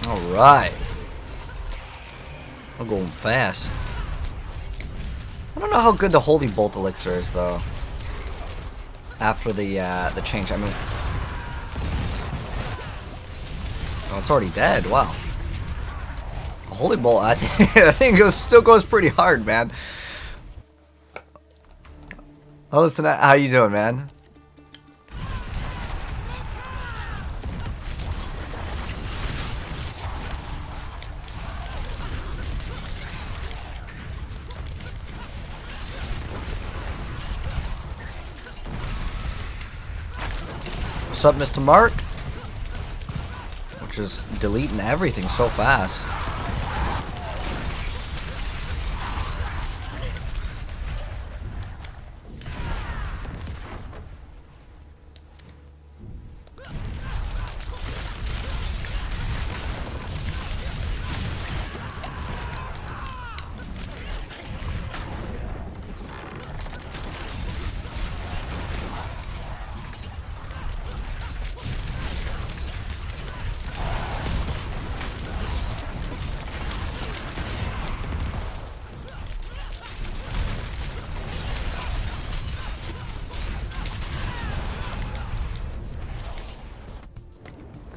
Alright. I'm going fast. I don't know how good the Holy Bolt elixir is though. After the change, I mean. Oh, it's already dead. Wow. Holy Bolt, I think it still goes pretty hard, man. Oh, listen, how you doing, man? What's up, Mr. Mark? Which is deleting everything so fast.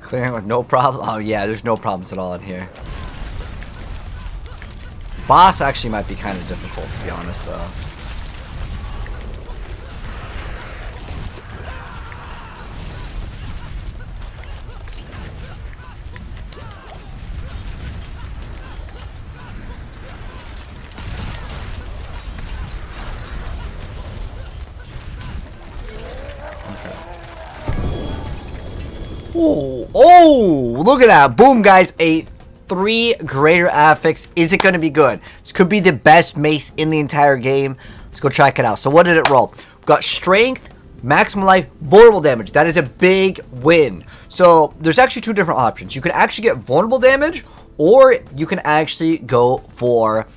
Clearing with no problem. Oh yeah, there's no problems at all in here. Boss actually might be kind of difficult, to be honest, though. Oh, look at that. Boom, guys. A 3 greater affix. Is it going to be good? This could be the best mace in the entire game. Let's go check it out. So what did it roll? We've got strength, maximum life, vulnerable damage. That is a big win. So there's actually 2 different options. You can actually get vulnerable damage, or you can actually go for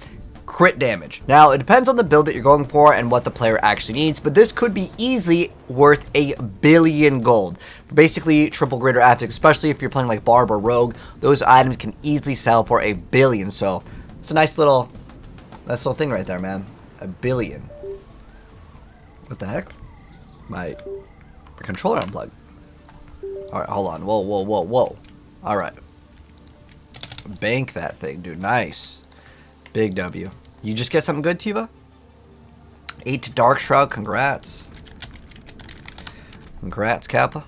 crit damage. Now, it depends on the build that you're going for and what the player actually needs, but this could be easily worth 1 billion gold. For basically triple greater affix, especially if you're playing like Barb or Rogue, those items can easily sell for 1 billion. So it's a nice little thing right there, man. 1 billion. What the heck? My controller unplugged. Alright, hold on. Whoa, whoa, whoa, whoa. Alright. Bank that thing, dude. Nice. Big W. You just get something good, Tiva? 8 to Dark Shroud. Congrats. Congrats, Kappa.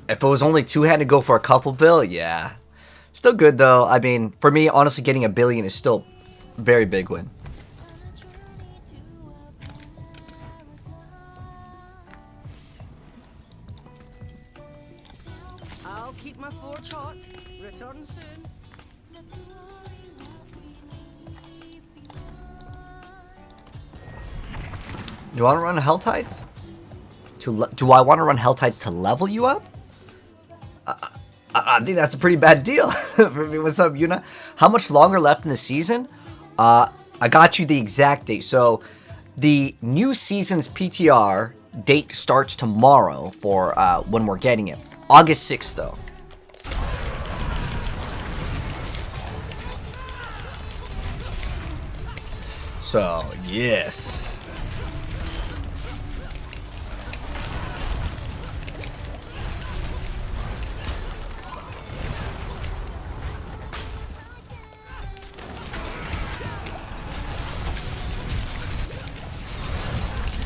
If it was only 2-handed, go for a couple bill, yeah. Still good, though. I mean, for me, honestly, getting 1 billion is still a very big win. I'll keep my forge hot. Return soon. Do I want to run Hell Tides? Do I want to run Hell Tides to level you up? I think that's a pretty bad deal. For me. What's up, Yuna? How much longer left in the season? I got you the exact date. So, the new season's PTR date starts tomorrow for when we're getting it. August 6th, though. So, yes.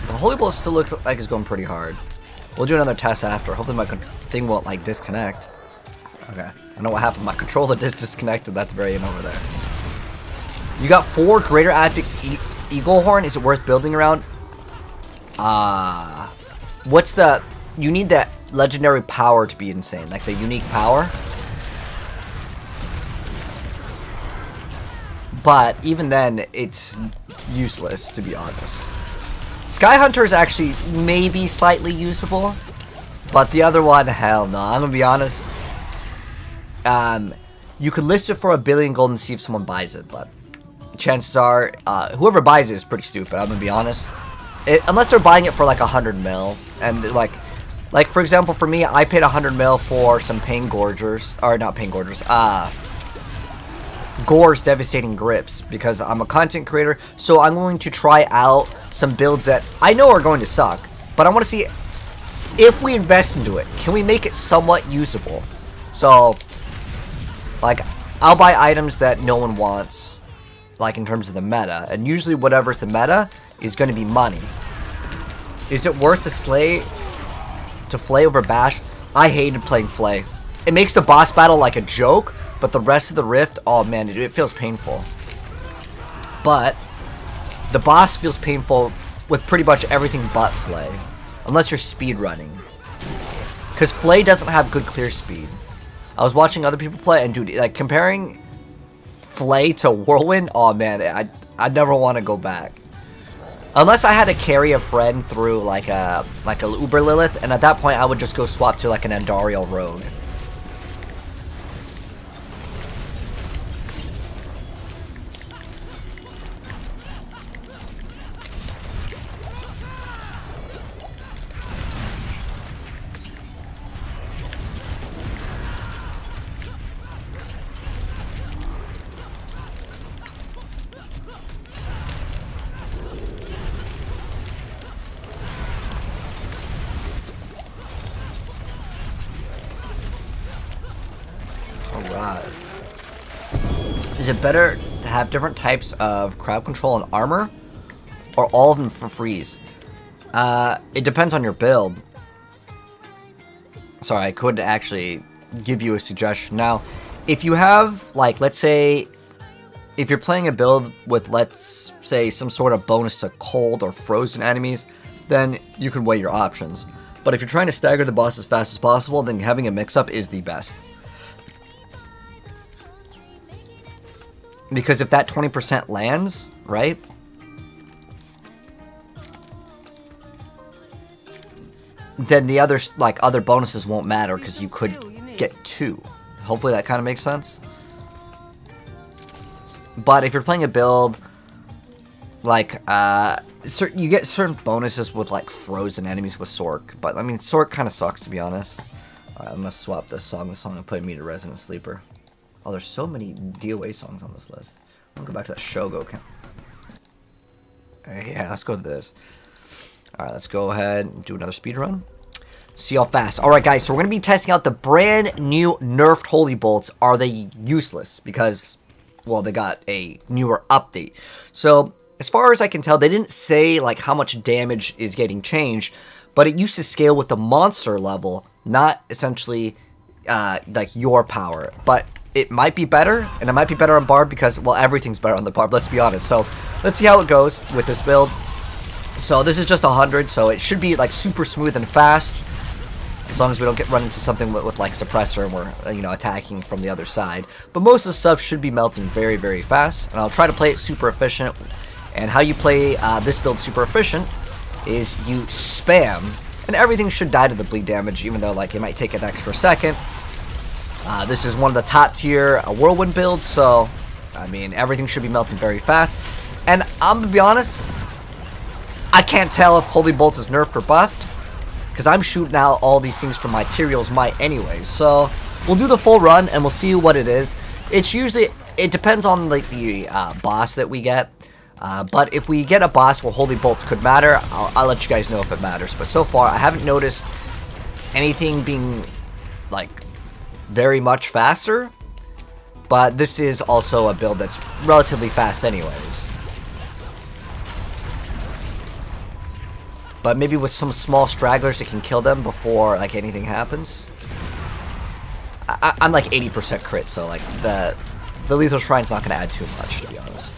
The Holy Bolt still looks like it's going pretty hard. We'll do another test after. Hopefully my thing won't like disconnect. Okay. I know what happened. My controller just disconnected at the very end over there. You got 4 greater affix eagle horn. Is it worth building around? What's the... You need that legendary power to be insane. Like the unique power. But even then, it's useless, to be honest. Sky Hunter is actually maybe slightly usable. But the other one, hell no. I'm going to be honest. You could list it for 1 billion gold and see if someone buys it, but chances are, whoever buys it is pretty stupid, I'm gonna be honest. Unless they're buying it for like 100 mil, and like, Like, for example, for me, I paid 100 mil for some Pain Gorgers. Or, not Pain Gorgers. Gore's Devastating Grips. Because I'm a content creator. So I'm going to try out some builds that I know are going to suck. But I want to see if we invest into it. Can we make it somewhat usable? So, like, I'll buy items that no one wants. Like, in terms of the meta. And usually whatever's the meta is going to be money. Is it worth to flay over bash? I hated playing flay. It makes the boss battle like a joke, but the rest of the rift, oh man, it feels painful. But the boss feels painful with pretty much everything but flay, unless you're speed running, because flay doesn't have good clear speed. I was watching other people play, and dude, like comparing flay to whirlwind, oh man, I never want to go back. Unless I had to carry a friend through like a Uber Lilith, and at that point I would just go swap to like an Andariel Rogue. Alright. Is it better to have different types of crowd control and armor? Or all of them for freeze? It depends on your build. Sorry, I couldn't actually give you a suggestion. Now, if you have, like, let's say, if you're playing a build with, let's say, some sort of bonus to cold or frozen enemies, then you can weigh your options. But if you're trying to stagger the boss as fast as possible, then having a mix-up is the best. Because if that 20% lands, right? Then the other, like, other bonuses won't matter because you could get 2. Hopefully that kind of makes sense. But if you're playing a build, like, you get certain bonuses with, like, frozen enemies with Sork. But, I mean, Sork kind of sucks, to be honest. Alright, I'm going to swap this song. This song will put me to Resident Sleeper. Oh, there's so many DOA songs on this list. I'll go back to that Shogo count. Yeah, let's go to this. Alright, let's go ahead and do another speed run. See how fast. Alright, guys, so we're going to be testing out the brand new nerfed Holy Bolts. Are they useless? Because, well, they got a newer update. So, as far as I can tell, they didn't say, like, how much damage is getting changed. But it used to scale with the monster level, not essentially, like, your power. But it might be better, and it might be better on Barb because, well, everything's better on the Barb, let's be honest. So, let's see how it goes with this build. So, this is just 100, so it should be, like, super smooth and fast. As long as we don't run into something with like, Suppressor and we're, you know, attacking from the other side. But most of the stuff should be melting very, very fast. And I'll try to play it super efficient. And how you play this build super efficient is you spam, and everything should die to the bleed damage, even though, like, it might take an extra second. This is one of the top tier Whirlwind builds, so, I mean, everything should be melting very fast. And I'm gonna be honest, I can't tell if Holy Bolts is nerfed or buffed, because I'm shooting out all these things from my Tyrael's Might anyway. So, we'll do the full run, and we'll see what it is. It's usually, it depends on, like, the boss that we get. But if we get a boss where Holy Bolts could matter, I'll let you guys know if it matters. But so far, I haven't noticed anything being, like, very much faster. But this is also a build that's relatively fast anyways. But maybe with some small stragglers, it can kill them before, like, anything happens. I'm like 80% crit, so, like, the Lethal Shrine's not going to add too much, to be honest.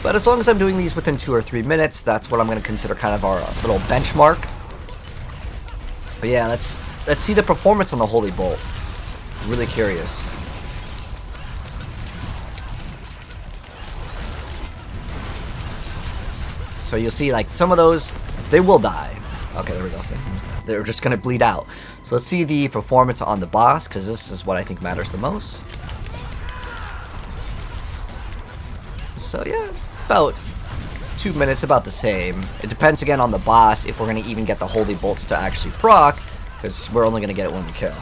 But as long as I'm doing these within 2 or 3 minutes, that's what I'm going to consider kind of our little benchmark. But yeah, let's see the performance on the Holy Bolt. I'm really curious. So you'll see, like, some of those, they will die. Okay, there we go. So they're just going to bleed out. So let's see the performance on the boss, because this is what I think matters the most. So yeah, about 2 minutes, about the same. It depends again on the boss if we're going to even get the Holy Bolts to actually proc, because we're only going to get it when we kill.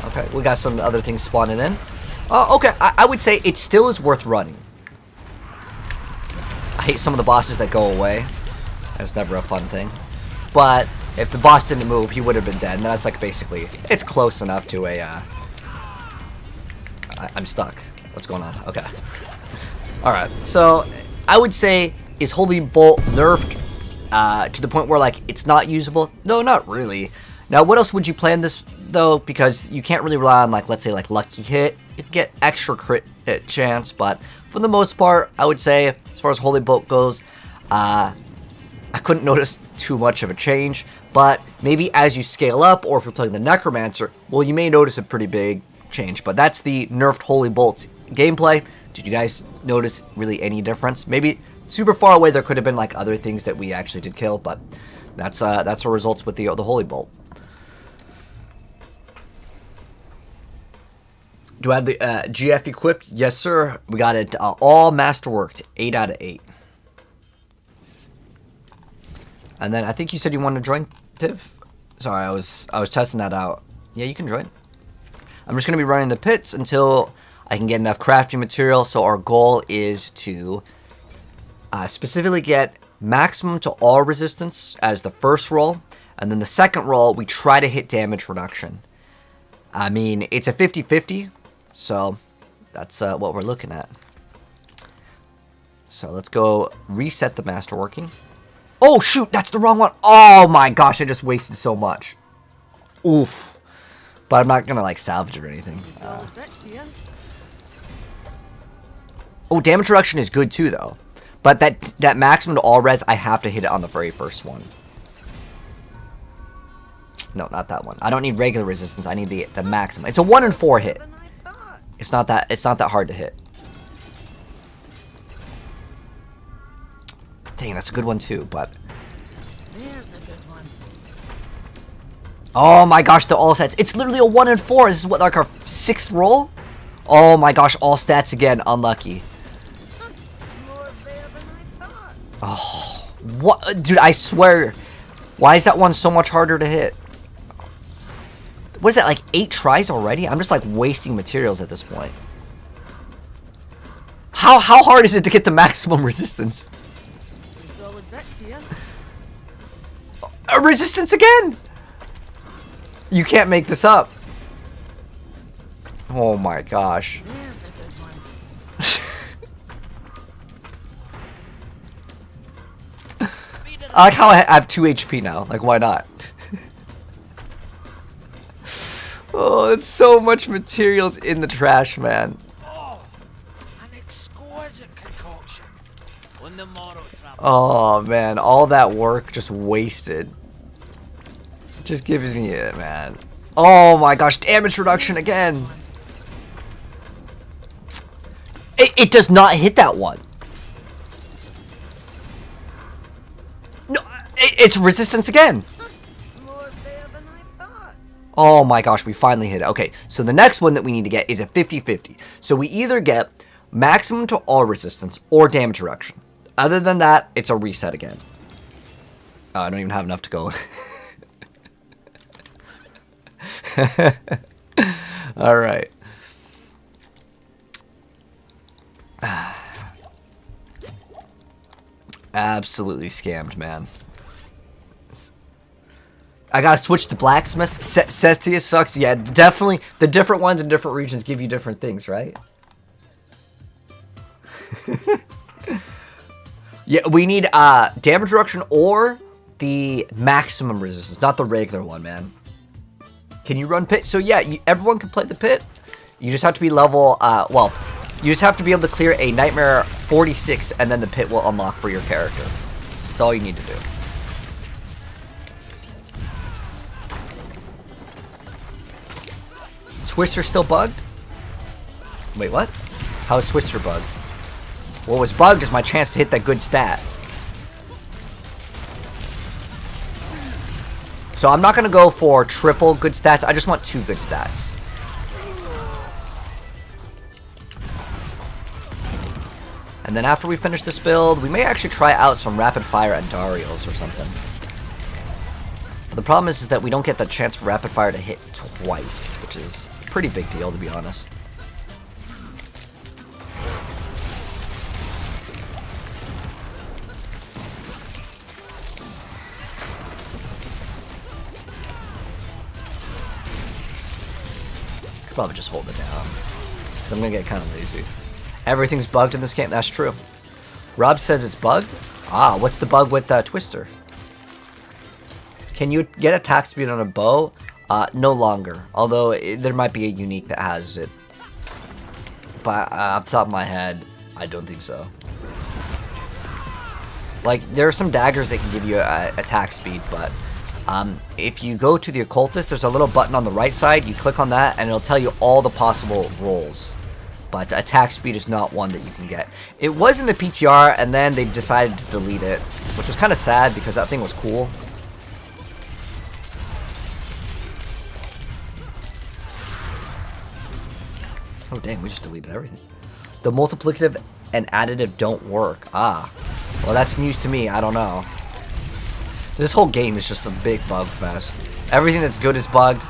Okay, we got some other things spawning in. Okay, I would say it still is worth running. I hate some of the bosses that go away. That's never a fun thing. But if the boss didn't move, he would have been dead. And that's like basically, it's close enough to a, I'm stuck. What's going on? Okay. Alright, so I would say, is Holy Bolt nerfed to the point where like it's not usable? No, not really. Now, what else would you play in this, though? Because you can't really rely on, like, let's say, like, Lucky Hit. You can get extra crit hit chance, but for the most part, I would say, as far as Holy Bolt goes, I couldn't notice too much of a change, but maybe as you scale up, or if you're playing the Necromancer, well, you may notice a pretty big change, but that's the nerfed Holy Bolt's gameplay. Did you guys notice really any difference? Maybe super far away, there could have been, like, other things that we actually did kill, but that's our results with the Holy Bolt. Do I have the GF equipped? Yes, sir. We got it all masterworked. 8 out of 8. And then I think you said you wanted to join, Tiv? Sorry, I was testing that out. Yeah, you can join. I'm just going to be running the pits until I can get enough crafting material. So our goal is to specifically get maximum to all resistance as the first roll. And then the second roll, we try to hit damage reduction. I mean, it's a 50-50. So, that's what we're looking at. So, let's go reset the masterworking. Oh, shoot! That's the wrong one! Oh, my gosh! I just wasted so much. Oof. But I'm not gonna, like, salvage it or anything. Oh, damage reduction is good, too, though. But that maximum to all res, I have to hit it on the very first one. No, not that one. I don't need regular resistance. I need the maximum. It's a 1 in 4 hit. It's not that hard to hit. Dang, that's a good one too, but There's a good one. oh my gosh, the all stats. It's literally a 1 in 4. This is what, like our 6th roll? Oh my gosh, all stats again, unlucky. More fair than I thought. Oh, what, dude, I swear. Why is that one so much harder to hit? What is that, like 8 tries already? I'm just like wasting materials at this point. How hard is it to get the maximum resistance? Some solid bits here. Resistance again! You can't make this up. Oh my gosh. There's a good one. I like how I have 2 HP now. Like, why not? Oh, it's so much materials in the trash, man. Oh, an exquisite concoction. On the morrow, traveler. Oh, man. All that work just wasted. Just gives me it, man. Oh, my gosh. Damage reduction again. It does not hit that one. No, it's resistance again. More fair than I thought. Oh my gosh, we finally hit it. Okay, so the next one that we need to get is a 50-50. So we either get maximum to all resistance or damage reduction. Other than that, it's a reset again. Oh, I don't even have enough to go. Alright. Absolutely scammed, man. I gotta switch to blacksmiths. Cestia sucks. Yeah, definitely. The different ones in different regions give you different things, right? Yeah, we need damage reduction or the maximum resistance, not the regular one, man. Can you run pit? So yeah, everyone can play the pit. You just have to be level, well, you just have to be able to clear a Nightmare 46, and then the pit will unlock for your character. That's all you need to do. Twister still bugged? Wait, what? How is Twister bugged? What was bugged is my chance to hit that good stat. So I'm not going to go for triple good stats. I just want 2 good stats. And then after we finish this build, we may actually try out some rapid fire at Dario's or something. But the problem is that we don't get the chance for rapid fire to hit twice, which is a pretty big deal, to be honest. Could probably just hold it down, because I'm going to get kind of lazy. Everything's bugged in this game. That's true. Rob says it's bugged. Ah, what's the bug with Twister? Can you get attack speed on a bow? No longer. Although there might be a unique that has it. But off the top of my head, I don't think so. Like, there are some daggers that can give you attack speed, but if you go to the occultist, there's a little button on the right side. You click on that, and it'll tell you all the possible rolls. But attack speed is not one that you can get. It was in the PTR, and then they decided to delete it, which was kind of sad because that thing was cool. Oh dang, we just deleted everything. The multiplicative and additive don't work. Ah, well that's news to me. I don't know. This whole game is just a big bug fest. Everything that's good is bugged.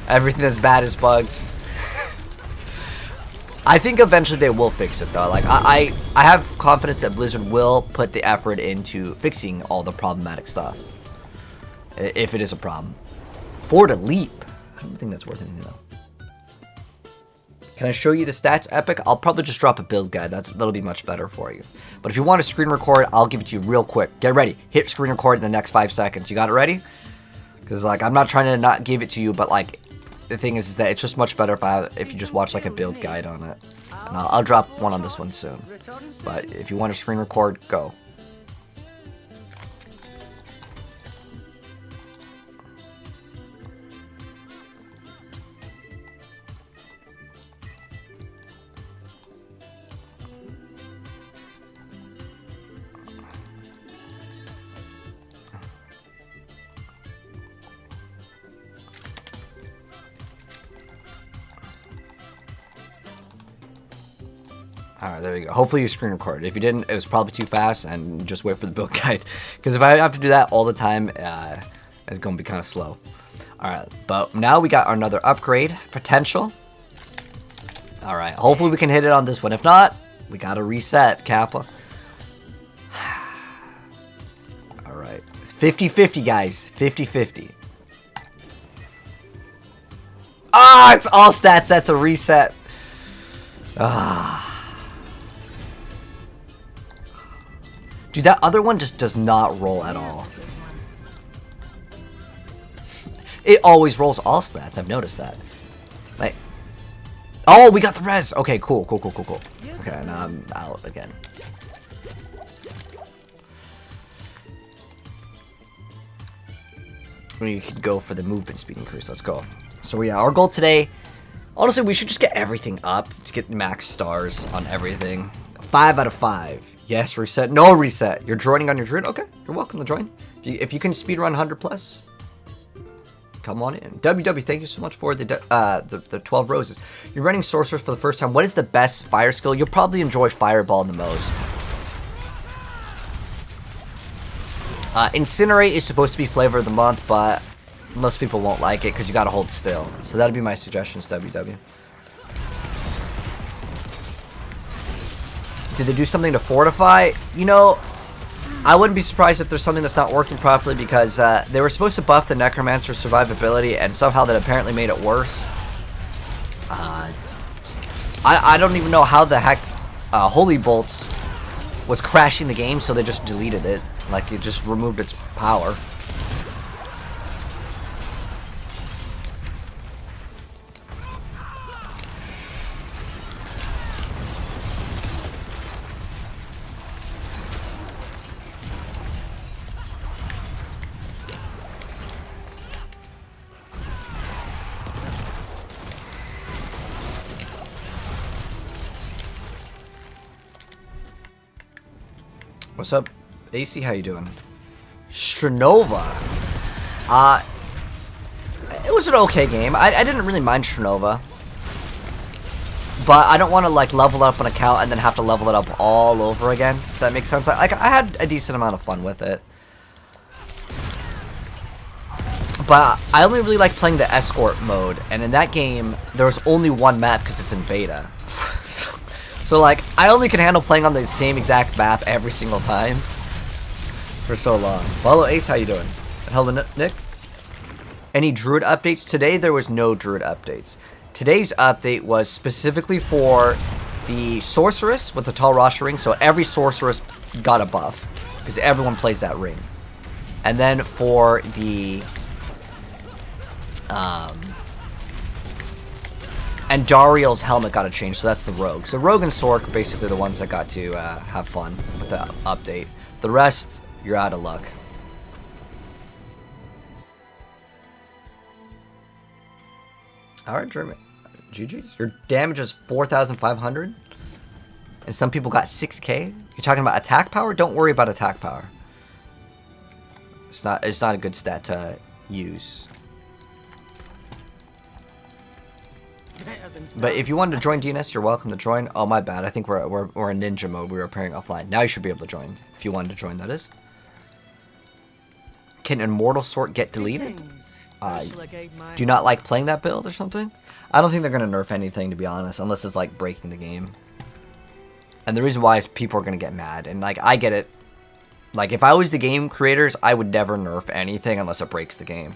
Everything that's bad is bugged. I think eventually they will fix it though. Like I have confidence that Blizzard will put the effort into fixing all the problematic stuff, if it is a problem. Forward to leap. I don't think that's worth anything though. Can I show you the stats, Epic? I'll probably just drop a build guide. That'll be much better for you. But if you want to screen record, I'll give it to you real quick. Get ready. Hit screen record in the next 5 seconds. You got it ready? Because like I'm not trying to not give it to you, but like. The thing is that it's just much better if you just watch like a build guide on it. And I'll drop one on this one soon. But if you want to screen record, go. Alright, there you go. Hopefully you screen recorded. If you didn't, it was probably too fast, and just wait for the build guide. Because if I have to do that all the time, it's going to be kind of slow. Alright, but now we got another upgrade potential. Alright, hopefully we can hit it on this one. If not, we got to reset, Kappa. Alright, 50-50, guys. 50-50. Ah, it's all stats. That's a reset. Ah. Dude, that other one just does not roll at all. It always rolls all stats. I've noticed that. Like, oh, we got the res. Okay, cool. Okay, now I'm out again. We could go for the movement speed increase. Let's go. So yeah, our goal today. Honestly, we should just get everything up to get max stars on everything. 5 out of 5. Yes, reset. No reset. You're joining on your druid? Okay, you're welcome to join. If you can speedrun 100 plus, come on in. WW, thank you so much for the 12 roses. You're running sorcerers for the first time. What is the best fire skill? You'll probably enjoy fireball the most. Incinerate is supposed to be flavor of the month, but most people won't like it because you gotta hold still. So that'd be my suggestions, WW. Did they do something to fortify? You know, I wouldn't be surprised if there's something that's not working properly, because they were supposed to buff the Necromancer's survivability, and somehow that apparently made it worse. I don't even know how the heck Holy Bolts was crashing the game, so they just deleted it. Like, it just removed its power. What's up, AC? How you doing? Strenova. It was an okay game. I didn't really mind Strenova. but I don't want to like level up an account and then have to level it up all over again. If that makes sense. Like I had a decent amount of fun with it, but I only really like playing the escort mode, and in that game there was only one map because it's in beta. So like I only can handle playing on the same exact map every single time for so long. Follow Ace, how you doing? Hello Nick. Any druid updates? Today there was no druid updates. Today's update was specifically for the sorceress with the tall roster ring. So every sorceress got a buff because everyone plays that ring. And then for the and Dariel's helmet got a change, so that's the rogue. So rogue and Sork are basically the ones that got to have fun with the update. The rest, you're out of luck. Alright, German. GG's. Your damage is 4,500? And some people got 6k? You're talking about attack power? Don't worry about attack power. It's not a good stat to use. But if you wanted to join DNS, you're welcome to join. Oh, my bad. I think we're in ninja mode. We were pairing offline. Now you should be able to join. If you wanted to join, that is. Can Immortal Sort get deleted? Do you not like playing that build or something? I don't think they're going to nerf anything, to be honest, unless it's like breaking the game. And the reason why is people are going to get mad. And like, I get it. Like, if I was the game creators, I would never nerf anything unless it breaks the game.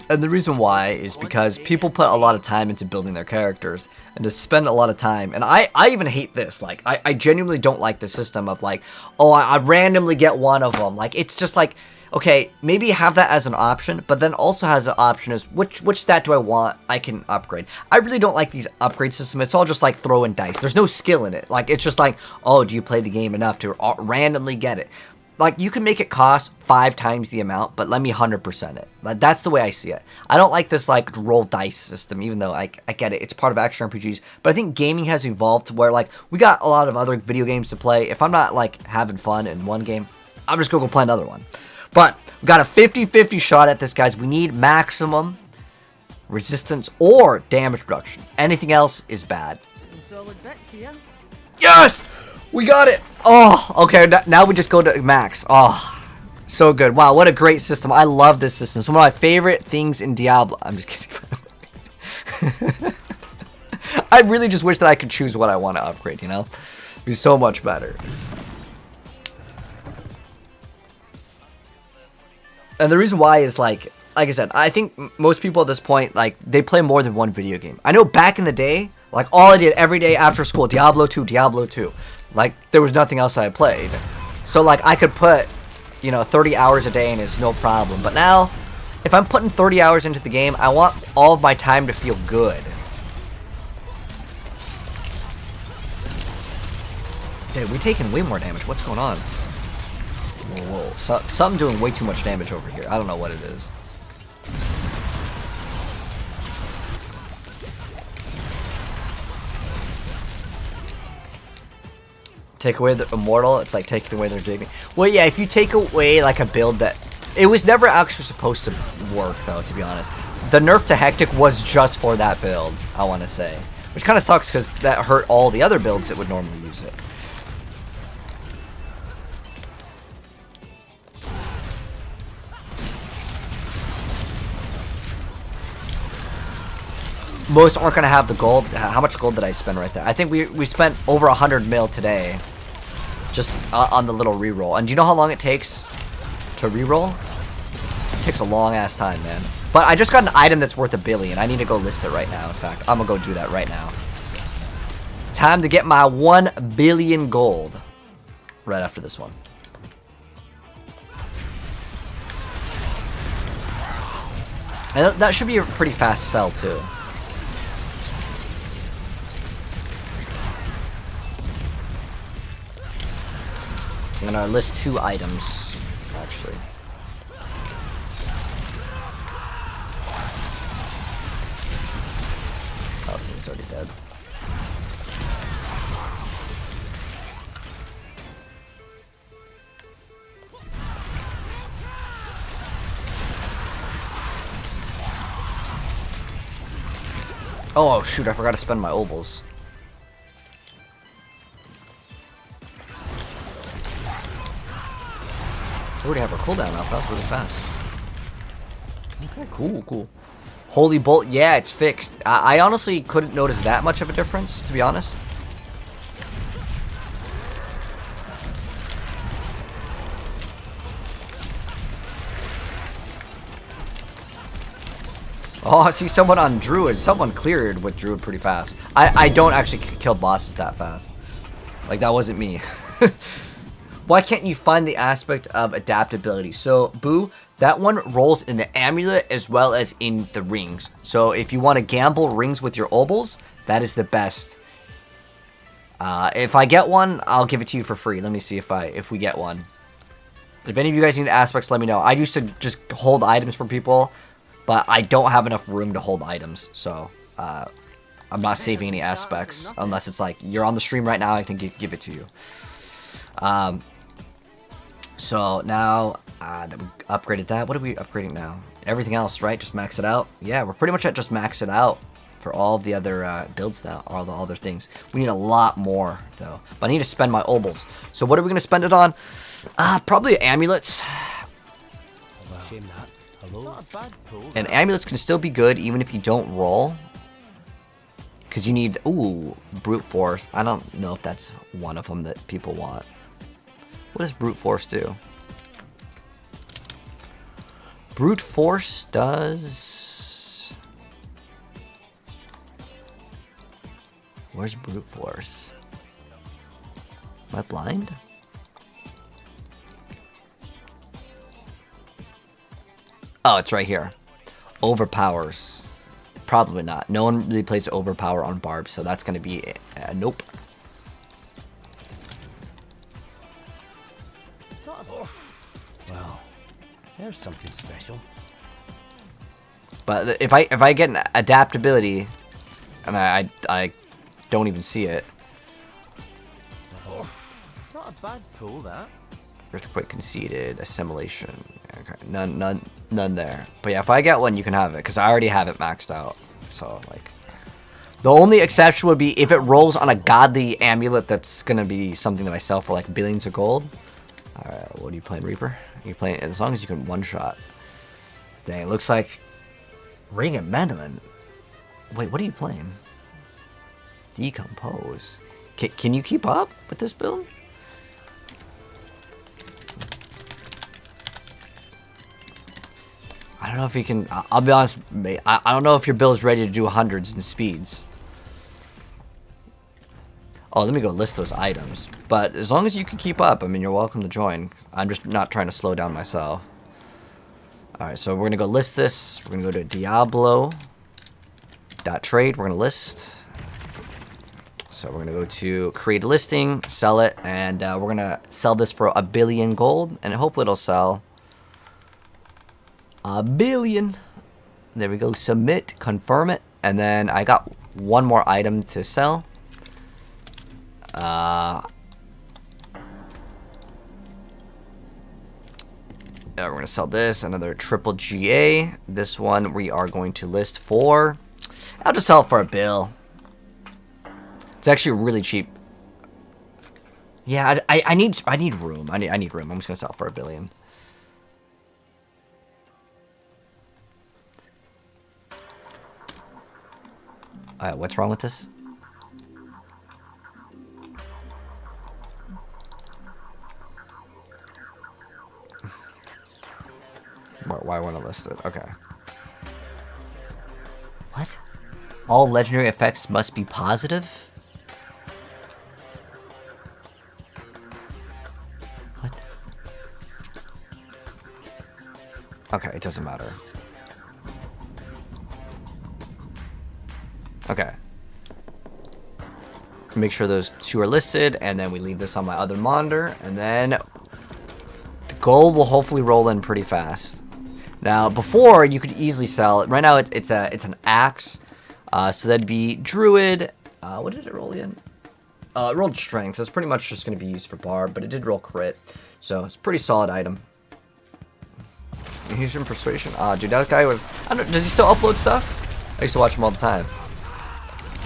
And the reason why is because people put a lot of time into building their characters, and to spend a lot of time, and I even hate this, like, I genuinely don't like the system of like, oh, I randomly get one of them. Like, it's just like, okay, maybe have that as an option, but then also has an option as which stat do I want I can upgrade. I really don't like these upgrade systems. It's all just like throwing dice. There's no skill in it. Like, it's just like, oh, do you play the game enough to randomly get it? Like, you can make it cost 5 times the amount, but let me 100% it. Like, that's the way I see it. I don't like this, like, roll dice system, even though I get it. It's part of action RPGs. But I think gaming has evolved to where, like, we got a lot of other video games to play. If I'm not, like, having fun in one game, I'm just going to go play another one. But we got a 50-50 shot at this, guys. We need maximum resistance or damage reduction. Anything else is bad. Some solid bits here. Yes! We got it! Oh, okay, now we just go to max. Oh, so good. Wow, what a great system. I love this system. It's one of my favorite things in Diablo. I'm just kidding. I really just wish that I could choose what I want to upgrade, you know? It'd be so much better. And the reason why is, like I said, I think most people at this point, like, they play more than one video game. I know back in the day, like, all I did every day after school, Diablo 2, Diablo 2. Like, there was nothing else I played. So, like, I could put, you know, 30 hours a day and it's no problem. But now, if I'm putting 30 hours into the game, I want all of my time to feel good. Dude, we're taking way more damage. What's going on? Whoa, whoa. Something doing way too much damage over here. I don't know what it is. Take away the immortal, it's like taking away their dignity. Well, yeah, if you take away like a build that it was never actually supposed to work, though, to be honest. The nerf to Hectic was just for that build, I want to say, which kind of sucks because that hurt all the other builds that would normally use it. Most aren't going to have the gold. How much gold did I spend right there? I think we spent over 100 mil today. Just on the little reroll. And do you know how long it takes to reroll? It takes a long ass time, man. But I just got an item that's worth $1 billion. I need to go list it right now, in fact. I'm going to go do that right now. Time to get my 1 billion gold. Right after this one. And that should be a pretty fast sell, too. I'm gonna list 2 items, actually. Oh, he's already dead. Oh, shoot, I forgot to spend my obols. I already have her cooldown up. That was really fast. Okay, cool, cool. Holy Bolt, yeah, it's fixed. I honestly couldn't notice that much of a difference, to be honest. Oh, I see someone on Druid. Someone cleared with Druid pretty fast. I don't actually kill bosses that fast. Like, that wasn't me. Why can't you find the aspect of adaptability? So, Boo, that one rolls in the amulet as well as in the rings. So, if you want to gamble rings with your obols, that is the best. If I get one, I'll give it to you for free. Let me see if we get one. If any of you guys need aspects, let me know. I used to just hold items from people, but I don't have enough room to hold items. So, I'm not saving any aspects unless it's like, you're on the stream right now, I can give it to you. So now that we upgraded that, what are we upgrading now? Everything else, right? Just max it out. Yeah, we're pretty much at just max it out for all of the other builds now, all the other things. We need a lot more though, but I need to spend my obols. So what are we gonna spend it on? Probably amulets. And amulets can still be good even if you don't roll, because you need brute force. I don't know if that's one of them that people want. What does brute force do? Brute force does... Where's brute force? Am I blind? Oh, it's right here. Overpowers. Probably not. No one really plays overpower on barbs, so that's going to be a nope. Well, there's something special. But if I get an adaptability, and I don't even see it. Not a bad pull, that. Earthquake conceded, assimilation. Okay, none there. But yeah, if I get one, you can have it, because I already have it maxed out. So like, the only exception would be if it rolls on a godly amulet that's gonna be something that I sell for like billions of gold. All right, what are you playing, Reaper? You playing as long as you can one shot. Dang, it looks like Ring and Mandolin. Wait, what are you playing? Decompose. Can you keep up with this build? I don't know if you can. I'll be honest, mate. I don't know if your build is ready to do hundreds and speeds. Oh, let me go list those items. But as long as you can keep up, I mean, you're welcome to join. I'm just not trying to slow down myself. Alright, so we're going to go list this. We're going to go to Diablo.trade. We're going to list. So we're going to go to create a listing, sell it, and we're going to sell this for 1 billion gold. And hopefully it'll sell 1 billion. There we go. Submit, confirm it. And then I got one more item to sell. We're going to sell this, another triple GA. This one we are going to list for... I'll just sell it for 1 bill. It's actually really cheap. Yeah, I need room. I need room. I'm just going to sell it for 1 billion. What's wrong with this? Why I want to list it? Okay. What? All legendary effects must be positive? What? Okay, it doesn't matter. Okay. Make sure those 2 are listed, and then we leave this on my other monitor, and then the gold will hopefully roll in pretty fast. Now, before, you could easily sell it. Right now, it's an axe. So that'd be Druid. What did it roll in? It rolled Strength. So it's pretty much just going to be used for Barb, but it did roll Crit. So it's a pretty solid item. He's in Persuasion. Dude, that guy was... I don't know, does he still upload stuff? I used to watch him all the time.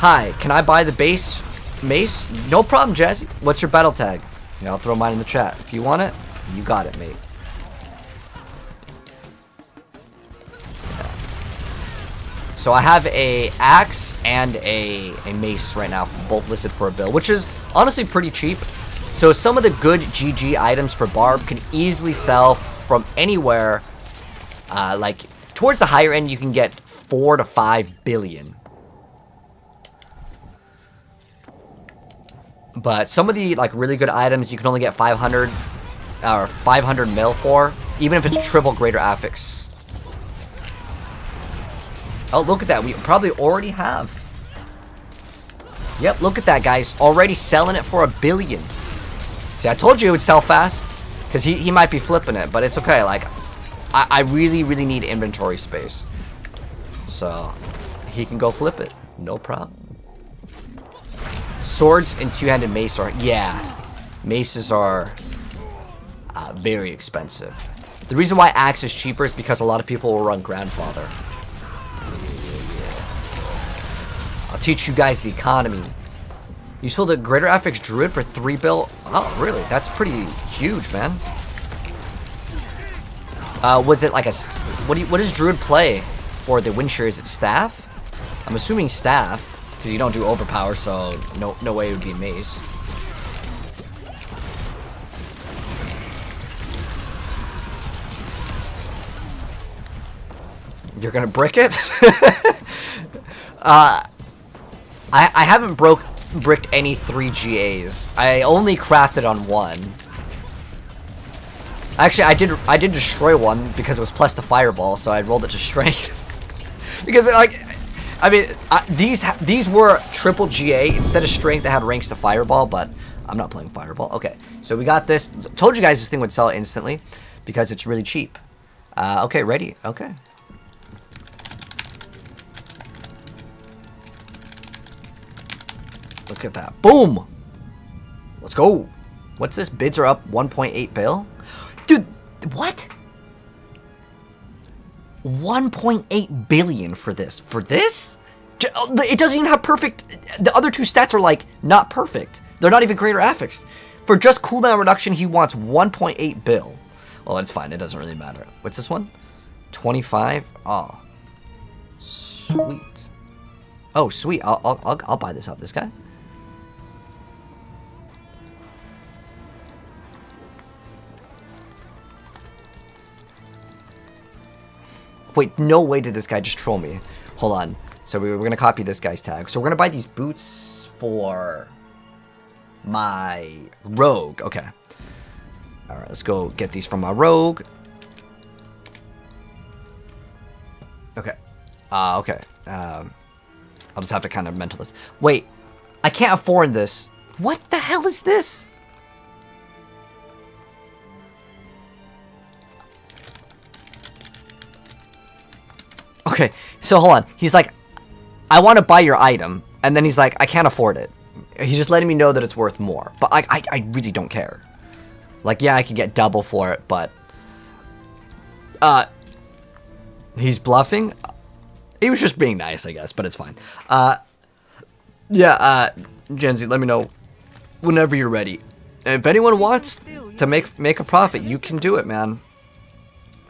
Hi, can I buy the base mace? No problem, Jazzy. What's your battle tag? Yeah, I'll throw mine in the chat. If you want it, you got it, mate. Yeah. So I have a axe and a mace right now, both listed for a bill, which is honestly pretty cheap. So some of the good GG items for Barb can easily sell from anywhere. Like towards the higher end, you can get 4 to 5 billion. But some of the like really good items you can only get 500 or 500 mil for, even if it's triple greater affix. Oh, look at that. We probably already have. Yep, look at that, guys. Already selling it for 1 billion. See, I told you it would sell fast. Because he might be flipping it, but it's okay. Like, I really, really need inventory space. So, he can go flip it. No problem. Swords and two-handed mace are... Yeah. Maces are very expensive. The reason why axe is cheaper is because a lot of people will run grandfather. I'll teach you guys the economy. You sold a greater affix druid for 3 bill? Oh, really? That's pretty huge, man. Was it like a... What does druid play for the wind shear? Is it staff? I'm assuming staff. Because you don't do overpower, so no way it would be mace. You're gonna brick it? I haven't bricked any 3 GAs. I only crafted on 1. Actually, I did destroy one because it was plus to fireball, so I rolled it to strength. Because like, I mean, these were triple GA instead of strength. That had ranks to fireball, but I'm not playing fireball. Okay, so we got this. Told you guys this thing would sell instantly because it's really cheap. Okay, ready? Okay. Look at that. Boom! Let's go. What's this? Bids are up 1.8 bill? Dude, what? 1.8 billion for this. For this? It doesn't even have perfect... The other 2 stats are, like, not perfect. They're not even greater affixed. For just cooldown reduction, he wants 1.8 bill. Well, it's fine. It doesn't really matter. What's this one? 25? Oh. Sweet. Oh, sweet. I'll buy this off this guy. Wait, no way did this guy just troll me. Hold on. So we're going to copy this guy's tag. So we're going to buy these boots for my rogue. Okay. All right, let's go get these from my rogue. Okay. Okay. I'll just have to kind of mental this. Wait, I can't afford this. What the hell is this? Okay, so hold on. He's like, I want to buy your item. And then he's like, I can't afford it. He's just letting me know that it's worth more. But I really don't care. Like, yeah, I could get double for it, but... He's bluffing? He was just being nice, I guess, but it's fine. Yeah, Gen Z, let me know whenever you're ready. And if anyone wants to make a profit, you can do it, man.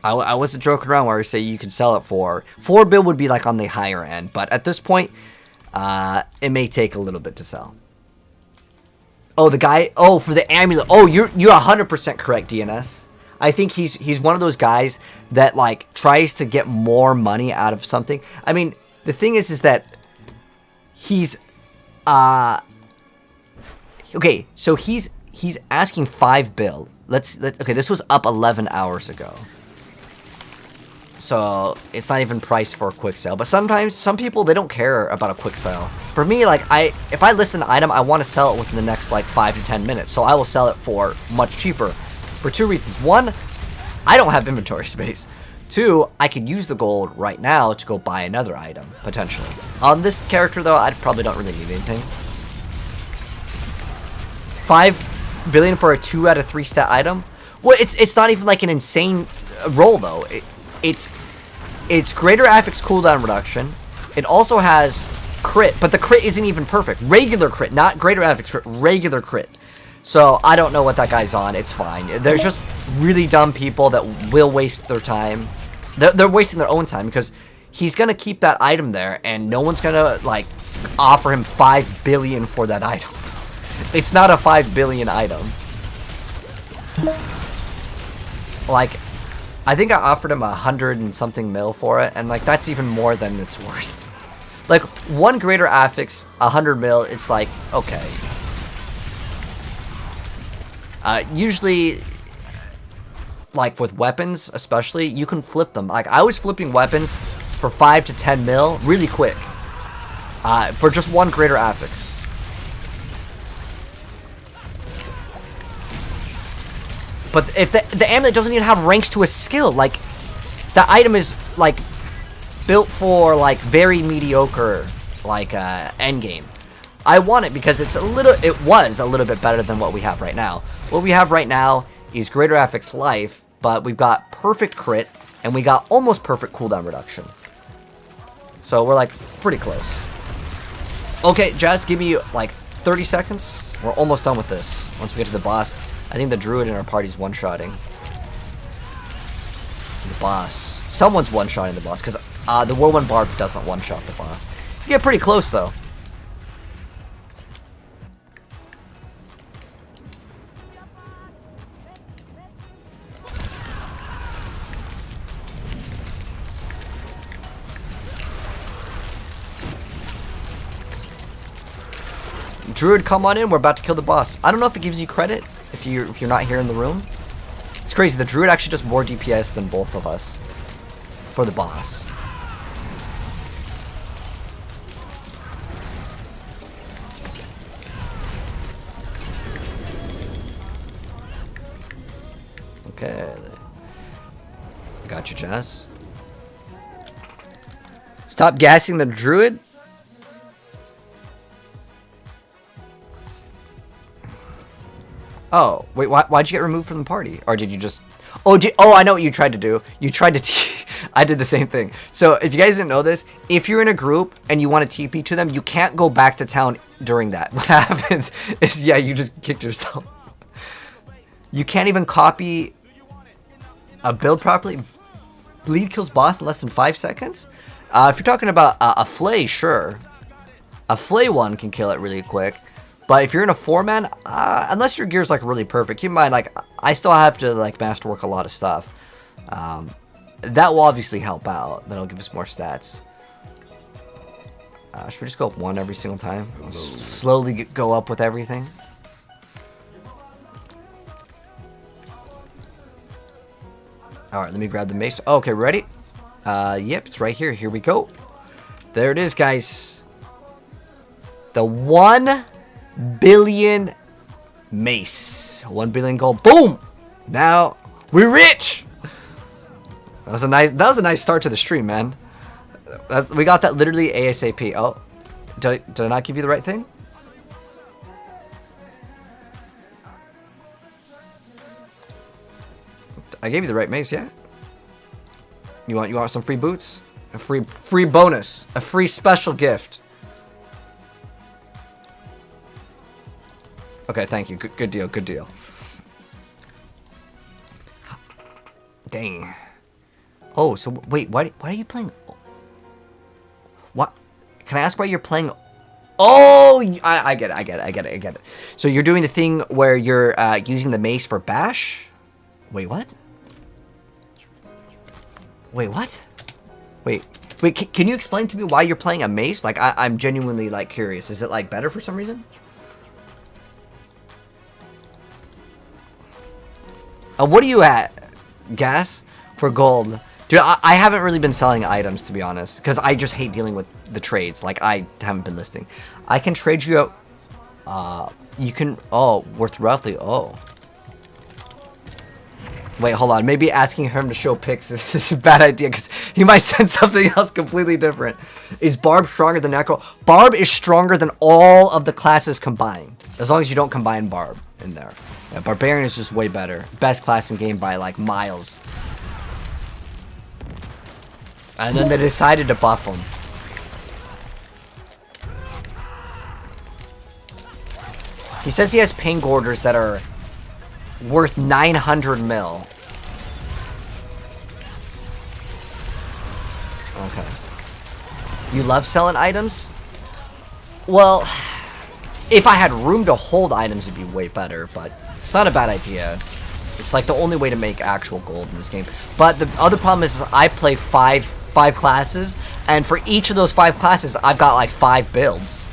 I wasn't joking around where I say you can sell it for 4 bill would be like on the higher end, but at this point, it may take a little bit to sell. Oh, the guy. Oh, for the amulet. Oh, you're 100% correct, DNS. I think he's one of those guys that like tries to get more money out of something. I mean, the thing is that he's okay. So he's asking 5 bill. Okay, this was up 11 hours ago. So it's not even priced for a quick sale. But sometimes some people, they don't care about a quick sale. For me, like if I list an item, I want to sell it within the next like 5 to 10 minutes. So I will sell it for much cheaper for 2 reasons. 1, I don't have inventory space. 2, I could use the gold right now to go buy another item, potentially. On this character, though, I probably don't really need anything. 5 billion for a 2 out of 3 stat item? Well, it's not even like an insane roll, though. It's greater affix cooldown reduction. It also has crit, but the crit isn't even perfect. Regular crit, not greater affix crit, regular crit. So I don't know what that guy's on. It's fine. There's just really dumb people that will waste their time. They're wasting their own time because he's gonna keep that item there, and no one's gonna like offer him 5 billion for that item. It's not a 5 billion item. Like, I think I offered him 100 and something mil for it, and like that's even more than it's worth. Like, one greater affix, 100 mil, it's like, okay. Usually, like with weapons especially, you can flip them. Like, I was flipping weapons for 5 to 10 mil really quick. For just one greater affix. But if the amulet doesn't even have ranks to a skill, like, the item is, like, built for, like, very mediocre, like, endgame. I want it because it was a little bit better than what we have right now. What we have right now is greater affix life, but we've got perfect crit, and we got almost perfect cooldown reduction. So we're, like, pretty close. Okay, Jazz, give me, like, 30 seconds. We're almost done with this. Once we get to the boss, I think the druid in our party's one-shotting the boss. Someone's one-shotting the boss, because the whirlwind barb doesn't one-shot the boss. You get pretty close, though. Druid, come on in. We're about to kill the boss. I don't know if it gives you credit if you're not here in the room. It's crazy. The druid actually does more DPS than both of us for the boss. Okay. Got you, Jazz. Stop gassing the druid. Oh, wait, why'd you get removed from the party? Or did you just... Oh, I know what you tried to do. You tried to... I did the same thing. So, if you guys didn't know this, if you're in a group and you want to TP to them, you can't go back to town during that. What happens is, yeah, you just kicked yourself. You can't even copy a build properly. Bleed kills boss in less than 5 seconds? If you're talking about a flay, sure. A flay one can kill it really quick. But if you're in a 4-man, unless your gear's like really perfect, keep in mind, like, I still have to like masterwork a lot of stuff. That will obviously help out. That'll give us more stats. Should we just go up 1 every single time? Slowly go up with everything. Alright, let me grab the mace. Oh, okay, ready? Yep, it's right here. Here we go. There it is, guys. The 1 billion mace. 1 billion gold. Boom! Now we're rich. That was a nice start to the stream, man. We got that literally ASAP. Oh, did I not give you the right thing? I gave you the right mace, yeah. You want some free boots? A free bonus, a free special gift. Okay, thank you. Good deal. Good deal. Dang. Oh, so wait, why are you playing? What? Can I ask why you're playing? Oh, I get it. So you're doing the thing where you're using the mace for bash? Wait, what? Wait, what? Wait, can you explain to me why you're playing a mace? Like, I'm genuinely, like, curious. Is it, like, better for some reason? What are you at, Gas? For gold. Dude, I haven't really been selling items, to be honest. Because I just hate dealing with the trades. Like, I haven't been listing. I can trade you out. You can... Oh, worth roughly... Oh. Wait, hold on. Maybe asking him to show pics is a bad idea. Because he might send something else completely different. Is Barb stronger than Necro? Barb is stronger than all of the classes combined. As long as you don't combine Barb in there. Yeah, Barbarian is just way better. Best class in game by, like, miles. And then they decided to buff him. He says he has pain gorgers that are worth 900 mil. Okay. You love selling items? Well, if I had room to hold items, it'd be way better, but it's not a bad idea. It's like the only way to make actual gold in this game. But the other problem is I play five classes, and for each of those 5 classes, I've got like 5 builds.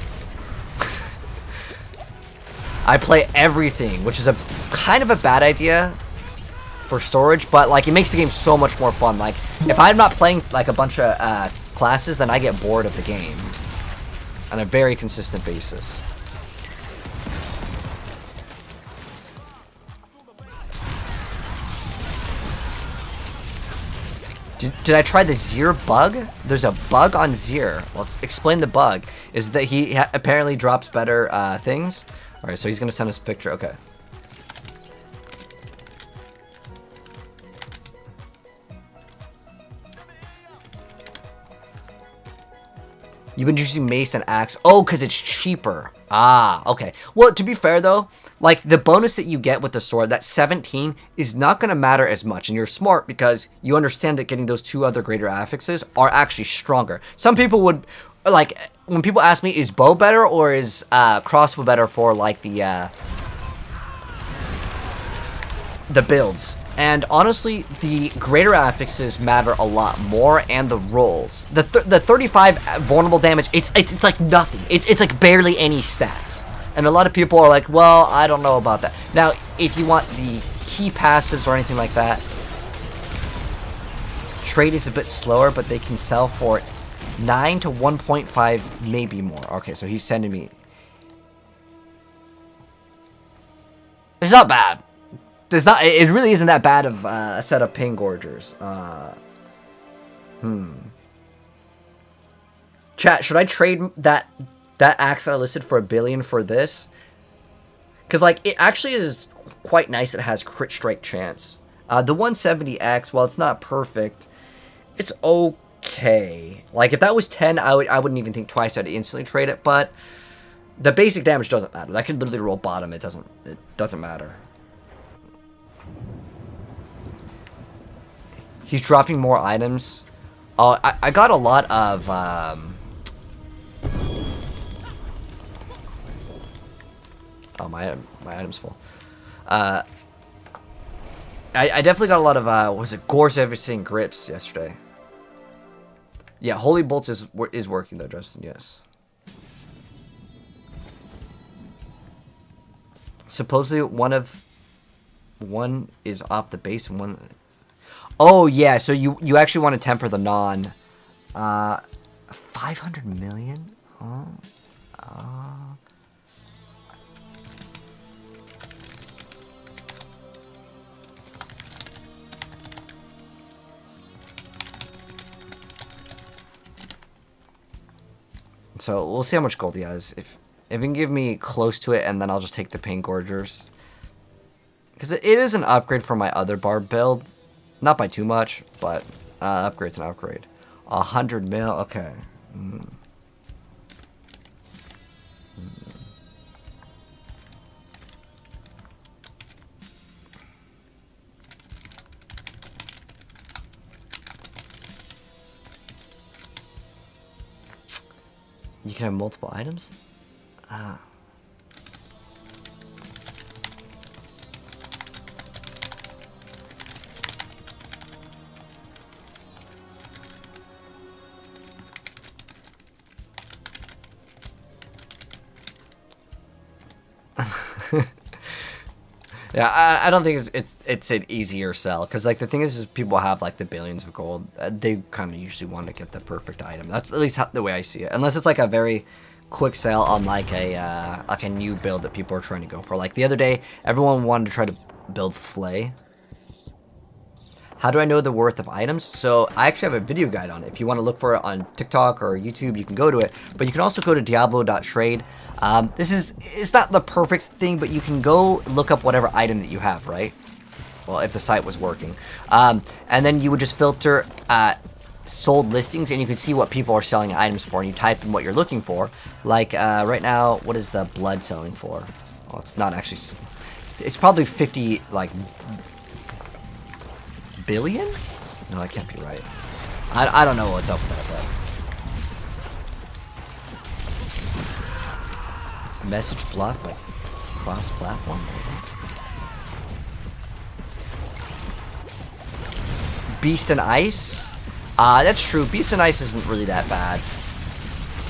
I play everything, which is a kind of a bad idea for storage, but like it makes the game so much more fun. Like if I'm not playing like a bunch of classes, then I get bored of the game on a very consistent basis. Did I try the Zir bug? There's a bug on Zir. Well, let's explain the bug. Is that he apparently drops better things. Alright, so he's going to send us a picture. Okay. You've been using mace and axe. Oh, because it's cheaper. Ah, okay. Well, to be fair, though, like, the bonus that you get with the sword, that 17, is not going to matter as much. And you're smart because you understand that getting those 2 other greater affixes are actually stronger. Some people would, like, when people ask me, is bow better or is crossbow better for, like, the builds? And honestly, the greater affixes matter a lot more, and the rolls. The 35 vulnerable damage, it's like nothing. It's like barely any stats. And a lot of people are like, well, I don't know about that. Now, if you want the key passives or anything like that, trade is a bit slower, but they can sell for 9 to 1.5, maybe more. Okay, so he's sending me. It's not bad. It really isn't that bad of a set of pain gorgers. Chat, should I trade that axe that I listed for $1 billion for this? Because, like, it actually is quite nice. It has crit strike chance. The 170X, while it's not perfect, it's okay. Like, if that was 10, I wouldn't even think twice. I'd instantly trade it. But the basic damage doesn't matter. That could literally roll bottom. It doesn't matter. He's dropping more items. Oh, I got a lot of oh, my item's full. I definitely got a lot of was it Gore's Everything grips yesterday. Yeah, Holy Bolts is working though, Justin. Yes. Supposedly one is off the base and one. Oh yeah, so you actually want to temper the non. 500 million. Oh. So we'll see how much gold he has. If he can give me close to it, and then I'll just take the pain gorgers. Because it is an upgrade from my other barb build. Not by too much, but upgrade's an upgrade. 100 mil, okay. You can have multiple items? Yeah, I don't think it's an easier sell, because like the thing is people have like the billions of gold. They kind of usually want to get the perfect item. That's at least the way I see it. Unless it's like a very quick sale on like a new build that people are trying to go for. Like the other day, everyone wanted to try to build Flay. How do I know the worth of items? So I actually have a video guide on it. If you want to look for it on TikTok or YouTube, you can go to it. But you can also go to Diablo.trade. It's not the perfect thing, but you can go look up whatever item that you have, right? Well, if the site was working. And then you would just filter sold listings, and you can see what people are selling items for, and you type in what you're looking for. Like right now, what is the blood selling for? Well, it's not actually. It's probably 50 like billion. No, that can't be right. I don't know what's up with that. But message blocked by cross-platform. Beast and Ice. That's true. Beast and Ice isn't really that bad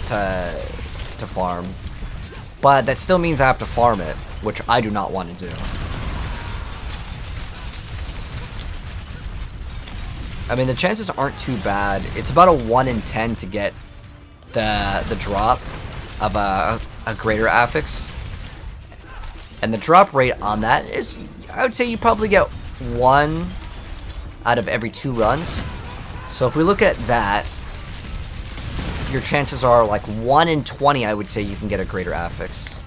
to farm, but that still means I have to farm it, which I do not want to do. I mean, the chances aren't too bad. It's about a 1 in 10 to get the drop of a greater affix, and the drop rate on that is, I would say, you probably get 1 out of every 2 runs. So if we look at that, your chances are like 1 in 20, I would say, you can get a greater affix.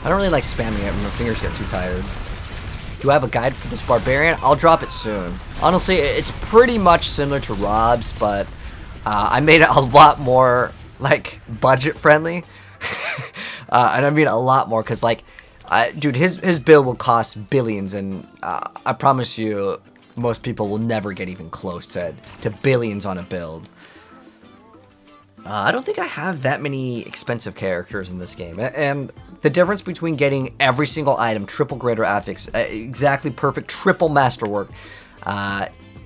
I don't really like spamming it when my fingers get too tired. Do I have a guide for this barbarian? I'll drop it soon. Honestly, it's pretty much similar to Rob's, but I made it a lot more like budget friendly. And I mean a lot more because, like, dude, his build will cost billions, and I promise you, most people will never get even close to billions on a build. I don't think I have that many expensive characters in this game, and the difference between getting every single item, triple greater affix, exactly perfect, triple masterwork,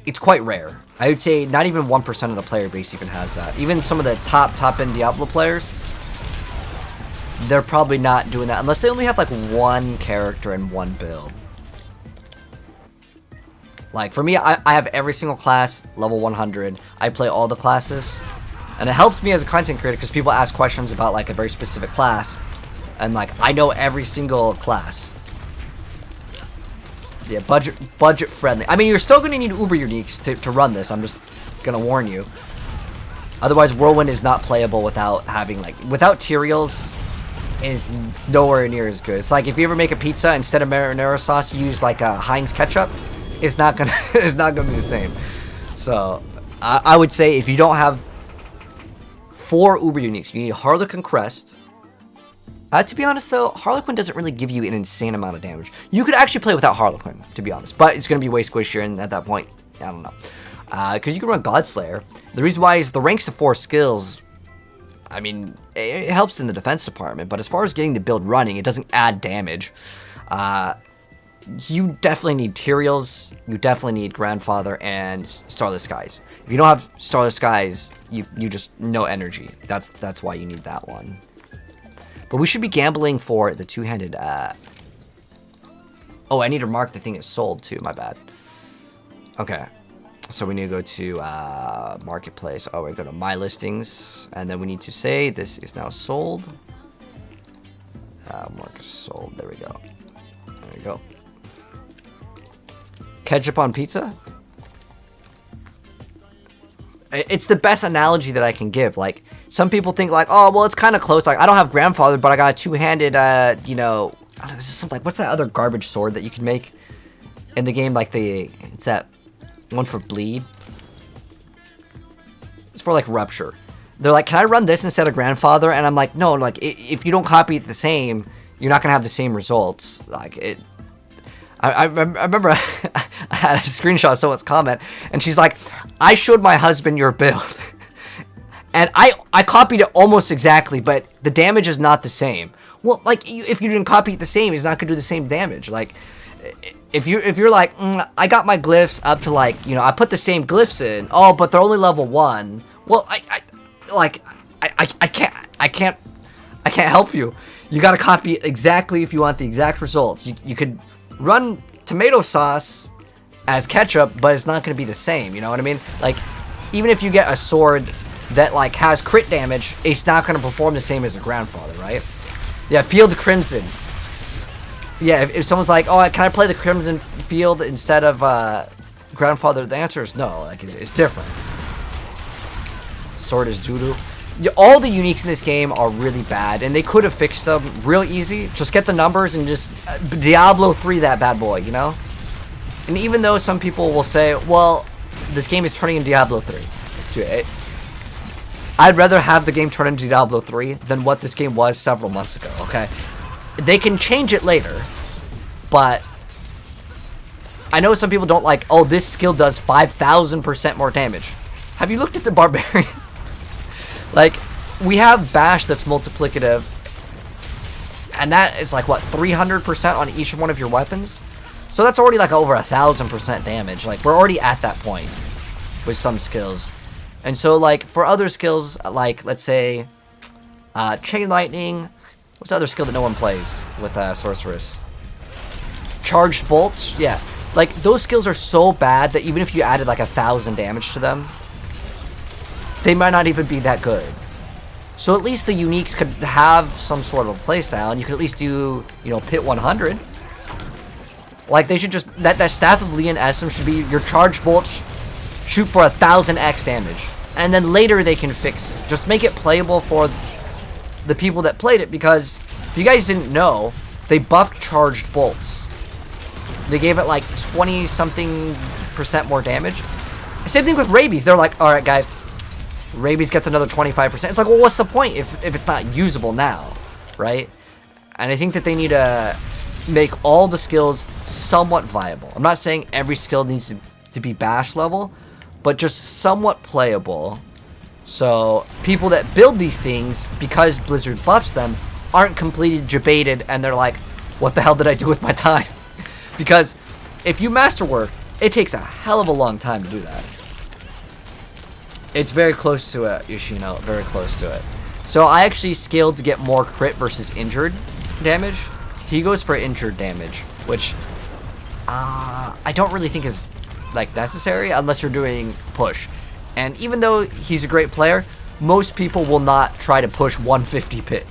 it's quite rare. I would say not even 1% of the player base even has that. Even some of the top-end Diablo players, they're probably not doing that unless they only have like 1 character and 1 build. Like, for me, I have every single class level 100. I play all the classes, and it helps me as a content creator because people ask questions about like a very specific class, and like I know every single class. Yeah, budget friendly. I mean, you're still gonna need uber uniques to run this. I'm just gonna warn you. Otherwise, Whirlwind is not playable without having without Tyraels is nowhere near as good. It's like if you ever make a pizza, instead of marinara sauce, you use like a Heinz ketchup. It's not gonna it's not gonna be the same. So I would say if you don't have 4 uber uniques, you need Harlequin Crest. To be honest though, Harlequin doesn't really give you an insane amount of damage. You could actually play without Harlequin, to be honest, but it's going to be way squishier, and at that point, I don't know. Because you can run Godslayer. The reason why is the ranks of 4 skills, I mean, it helps in the defense department, but as far as getting the build running, it doesn't add damage. You definitely need Tyraels, you definitely need Grandfather, and Starless Skies. If you don't have Starless Skies, you just no energy. That's why you need that one. But we should be gambling for the 2-handed. Oh, I need to mark the thing as sold too. My bad. Okay, so we need to go to Marketplace. Oh, we go to My Listings, and then we need to say this is now sold. Mark is sold. There we go. There we go. Ketchup on pizza? It's the best analogy that I can give. Like, some people think like, oh, well, it's kind of close. Like, I don't have Grandfather, but I got a 2-handed, you know, I don't know, something like, what's that other garbage sword that you can make in the game? Like it's that one for bleed. It's for like rupture. They're like, can I run this instead of Grandfather? And I'm like, no, like if you don't copy it the same, you're not gonna have the same results. Like it. I remember I had a screenshot of someone's comment, and she's like, I showed my husband your build. And I copied it almost exactly, but the damage is not the same. Well, like, if you didn't copy it the same, it's not going to do the same damage. Like, if you're like, I got my glyphs up to, like, you know, I put the same glyphs in. Oh, but they're only level 1. Well, I can't help you. You got to copy it exactly if you want the exact results. You could run tomato sauce as ketchup, but it's not going to be the same. You know what I mean? Like, even if you get a sword that like has crit damage, it's not going to perform the same as a Grandfather, right? Yeah, Field the Crimson. Yeah, if someone's like, oh, can I play the Crimson Field instead of Grandfather? The answer is no. Like, it's different. Sword is doo-doo. all the uniques in this game are really bad, and they could have fixed them real easy. Just get the numbers and just Diablo 3 that bad boy, you know? And even though some people will say, well, this game is turning into Diablo 3. Dude, I'd rather have the game turn into Diablo 3 than what this game was several months ago, okay? They can change it later, but I know some people don't like, oh, this skill does 5,000% more damage. Have you looked at the Barbarian? Like, we have Bash that's multiplicative, and that is like, what, 300% on each one of your weapons? So that's already like over 1,000% damage. Like, we're already at that point with some skills. And so, like, for other skills, like, let's say, Chain Lightning. What's the other skill that no one plays with Sorceress? Charged Bolts? Yeah. Like, those skills are so bad that even if you added, like, 1,000 damage to them, they might not even be that good. So at least the uniques could have some sort of playstyle, and you could at least do, you know, Pit 100. Like, they should just, that Staff of Leon Essem should be your Charged Bolts shoot for 1,000x damage. And then later they can fix it. Just make it playable for the people that played it, because if you guys didn't know, they buffed Charged Bolts. They gave it like 20-something% more damage. Same thing with Rabies. They're like, alright guys, Rabies gets another 25%. It's like, well, what's the point if it's not usable now, right? And I think that they need to make all the skills somewhat viable. I'm not saying every skill needs to be Bash level, but just somewhat playable. So people that build these things, because Blizzard buffs them, aren't completely debated and they're like, what the hell did I do with my time? Because if you masterwork, it takes a hell of a long time to do that. It's very close to it, Yoshino, very close to it. So I actually scaled to get more crit versus injured damage. He goes for injured damage, which I don't really think is like necessary unless you're doing push. And even though he's a great player, most people will not try to push 150 pit,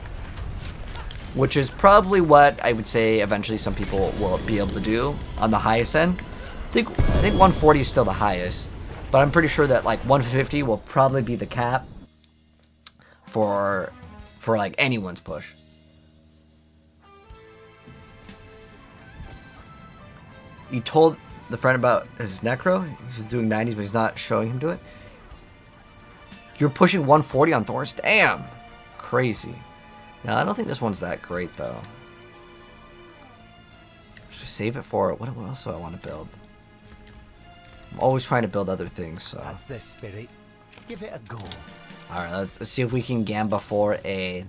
which is probably what I would say eventually some people will be able to do on the highest end. I think 140 is still the highest, but I'm pretty sure that like 150 will probably be the cap for like anyone's push. You told the friend about his necro? He's doing 90s, but he's not showing him do it. You're pushing 140 on Thorns? Damn! Crazy. No, I don't think this one's that great, though. Should save it for it. What else do I want to build? I'm always trying to build other things, so. That's the spirit. Give it a go. Alright, let's see if we can gamba for a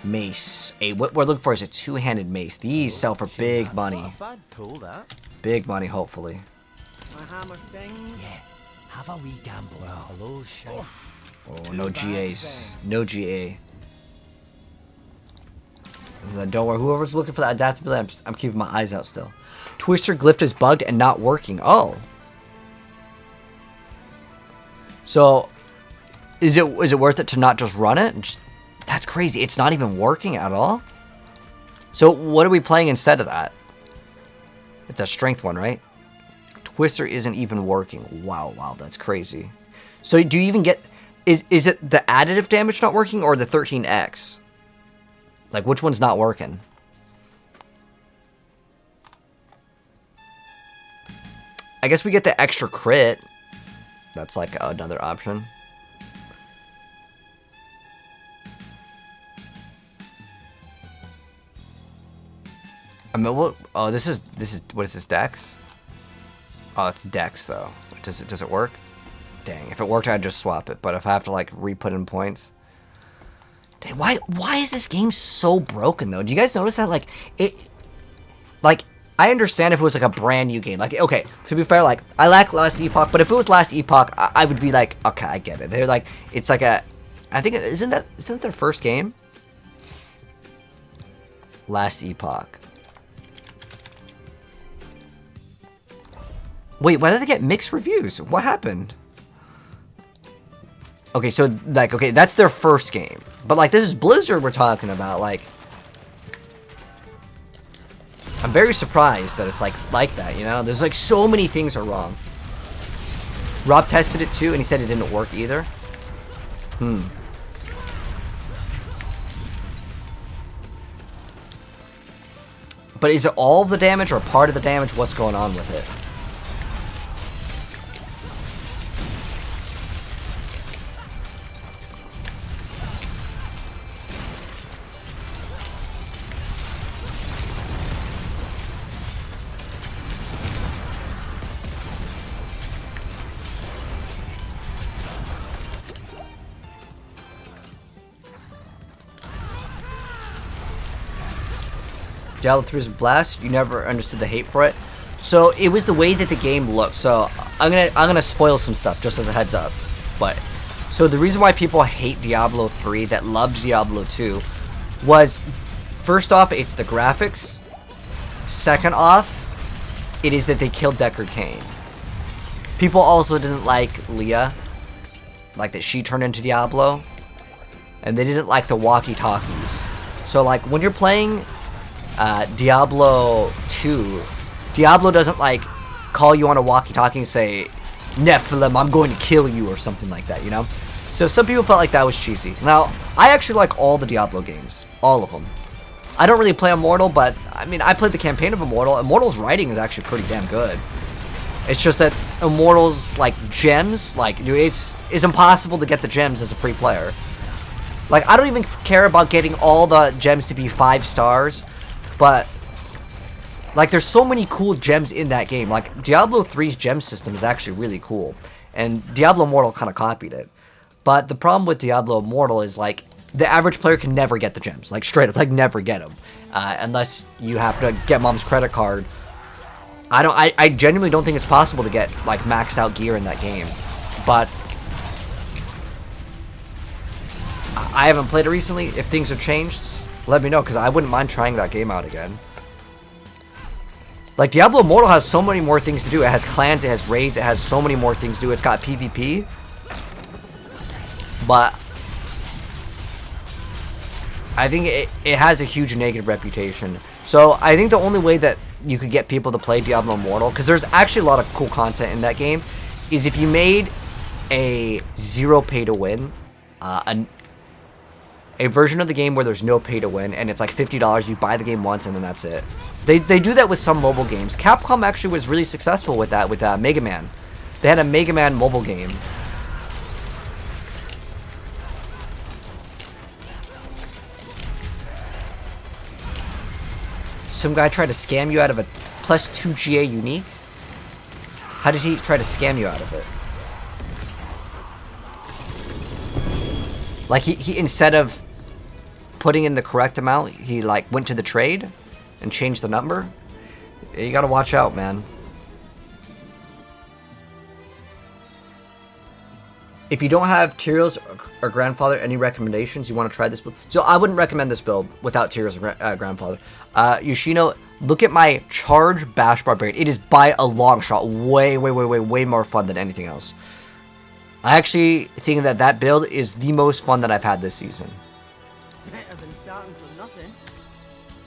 mace. What we're looking for is a two-handed mace. These sell for big money. Not a bad tool, that. Big money, hopefully. My hammer sings. Yeah. Have a wee gamble. Hello, shite. Oh, no GAs. No GA. And then don't worry, whoever's looking for that adaptability, I'm keeping my eyes out still. Twister Glyph is bugged and not working. Oh. So, is it worth it to not just run it? That's crazy. It's not even working at all? So, what are we playing instead of that? It's a strength one, right? Twister isn't even working. Wow, that's crazy. So, do you even get... Is it the additive damage not working or the 13x? Like, which one's not working? I guess we get the extra crit. That's like another option. I mean, what? Oh, this is what is this, Dex? Oh, it's Dex though. Does it work? Dang, if it worked, I'd just swap it. But if I have to like re-put in points, dang, why is this game so broken though? Do you guys notice that? Like it, like I understand if it was like a brand new game. Like, okay, to be fair, like I like Last Epoch, but if it was Last Epoch, I would be like, okay, I get it. They're like, it's like a, I think isn't that their first game? Last Epoch. Wait, why did they get mixed reviews? What happened? Okay, so, like, okay, that's their first game. But, like, this is Blizzard we're talking about, like... I'm very surprised that it's, like that, you know? There's, like, so many things are wrong. Rob tested it, too, and he said it didn't work either. But is it all of the damage or part of the damage? What's going on with it? Diablo 3's Blast, you never understood the hate for it. So it was the way that the game looked. So I'm gonna spoil some stuff just as a heads up. But so the reason why people hate Diablo 3 that loved Diablo 2 was, first off, it's the graphics. Second off, it is that they killed Deckard Cain. People also didn't like Leah, like that she turned into Diablo, and they didn't like the walkie-talkies. So like when you're playing Diablo 2, Diablo doesn't like call you on a walkie-talkie and say, Nephilim, I'm going to kill you, or something like that, you know? So some people felt like that was cheesy. Now, I actually like all the Diablo games. All of them. I don't really play Immortal, but, I mean, I played the campaign of Immortal. Immortal's writing is actually pretty damn good. It's just that Immortal's, like, gems, like, dude, it's impossible to get the gems as a free player. Like, I don't even care about getting all the gems to be 5 stars, but, like, there's so many cool gems in that game. Like, Diablo 3's gem system is actually really cool. And Diablo Immortal kind of copied it. But the problem with Diablo Immortal is, like, the average player can never get the gems. Like, straight up, like, never get them. Unless you happen to get mom's credit card. I genuinely don't think it's possible to get, like, maxed out gear in that game. But I haven't played it recently. If things have changed, let me know, because I wouldn't mind trying that game out again. Like, Diablo Immortal has so many more things to do. It has clans, it has raids, it has so many more things to do. It's got PvP. But I think it has a huge negative reputation. So I think the only way that you could get people to play Diablo Immortal, because there's actually a lot of cool content in that game, is if you made a zero pay to win, a version of the game where there's no pay to win, and it's like $50, you buy the game once and then that's it. They do that with some mobile games. Capcom actually was really successful with that with Mega Man. They had a Mega Man mobile game. Some guy tried to scam you out of a +2 GA unique? How did he try to scam you out of it? Like, he instead of putting in the correct amount, he, like, went to the trade and changed the number? You gotta watch out, man. If you don't have Tyrael's or Grandfather, any recommendations? You want to try this build? So I wouldn't recommend this build without Tyrael's or Grandfather. Yoshino, look at my Charge Bash Barbarian. It is by a long shot way more fun than anything else. I actually think that build is the most fun that I've had this season. Better than starting from nothing.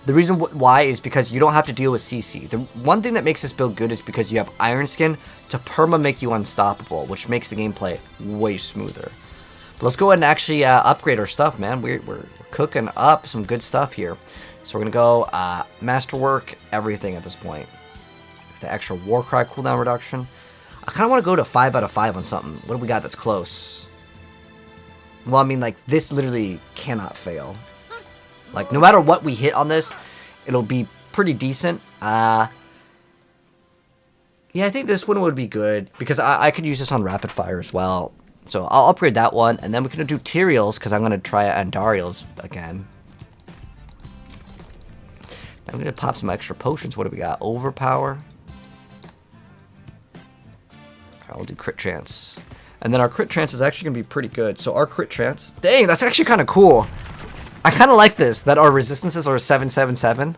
The reason why is because you don't have to deal with CC. The one thing that makes this build good is because you have Iron Skin to perma make you unstoppable, which makes the gameplay way smoother. But let's go ahead and actually upgrade our stuff, man. We're cooking up some good stuff here. So we're going to go Masterwork, everything at this point. The extra Warcry cooldown reduction. I kind of want to go to 5 out of 5 on something. What do we got that's close? Well, I mean, like, this literally cannot fail. Like, no matter what we hit on this, it'll be pretty decent. Yeah, I think this one would be good, because I could use this on Rapid Fire as well. So I'll upgrade that one, and then we're going to do Tyrael's, because I'm going to try Andariel's again. I'm going to pop some extra potions. What do we got? Overpower. I'll do Crit Chance. And then our Crit Chance is actually going to be pretty good. So our Crit Chance... Dang, that's actually kind of cool. I kind of like this, that our resistances are 777.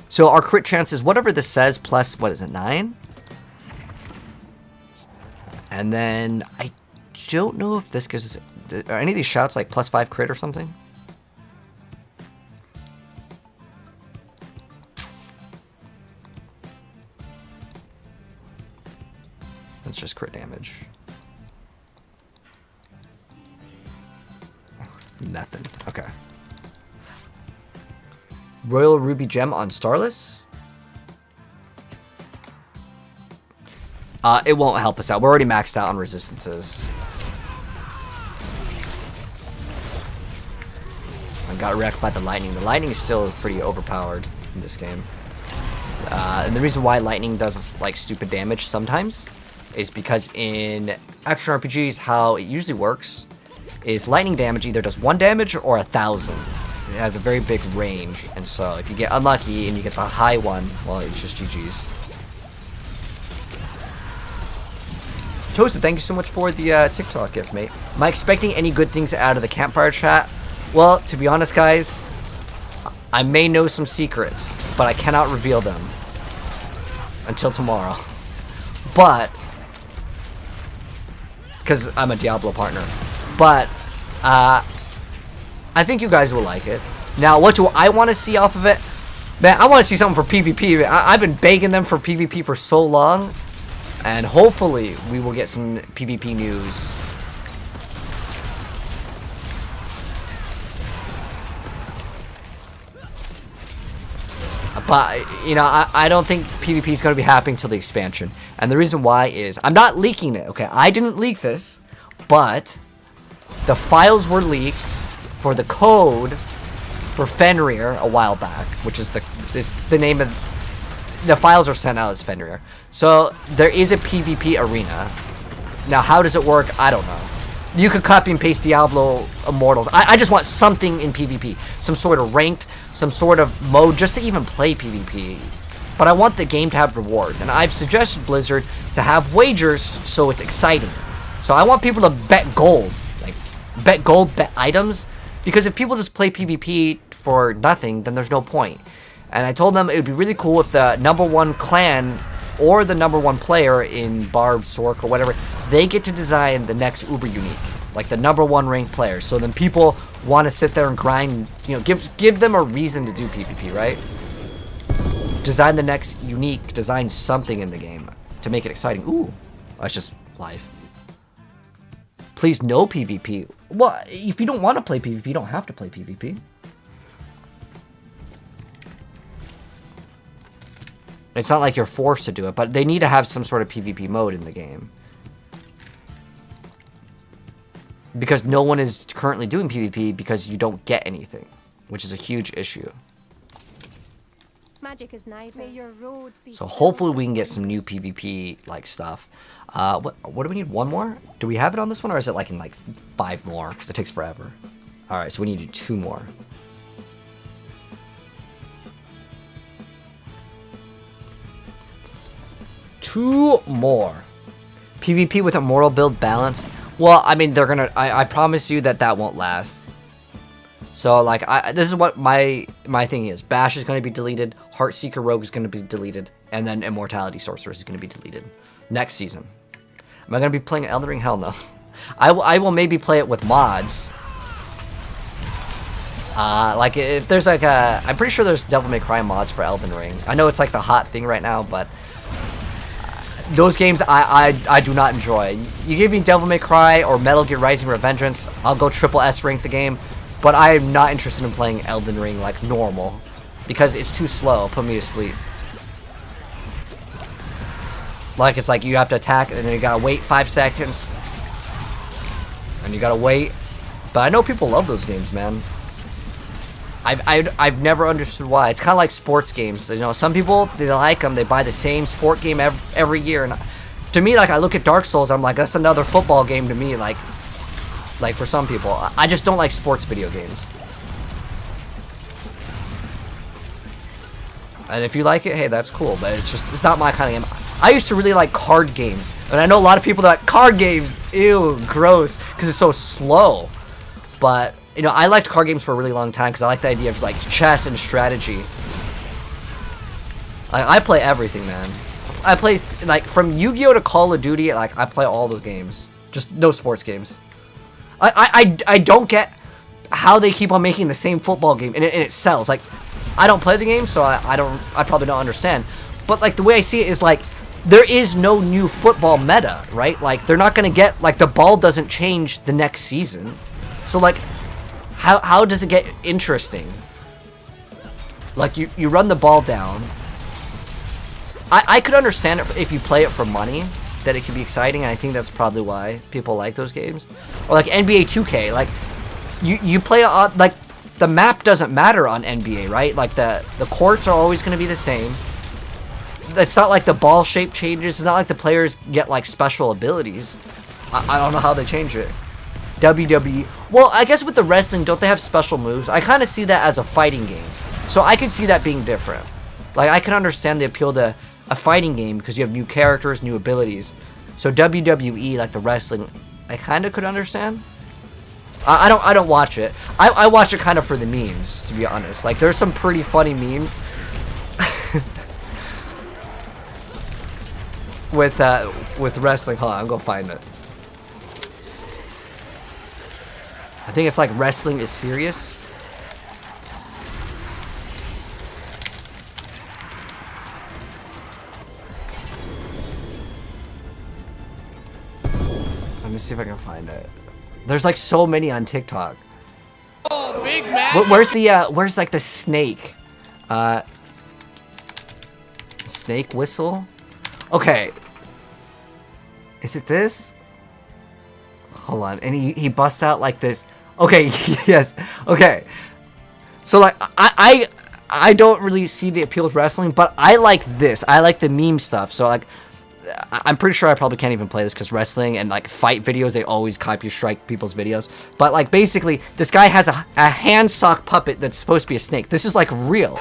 So our crit chance is whatever this says plus, what is it, 9? And then I don't know if this gives us... Are any of these shots like +5 crit or something? That's just crit damage. Nothing. Okay. Royal Ruby Gem on Starless? It won't help us out. We're already maxed out on resistances. I got wrecked by the lightning. The lightning is still pretty overpowered in this game. And the reason why lightning does like stupid damage sometimes is because in action RPGs, how it usually works is lightning damage either does 1 damage or 1,000. It has a very big range, and so if you get unlucky and you get the high one, well, it's just GG's. Toasted, thank you so much for the TikTok gift, mate. Am I expecting any good things out of the campfire chat? Well, to be honest, guys, I may know some secrets, but I cannot reveal them until tomorrow. But, because I'm a Diablo partner. But, I think you guys will like it. Now, what do I want to see off of it? Man, I want to see something for PvP. I've been begging them for PvP for so long. And hopefully, we will get some PvP news. But, you know, I don't think PvP is going to be happening till the expansion. And the reason why is, I'm not leaking it, okay? I didn't leak this, but the files were leaked for the code for Fenrir a while back, which is the name of... The files are sent out as Fenrir. So, there is a PvP arena. Now, how does it work? I don't know. You could copy and paste Diablo Immortals. I just want something in PvP. Some sort of ranked, some sort of mode, just to even play PvP. But I want the game to have rewards. And I've suggested Blizzard to have wagers so it's exciting. So I want people to bet gold. Like, bet gold, bet items. Because if people just play PvP for nothing, then there's no point. And I told them it would be really cool if the #1 clan or the #1 player in Barb, Sork, or whatever, they get to design the next Uber Unique, like the #1 ranked player. So then people want to sit there and grind, you know, give them a reason to do PvP, right? Design the next Unique, design something in the game to make it exciting. Ooh, that's just live. Please no PvP. Well, if you don't want to play PvP, you don't have to play PvP. It's not like you're forced to do it, but they need to have some sort of PvP mode in the game. Because no one is currently doing PvP because you don't get anything, which is a huge issue. Magic is neither. May your road be So hopefully we can get some new PvP like stuff. What do we need? 1 more? Do we have it on this one, or is it like in like 5 more? Because it takes forever. All right, so we need 2 more. Two more. PvP with Immortal build balance. Well, I mean, they're gonna... I promise you that won't last. So, like, this is what my thing is. Bash is gonna be deleted. Heartseeker Rogue is gonna be deleted. And then Immortality Sorceress is gonna be deleted. Next season. Am I gonna be playing Elden Ring? Hell no. I will maybe play it with mods. Like, if there's like a... I'm pretty sure there's Devil May Cry mods for Elden Ring. I know it's like the hot thing right now, but... those games I do not enjoy. You give me Devil May Cry or Metal Gear Rising Revengeance, I'll go triple S rank the game, but I am not interested in playing Elden Ring like normal, because it's too slow. It'll put me to sleep. Like, it's like you have to attack and then you gotta wait 5 seconds, and you gotta wait. But I know people love those games, man. I've never understood why. It's kind of like sports games. You know, some people, they like them. They buy the same sport game every year. And to me, like, I look at Dark Souls, I'm like, that's another football game to me. Like for some people. I just don't like sports video games. And if you like it, hey, that's cool. But it's not my kind of game. I used to really like card games. And I know a lot of people that like card games. Ew, gross. Because it's so slow. But... you know, I liked card games for a really long time because I like the idea of, like, chess and strategy. I play everything, man. I play, like, from Yu-Gi-Oh! To Call of Duty, like, I play all those games. Just no sports games. I don't get how they keep on making the same football game and it sells. Like, I don't play the game, so I probably don't understand. But, like, the way I see it is, like, there is no new football meta, right? Like, they're not going to get, like, the ball doesn't change the next season. So, like... How does it get interesting? Like, you run the ball down. I could understand it if you play it for money, that it can be exciting, and I think that's probably why people like those games. Or like NBA 2K, like, you play on, like, the map doesn't matter on NBA, right? Like, the courts are always going to be the same. It's not like the ball shape changes. It's not like the players get, like, special abilities. I don't know how they change it. WWE. Well, I guess with the wrestling, don't they have special moves? I kind of see that as a fighting game. So I could see that being different. Like, I can understand the appeal to a fighting game because you have new characters, new abilities. So WWE, like the wrestling, I kind of could understand. I don't watch it. I watch it kind of for the memes, to be honest. Like, there's some pretty funny memes with wrestling. Hold on, I'm gonna find it. I think it's like wrestling is serious. Let me see if I can find it. There's like so many on TikTok. Oh, big man. Where's like the snake? Snake whistle? Okay. Is it this? Hold on. And he busts out like this. Okay, yes. Okay. So like I don't really see the appeal of wrestling, but I like this. I like the meme stuff. So like I'm pretty sure I probably can't even play this because wrestling and like fight videos, they always copy strike people's videos. But like basically, this guy has a hand sock puppet that's supposed to be a snake. This is like real.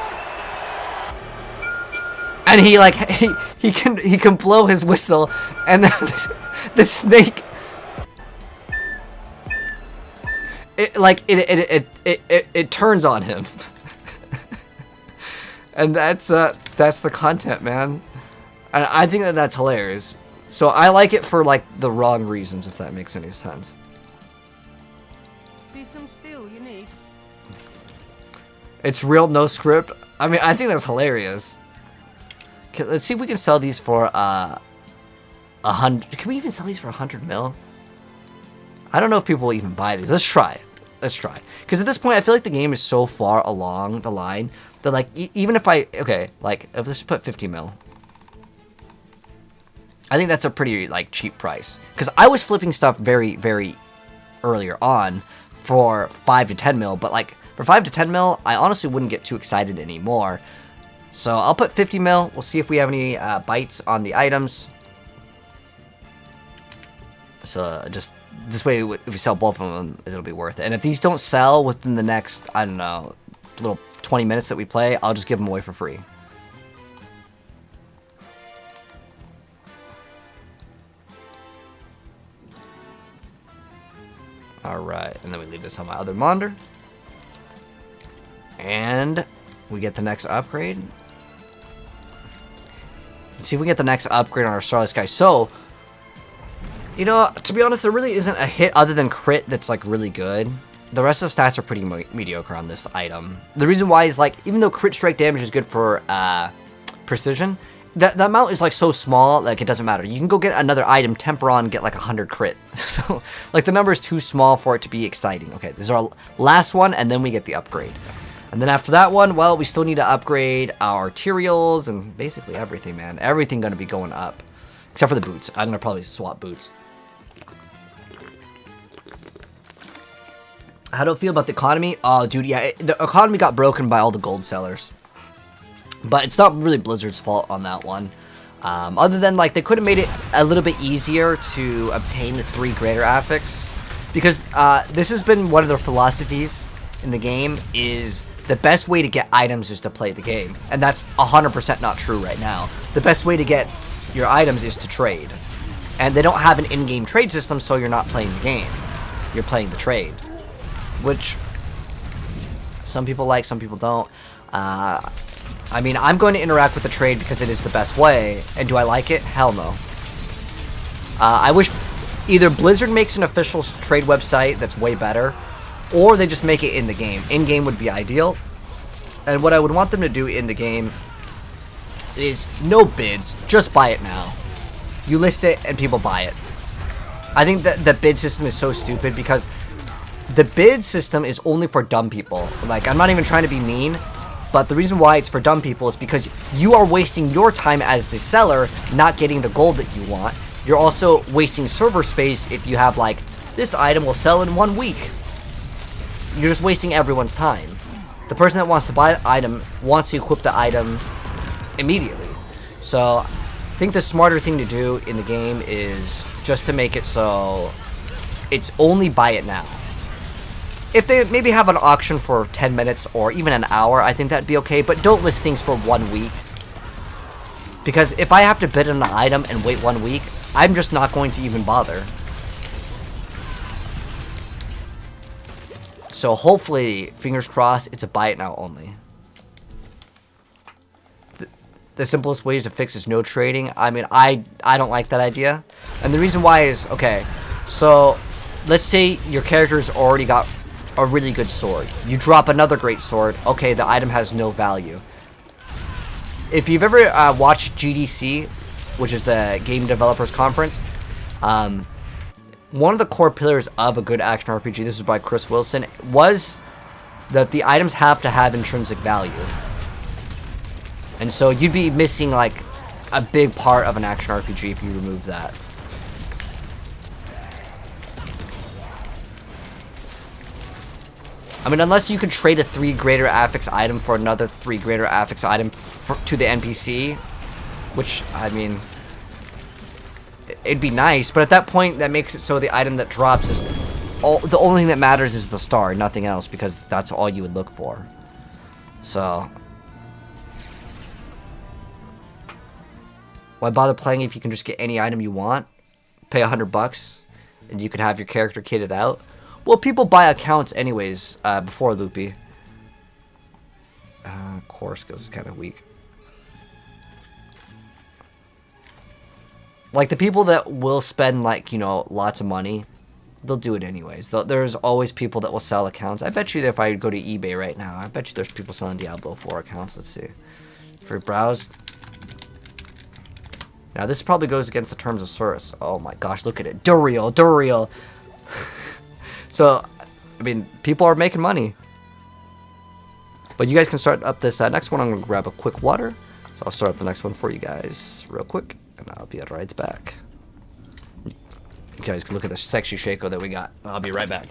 And he like he can blow his whistle, and then the snake, it turns on him. And that's the content, man. And I think that's hilarious. So I like it for like the wrong reasons, if that makes any sense. See some steel you need. It's real, no script. I mean, I think that's hilarious. Okay, let's see if we can sell these for 100. Can we even sell these for 100 mil? I don't know if people will even buy these. Let's try. Let's try. Because at this point, I feel like the game is so far along the line that like even if let's put 50 mil. I think that's a pretty like cheap price. Because I was flipping stuff very, very earlier on for 5 to 10 mil, but like for 5 to 10 mil, I honestly wouldn't get too excited anymore. So I'll put 50 mil. We'll see if we have any bites on the items. So just this way, if we sell both of them, it'll be worth it. And if these don't sell within the next, I don't know, little 20 minutes that we play, I'll just give them away for free. Alright, and then we leave this on my other monitor. And we get the next upgrade. Let's see if we get the next upgrade on our Starless guy. So, you know, to be honest, there really isn't a hit other than crit that's like really good. The rest of the stats are pretty mediocre on this item. The reason why is like, even though crit strike damage is good for precision, the amount is like so small, like it doesn't matter. You can go get another item, temper on, get like 100 crit. So like the number is too small for it to be exciting. Okay, this is our last one, and then we get the upgrade. And then after that one, well, we still need to upgrade our arterials and basically everything, man. Everything gonna be going up. Except for the boots. I'm gonna probably swap boots. How do I feel about the economy? Oh, dude, yeah, the economy got broken by all the gold sellers. But it's not really Blizzard's fault on that one. Other than, like, they could have made it a little bit easier to obtain the 3 greater affix. Because this has been one of their philosophies in the game, is the best way to get items is to play the game. And that's 100% not true right now. The best way to get your items is to trade. And they don't have an in-game trade system, so you're not playing the game. You're playing the trade. Which some people like, some people don't. I mean, I'm going to interact with the trade because it is the best way. And do I like it? Hell no. I wish either Blizzard makes an official trade website that's way better, or they just make it in the game. In-game would be ideal. And what I would want them to do in the game is no bids, just buy it now. You list it and people buy it. I think that the bid system is so stupid because the bid system is only for dumb people. Like, I'm not even trying to be mean, but the reason why it's for dumb people is because you are wasting your time as the seller, not getting the gold that you want. You're also wasting server space if you have like, this item will sell in 1 week. You're just wasting everyone's time. The person that wants to buy the item wants to equip the item immediately. So I think the smarter thing to do in the game is just to make it so it's only buy it now. If they maybe have an auction for 10 minutes or even an hour, I think that'd be okay, but don't list things for 1 week. Because if I have to bid on an item and wait 1 week, I'm just not going to even bother. So hopefully, fingers crossed, it's a buy it now only. The simplest way to fix is no trading. I mean, I don't like that idea. And the reason why is, okay, so let's say your character's already got a really good sword. You drop another great sword. Okay, the item has no value. If you've ever watched GDC, which is the Game Developers Conference, one of the core pillars of a good action RPG, this is by Chris Wilson, was that the items have to have intrinsic value. And so you'd be missing like a big part of an action RPG if you remove that. I mean, unless you could trade a 3 greater affix item for another 3 greater affix item to the NPC, which, I mean, it'd be nice, but at that point, that makes it so the item that drops is the only thing that matters is the star, nothing else, because that's all you would look for. So, why bother playing if you can just get any item you want, pay $100, and you can have your character kitted out? Well, people buy accounts anyways before Loopy. Core skills is kind of weak. Like, the people that will spend, like, you know, lots of money, they'll do it anyways. There's always people that will sell accounts. I bet you that if I go to eBay right now, I bet you there's people selling Diablo 4 accounts. Let's see. For browse. Now, this probably goes against the terms of service. Oh my gosh, look at it. Duriel. So, I mean, people are making money. But you guys can start up this next one. I'm going to grab a quick water. So I'll start up the next one for you guys real quick. And I'll be right back. You guys can look at the sexy Shaco that we got. I'll be right back.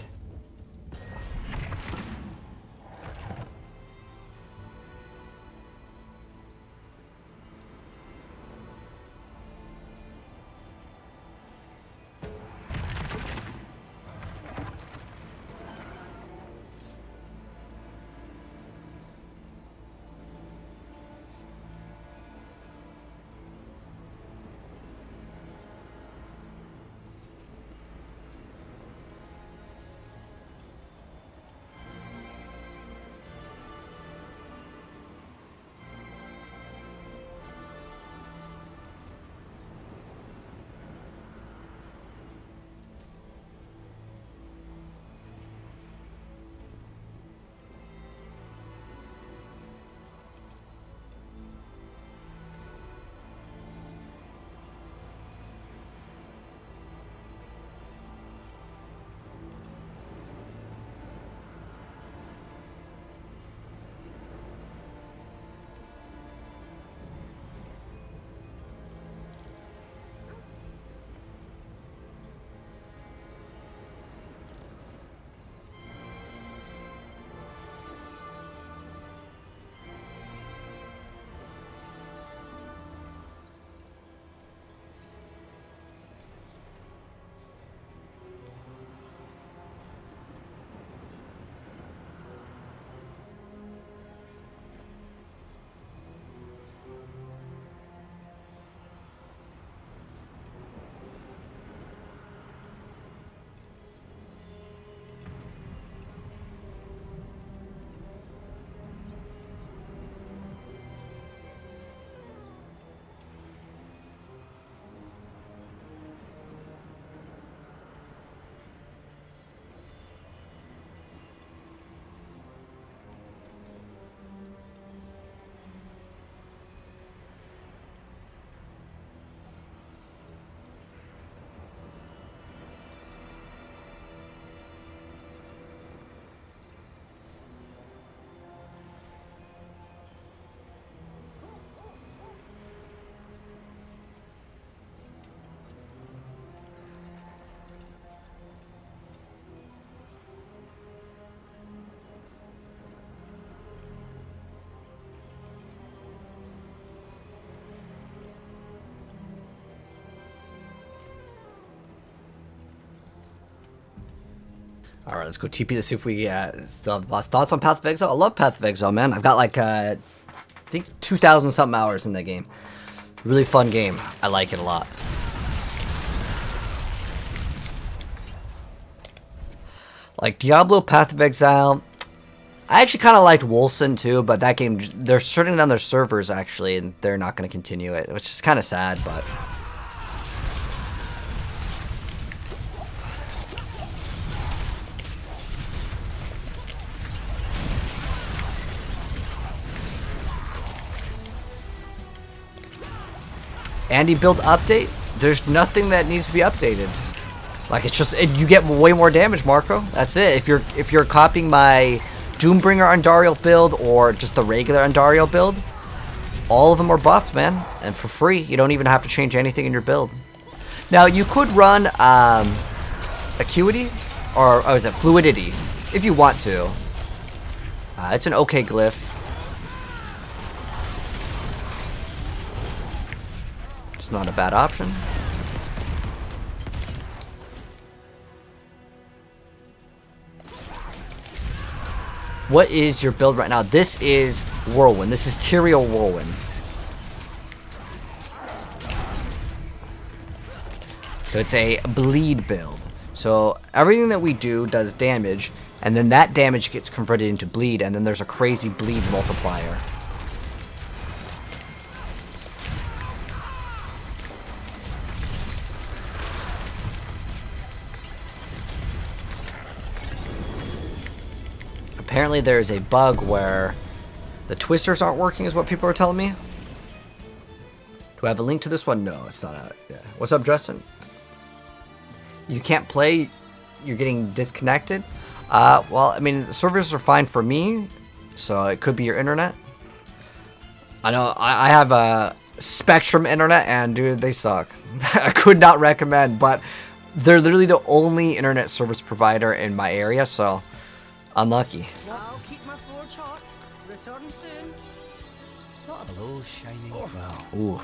All right, let's go TP to see if we still have the boss. Thoughts on Path of Exile? I love Path of Exile, man. I've got like I think 2,000 something hours in that game. Really fun game. I like it a lot. Like Diablo, Path of Exile. I actually kind of liked Wolcen too, but that game, they're shutting down their servers actually, and they're not going to continue it, which is kind of sad, but. Andy build update? There's nothing that needs to be updated. Like it's just you get way more damage, Marco. That's it. If you're copying my Doombringer Andariel build or just the regular Andariel build, all of them are buffed, man, and for free. You don't even have to change anything in your build. Now you could run Acuity or is it Fluidity if you want to. It's an okay glyph. It's not a bad option. What is your build right now? This is Whirlwind. This is Tyrael Whirlwind. So it's a bleed build. So everything that we do does damage, and then that damage gets converted into bleed, and then there's a crazy bleed multiplier. Apparently there's a bug where the twisters aren't working is what people are telling me. Do I have a link to this one? No, it's not out. Yeah. What's up, Justin? You can't play? You're getting disconnected? Well, I mean, the servers are fine for me, so it could be your internet. I know I have a Spectrum internet, and dude, they suck. I could not recommend, but they're literally the only internet service provider in my area, so unlucky. I'll keep my forge hot. Return soon. Hello, shining well. Ooh,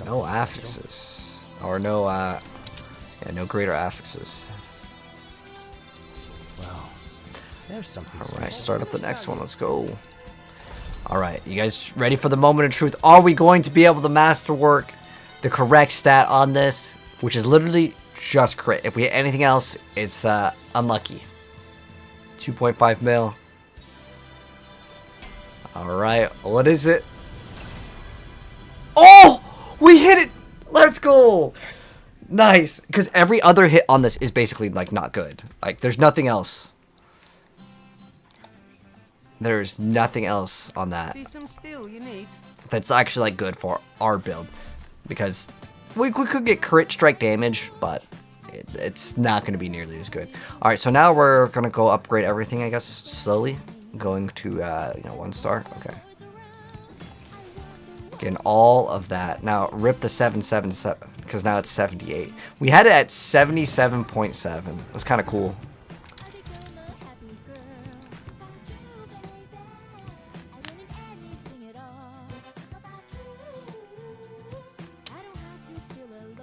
no affixes. Or no, yeah, no greater affixes. Well, there's something. Alright, start up the next one. Let's go. Alright, you guys ready for the moment of truth? Are we going to be able to masterwork the correct stat on this? Which is literally just crit. If we hit anything else, it's unlucky. 2.5 mil. Alright, what is it? Oh! We hit it! Let's go! Nice. Because every other hit on this is basically, like, not good. Like, there's nothing else. There's nothing else on that See some steel you need. that's actually, like, good for our build. Because we could get crit strike damage, but it's not going to be nearly as good. Alright, so now we're going to go upgrade everything, I guess, slowly. Going to, you know, 1 star. Okay. Getting all of that. Now, rip the 777, because now it's 78. We had it at 77.7. That's kind of cool.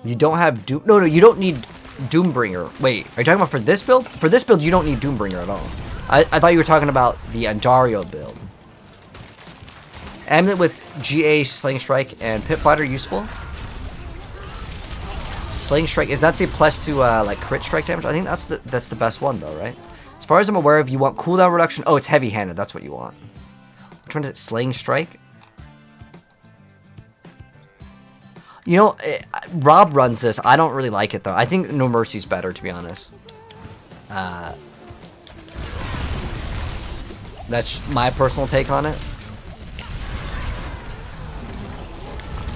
You don't have Doom... No, you don't need Doombringer. Wait, are you talking about for this build? For this build, you don't need Doombringer at all. I thought you were talking about the Andariel build. Amulet with GA, Sling Strike, and Pit Fighter useful. Sling Strike, is that the plus to like crit strike damage? I think that's the best one though, right? As far as I'm aware of, you want cooldown reduction. Oh, it's heavy-handed. That's what you want. Which one is it? Sling Strike. You know, Rob runs this. I don't really like it though. I think No Mercy's better, to be honest. That's my personal take on it.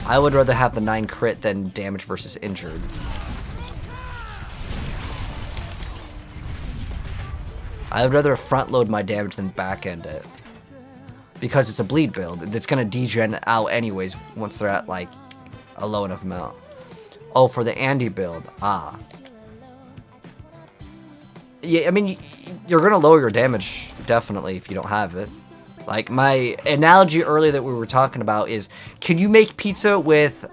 I would rather have the 9 crit than damage versus injured. I would rather front load my damage than back end it. Because it's a bleed build. It's going to degen out anyways once they're at like a low enough amount. Oh, for the Andy build. Ah. Yeah, I mean, you're going to lower your damage definitely if you don't have it. Like, my analogy earlier that we were talking about is, can you make pizza with,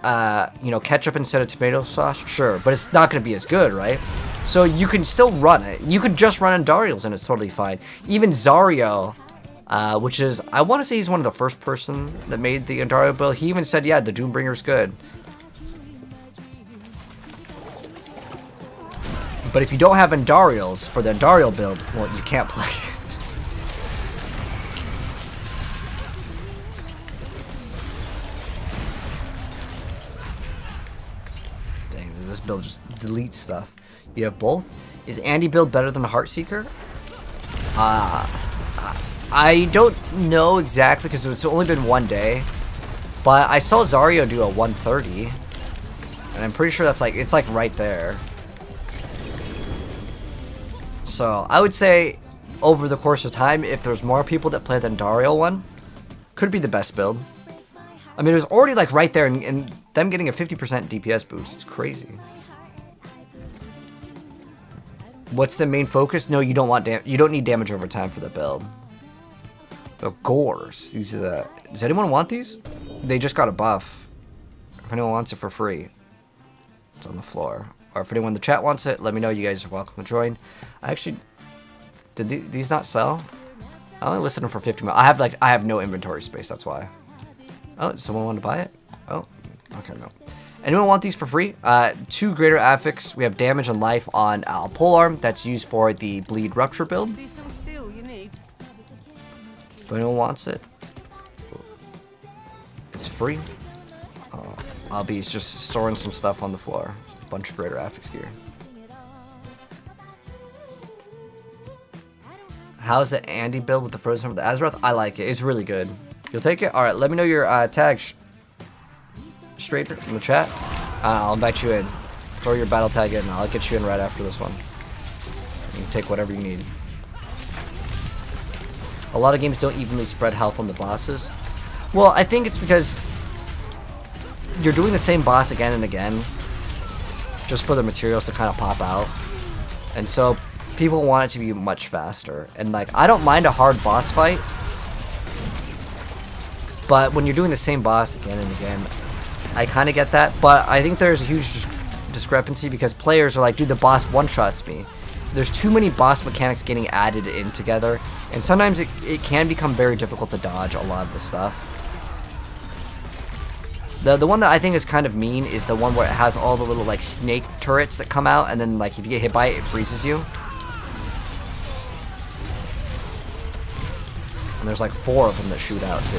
you know, ketchup instead of tomato sauce? Sure, but it's not going to be as good, right? So you can still run it. You could just run Andariel's and it's totally fine. Even Zario, which is, I want to say he's one of the first person that made the Andariel build. He even said, yeah, the Doombringer's good. But if you don't have Andariel's for the Andariel build, well, you can't play. Dang, this build just deletes stuff. You have both. Is Andy build better than Heartseeker? I don't know exactly because it's only been one day, but I saw Zario do a 130, and I'm pretty sure that's like it's like right there. So I would say over the course of time, if there's more people that play than Dario one, could be the best build. I mean, it was already like right there, and them getting a 50% DPS boost is crazy. What's the main focus? No, you don't want you don't need damage over time for the build. The Gores. These are the. Does anyone want these? They just got a buff. If anyone wants it for free, it's on the floor. Or if anyone in the chat wants it, let me know. You guys are welcome to join. I actually did these not sell? I only listed them for 50 mil. I have no inventory space. That's why. Oh, someone want to buy it? Oh, okay, no. Anyone want these for free? 2 greater affix. We have damage and life on polearm. That's used for the bleed rupture build. See some steel you need. If anyone wants it, it's free. I'll be just storing some stuff on the floor. A bunch of greater affix gear. How's the Andy build with the frozen from the Azeroth? I like it. It's really good. You'll take it? Alright, let me know your tag straight in the chat. I'll invite you in. Throw your battle tag in. I'll get you in right after this one. You can take whatever you need. A lot of games don't evenly spread health on the bosses. Well, I think it's because you're doing the same boss again and again just for the materials to kind of pop out. And so people want it to be much faster. And like, I don't mind a hard boss fight, but when you're doing the same boss again and again, I kind of get that. But I think there's a huge discrepancy because players are like, dude, the boss one-shots me. There's too many boss mechanics getting added in together, and sometimes it can become very difficult to dodge a lot of the stuff. The one that I think is kind of mean is the one where it has all the little like snake turrets that come out, and then like if you get hit by it, it freezes you. And there's like 4 of them that shoot out too.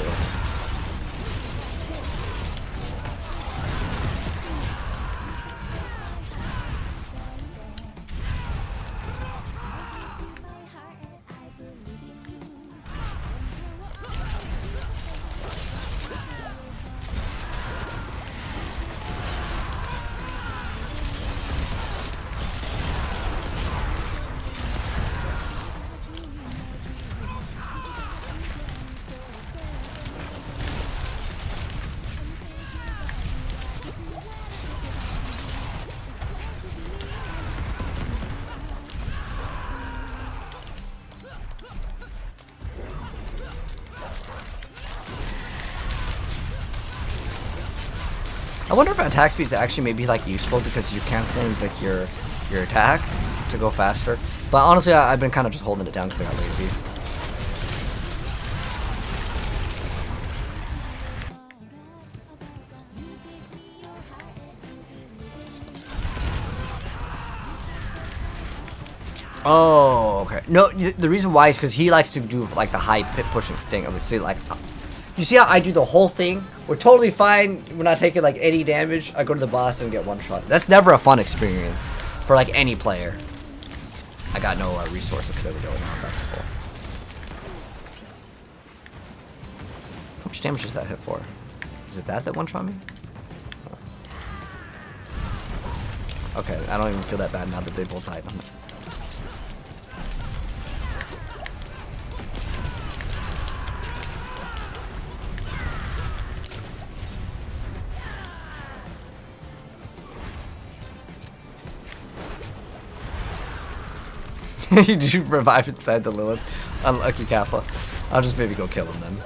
I wonder if attack speed is actually maybe like useful because you're canceling like your attack to go faster. But honestly, I've been kind of just holding it down because I got lazy. Oh, okay. No, the reason why is because he likes to do like the high pit pushing thing. Obviously, like, you see how I do the whole thing? We're totally fine. We're not taking like any damage. I go to the boss and get one shot. That's never a fun experience for like any player. I got no resource. Okay, there we go. Now I'm back to full. How much damage does that hit for? Is it that one shot me? Oh. Okay, I don't even feel that bad now that they both died on it. Did you revive inside the Lilith? Unlucky Kappa. I'll just maybe go kill him then.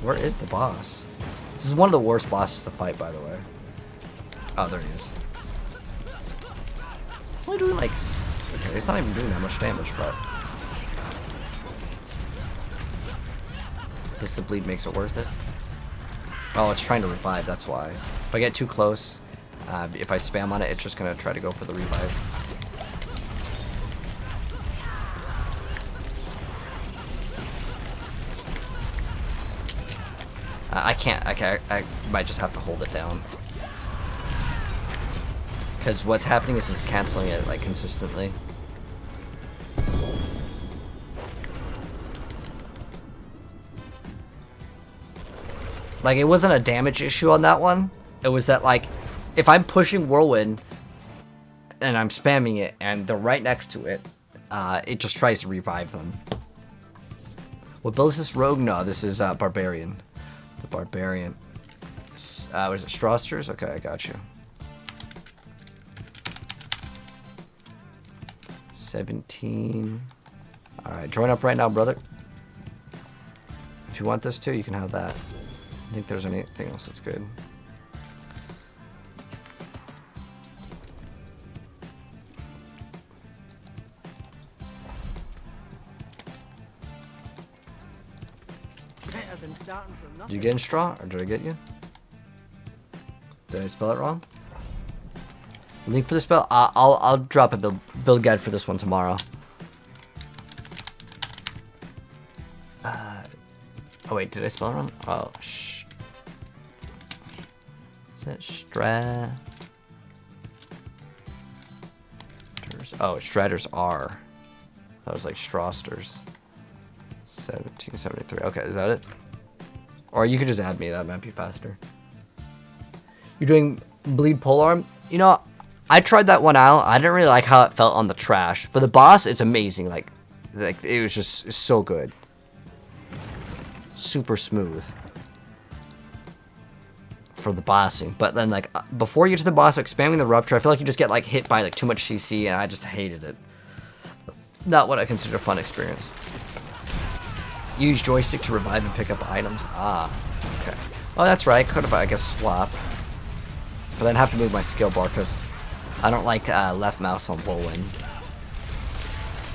Where is the boss? This is one of the worst bosses to fight, by the way. Oh, there he is. It's only doing like... Okay, it's not even doing that much damage, but... I guess the bleed makes it worth it. Oh, it's trying to revive, that's why. If I get too close, if I spam on it, it's just going to try to go for the revive. I can't. I might just have to hold it down. Because what's happening is it's canceling it like consistently. Like, it wasn't a damage issue on that one. It was that, like, if I'm pushing Whirlwind and I'm spamming it and they're right next to it, it just tries to revive them. What build is this? Rogue? No, this is Barbarian. The Barbarian. Was it Strawsters? Okay, I got you. 17. Alright, join up right now, brother. If you want this too, you can have that. I think there's anything else that's good. Better than starting from Did nothing. you get in straw, or did I get you? Did I spell it wrong? Link for the spell? I'll drop a build guide for this one tomorrow. Oh wait, did I spell it wrong? Oh, is that Strat? Oh, Stratters R. That was like Strawsters. 1773. Okay, is that it? Or you could just add me, that might be faster. You're doing Bleed Polearm? You know, I tried that one out. I didn't really like how it felt on the trash. For the boss, it's amazing. Like it was just so good. Super smooth. For the bossing. But then, like, before you get to the boss, like, spamming the Rupture, I feel like you just get, like, hit by, like, too much CC, and I just hated it. Not what I consider a fun experience. Use joystick to revive and pick up items. Ah, okay. Oh, that's right. Could have, I guess, swap. But I'd have to move my skill bar, because I don't like left mouse on Whirlwind.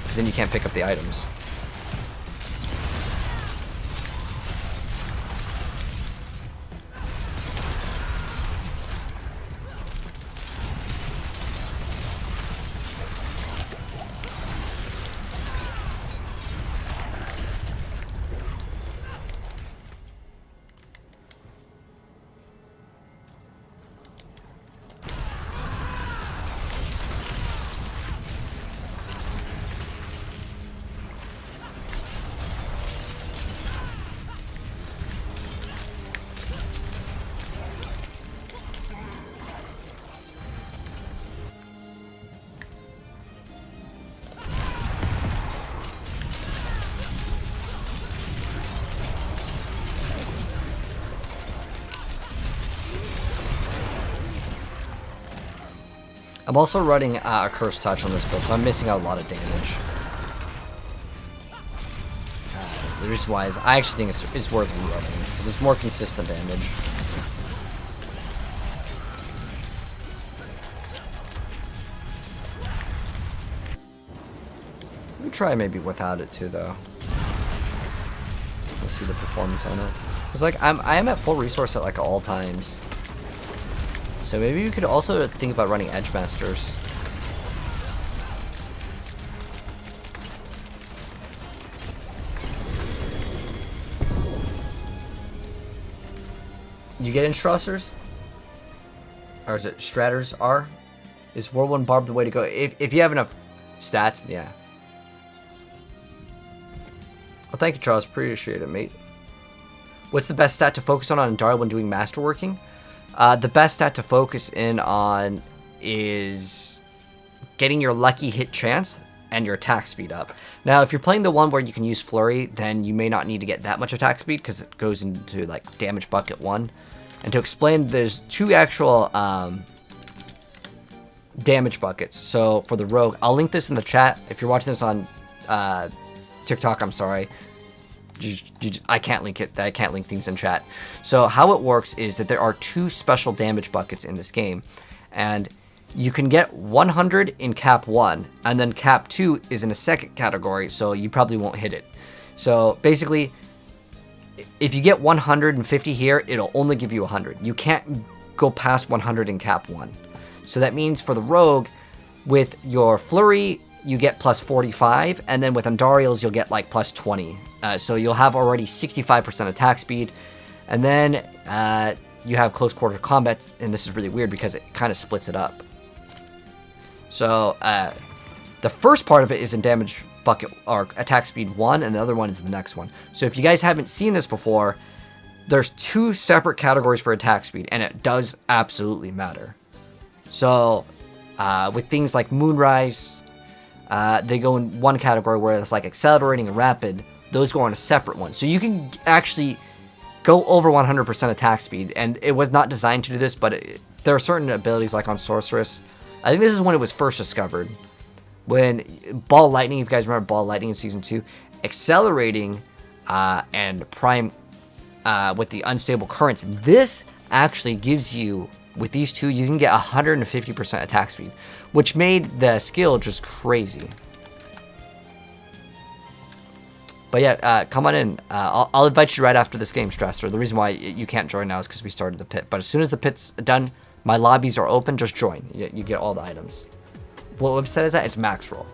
Because then you can't pick up the items. I'm also running a Curse Touch on this build, so I'm missing out a lot of damage. The reason why is I actually think it's worth rerunning, because it's more consistent damage. Let me try maybe without it too, though. Let's see the performance on it. It's like I am at full resource at like all times. So maybe you could also think about running Edge Masters. You get in Strassers? Or is it Stratters R? Is Whirlwind Barb the way to go? If you have enough stats, yeah. Well, thank you, Charles. Appreciate it, mate. What's the best stat to focus on Andara when doing masterworking? The best stat to focus in on is getting your lucky hit chance and your attack speed up. Now, if you're playing the one where you can use Flurry, then you may not need to get that much attack speed because it goes into like damage bucket 1. And to explain, there's two actual damage buckets. So for the Rogue, I'll link this in the chat. If you're watching this on TikTok, I'm sorry. I can't link it. I can't link things in chat. So how it works is that there are 2 special damage buckets in this game, and you can get 100 in cap 1, and then cap 2 is in a second category, so you probably won't hit it. So basically, if you get 150 here, it'll only give you 100. You can't go past 100 in cap 1. So that means for the rogue, with your flurry, you get plus 45, and then with Andariel's, you'll get like plus 20. So you'll have already 65% attack speed, and then you have close quarter combat, and this is really weird because it kind of splits it up. So the first part of it is in damage bucket or attack speed 1, and the other one is the next one. So if you guys haven't seen this before, there's 2 separate categories for attack speed, and it does absolutely matter. So with things like Moonrise, they go in one category where it's like accelerating and rapid. Those go on a separate one. So you can actually go over 100% attack speed, and it was not designed to do this, but there are certain abilities like on Sorceress. I think this is when it was first discovered. When Ball Lightning, if you guys remember Ball Lightning in Season 2, accelerating and Prime with the Unstable Currents, this actually gives you, with these 2, you can get 150% attack speed, which made the skill just crazy. But yeah, come on in. I'll invite you right after this game, Strasser. The reason why you can't join now is because we started the pit. But as soon as the pit's done, my lobbies are open, just join. You get all the items. What website is that? It's Maxroll.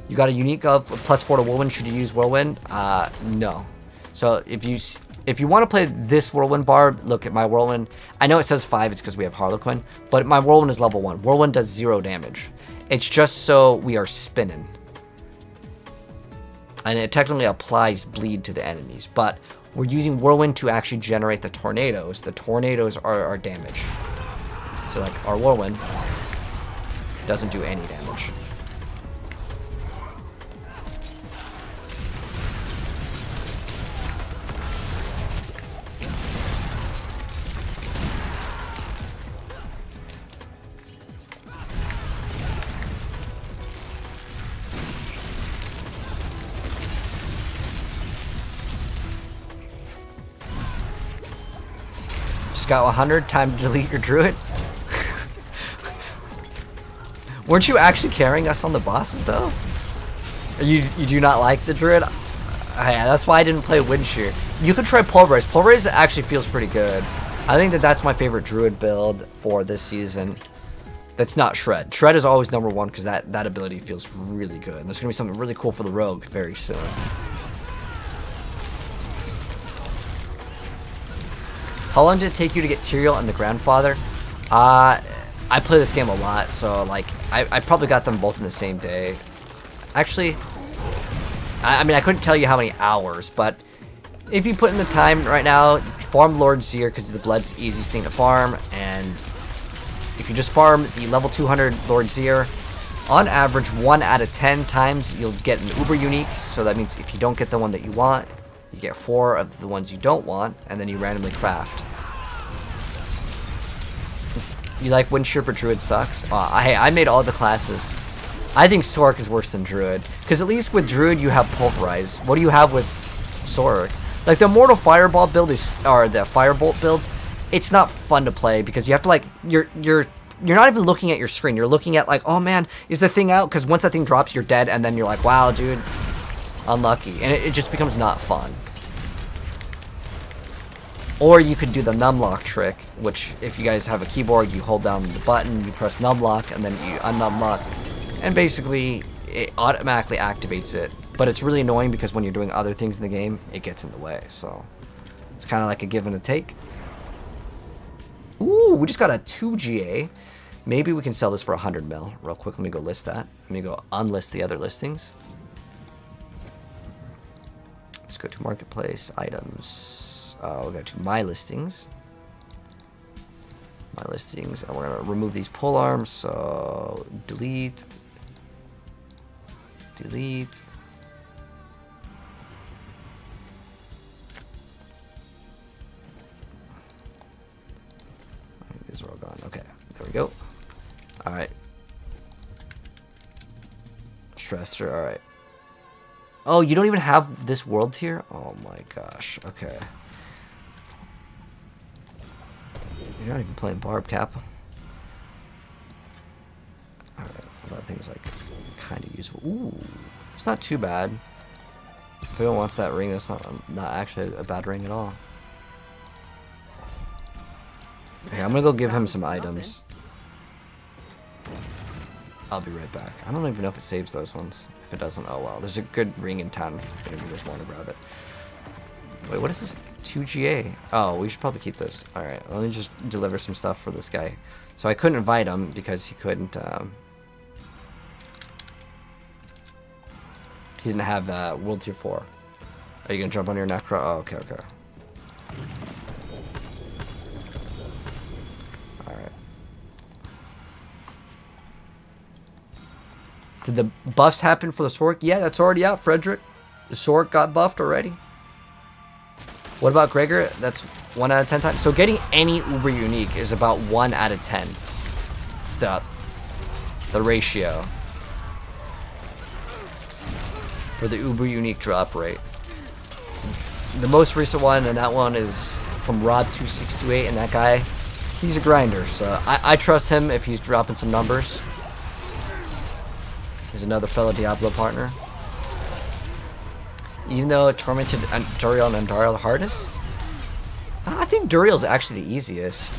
You got a unique of +4 to Whirlwind. Should you use Whirlwind? No. So if you want to play this Whirlwind bar, look at my Whirlwind. I know it says 5, it's because we have Harlequin, but my Whirlwind is level 1. Whirlwind does 0 damage. It's just so we are spinning. And it technically applies bleed to the enemies, but we're using Whirlwind to actually generate the tornadoes. The tornadoes are our damage. So like our Whirlwind doesn't do any damage. Got 100, time to delete your druid. Weren't you actually carrying us on the bosses though? You do not like the druid? Yeah, that's why I didn't play Windshear. You could try Pulverize. Pulverize actually feels pretty good. I think that's my favorite druid build for this season. That's not Shred. Shred is always number 1 because that ability feels really good. And there's gonna be something really cool for the rogue very soon. How long did it take you to get Tyrael and the Grandfather? I play this game a lot, so like I probably got them both in the same day. Actually, I mean I couldn't tell you how many hours, but if you put in the time right now, farm Lord Seer because the blood's the easiest thing to farm, and if you just farm the level 200 Lord Seer, on average 1 out of 10 times you'll get an Uber Unique, so that means if you don't get the one that you want, you get 4 of the ones you don't want, and then you randomly craft. You like Windshear for Druid sucks? Hey, I made all the classes. I think Sork is worse than Druid. Because at least with Druid you have Pulverize. What do you have with Sork? Like the Immortal Fireball build or the Firebolt build, it's not fun to play because you have to like, you're not even looking at your screen. You're looking at like, oh man, is the thing out? Because once that thing drops, you're dead, and then you're like, wow, dude. Unlucky, and it just becomes not fun. Or you could do the numlock trick, which if you guys have a keyboard, you hold down the button, you press numlock, and then you unnumlock, and basically it automatically activates it. But it's really annoying because when you're doing other things in the game, it gets in the way. So it's kind of like a give and a take. Ooh, we just got a 2 GA. Maybe we can sell this for 100 mil. Real quick, let me go list that. Let me go unlist the other listings. Let's go to Marketplace, Items. We'll go to My Listings. My Listings, and we're going to remove these pole arms. So, delete. Delete. These are all gone. Okay, there we go. Alright. Stressor, alright. Oh, you don't even have this world tier? Oh my gosh, okay. You're not even playing Barb Cap. Alright, well, that thing's like kind of useful. Ooh, it's not too bad. If anyone wants that ring, that's not actually a bad ring at all. Okay, I'm gonna go give him some items. I'll be right back. I don't even know if it saves those ones. If it doesn't, oh well. There's a good ring in town if anybody just want to grab it. Wait, what is this? 2GA. Oh, we should probably keep those. Alright, let me just deliver some stuff for this guy. So I couldn't invite him because he couldn't, he didn't have World Tier 4. Are you gonna jump on your Necro? Oh, okay, okay. Alright. Did the buffs happen for the Sork? Yeah, that's already out, Frederick. The Sork got buffed already. What about Gregor? That's 1 out of 10 times. So getting any Uber Unique is about 1 out of 10. It's the ratio for the Uber Unique drop rate. The most recent one, and that one is from Rob2628, and that guy, he's a grinder, so I trust him if he's dropping some numbers. He's another fellow Diablo partner. Even though Tormented Duriel and Andariel are the hardest, I think Duriel's actually the easiest.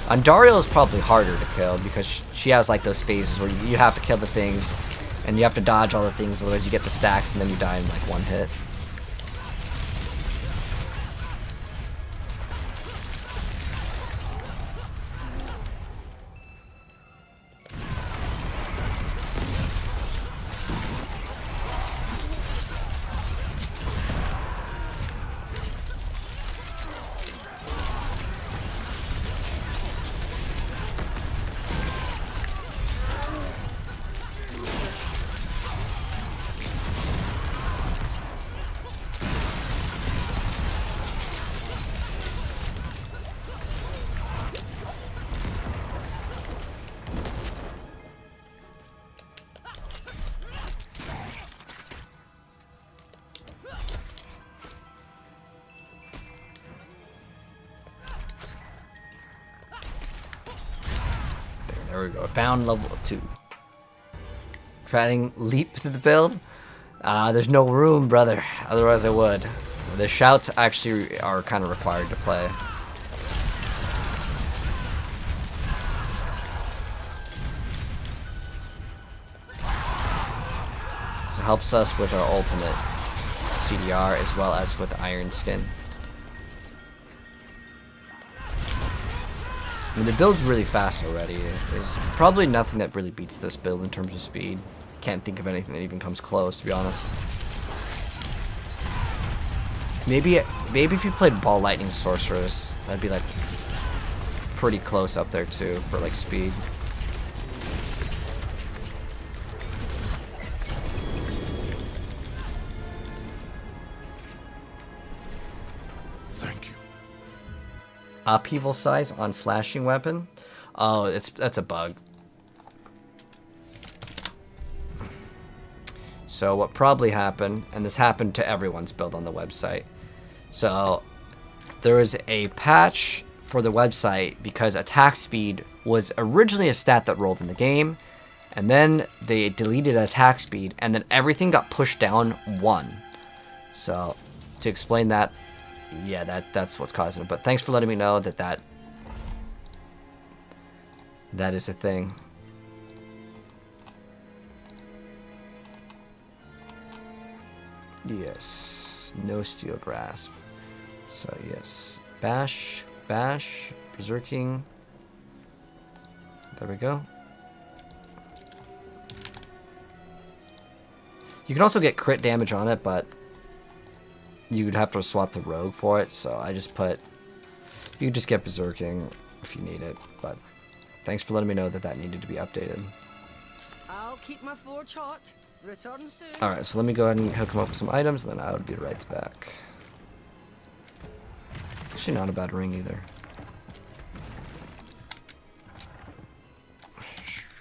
Andariel is probably harder to kill because she has like those phases where you have to kill the things and you have to dodge all the things, otherwise you get the stacks and then you die in like 1 hit. There we go. Found level 2. Trying leap to the build. There's no room, brother. Otherwise I would. The shouts actually are kind of required to play. So it helps us with our ultimate CDR as well as with Iron Skin. I mean, the build's really fast already. There's probably nothing that really beats this build in terms of speed. Can't think of anything that even comes close, to be honest. Maybe if you played Ball Lightning Sorceress, that'd be like pretty close up there too for like speed. Thank you. Upheaval size on slashing weapon? Oh, that's a bug. So what probably happened, and this happened to everyone's build on the website. So there was a patch for the website because attack speed was originally a stat that rolled in the game, and then they deleted attack speed, and then everything got pushed down 1. So to explain that, yeah, that's what's causing it. But thanks for letting me know that is a thing. Yes, no steel grasp. So yes, bash, berserking. There we go. You can also get crit damage on it, but you'd have to swap the rogue for it. So I just put. You just get berserking if you need it. But thanks for letting me know that needed to be updated. I'll keep my forge hot. Return soon. Alright, so let me go ahead and hook him up with some items, and then I would be right back. Actually, not a bad ring either.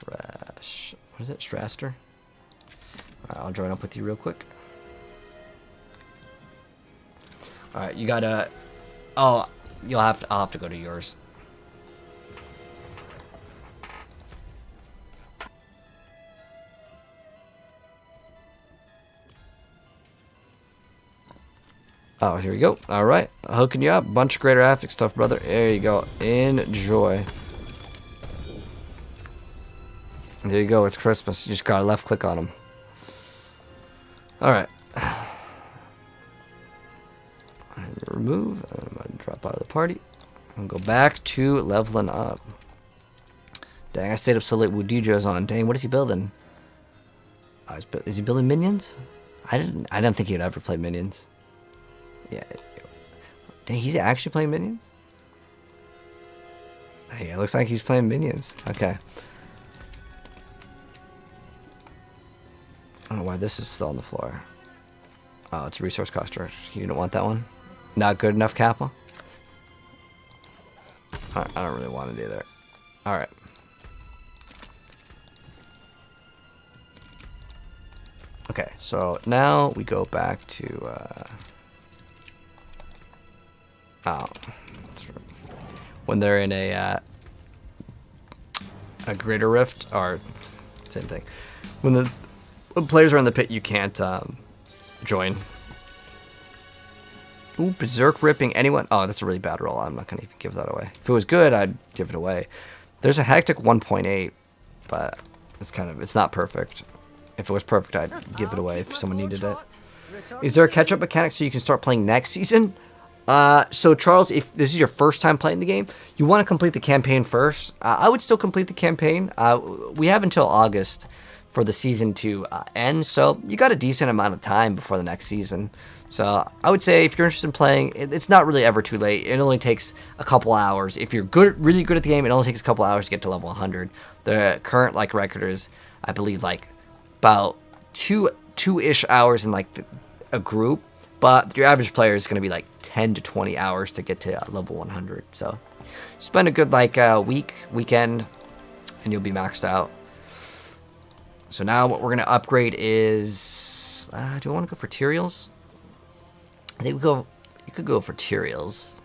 What is it? Straster? I'll join up with you real quick. All right, you gotta. Oh, I'll have to go to yours. Oh, here we go. All right, hooking you up. Bunch of greater affix stuff, brother. There you go. Enjoy. There you go. It's Christmas. You just gotta left click on them. All right. Remove. I'm gonna drop out of the party and go back to leveling up. Dang, I stayed up so late. Wudijo's on. Dang, what is he building? Is he building minions? I didn't think he'd ever play minions. Yeah. Dang, he's actually playing minions? Hey, it looks like he's playing minions. Okay. I don't know why this is still on the floor. Oh, it's resource cost charge. You didn't want that one? Not good enough, Kappa? I don't really want it either. Alright. Okay, so now we go back to... when they're in a greater rift, or same thing. When players are in the pit, you can't join. Ooh, berserk ripping anyone. Oh, that's a really bad roll. I'm not gonna even give that away. If it was good, I'd give it away. There's a hectic 1.8, but it's not perfect. If it was perfect, I'd give it away if someone needed it. Is there a catch-up mechanic so you can start playing next season? So Charles, if this is your first time playing the game, you want to complete the campaign first. I would still complete the campaign. We have until August for the season to end, so you got a decent amount of time before the next season. So I would say if you're interested in playing, it's not really ever too late. It only takes a couple hours. If you're really good at the game, it only takes a couple hours to get to level 100. The current record is, I believe, about two-ish hours in a group. But your average player is going to be 10 to 20 hours to get to level 100. So spend a good weekend, and you'll be maxed out. So now what we're going to upgrade is... do I want to go for Tyrials? I think you could go for Tyrials.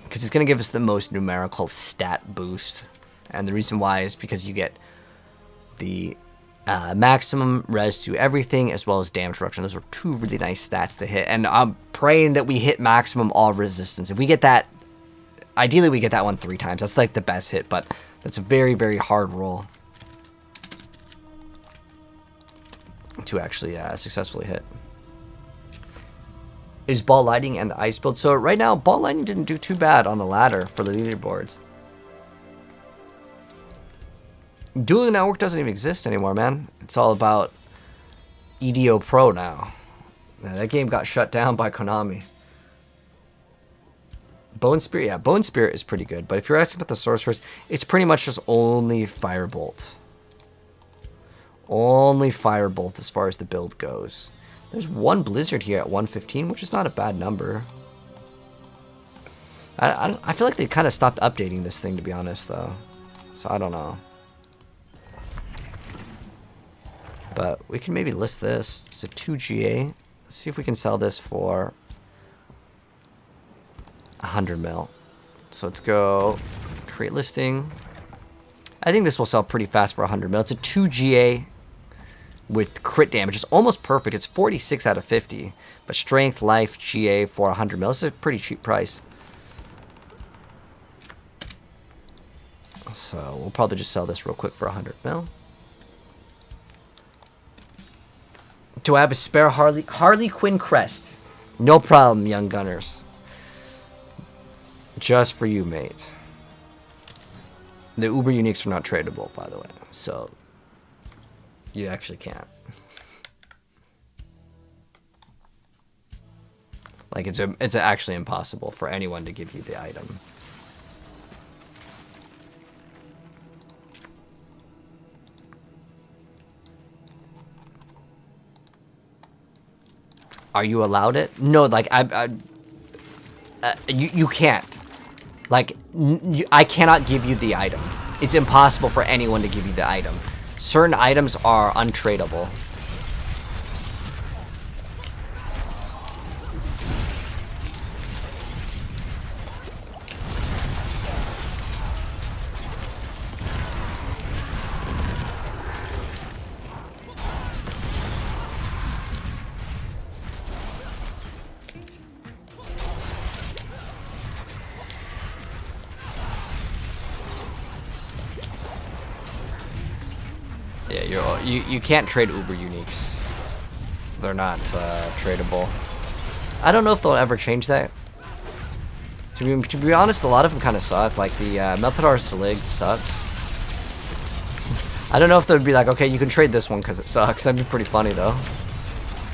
Because it's going to give us the most numerical stat boost. And the reason why is because you get the... maximum res to everything, as well as damage reduction. Those are two really nice stats to hit, and I'm praying that we hit maximum all resistance. If we get that, ideally we get that one 3 times. That's the best hit, but that's a very, very hard roll to actually successfully hit. Is ball lighting and the ice build? So right now, ball lighting didn't do too bad on the ladder for the leaderboards. Dueling Network doesn't even exist anymore, man. It's all about EDO Pro now. That game got shut down by Konami. Bone Spirit, yeah, Bone Spirit is pretty good. But if you're asking about the Sorceress, it's pretty much just only Firebolt. Only Firebolt as far as the build goes. There's one Blizzard here at 115, which is not a bad number. I feel like they kind of stopped updating this thing, to be honest, though. So I don't know. But we can maybe list this. It's a 2 GA. Let's see if we can sell this for 100 mil. So let's go create listing. I think this will sell pretty fast for 100 mil. It's a 2 GA with crit damage. It's almost perfect. It's 46 out of 50. But strength, life, GA for 100 mil. This is a pretty cheap price. So we'll probably just sell this real quick for 100 mil. Do I have a spare Harley Quinn crest? No problem, young gunners. Just for you, mate. The Uber Uniques are not tradable, by the way. So, you actually can't. It's actually impossible for anyone to give you the item. Are you allowed it? No, you can't. I cannot give you the item. It's impossible for anyone to give you the item. certain items are untradeable. Yeah, you can't trade Uber uniques. They're not tradable. I don't know if they'll ever change that. To be honest, a lot of them kind of suck. Like the Meltadar Selig sucks. I don't know if they'd be like, okay, you can trade this one because it sucks. That'd be pretty funny though.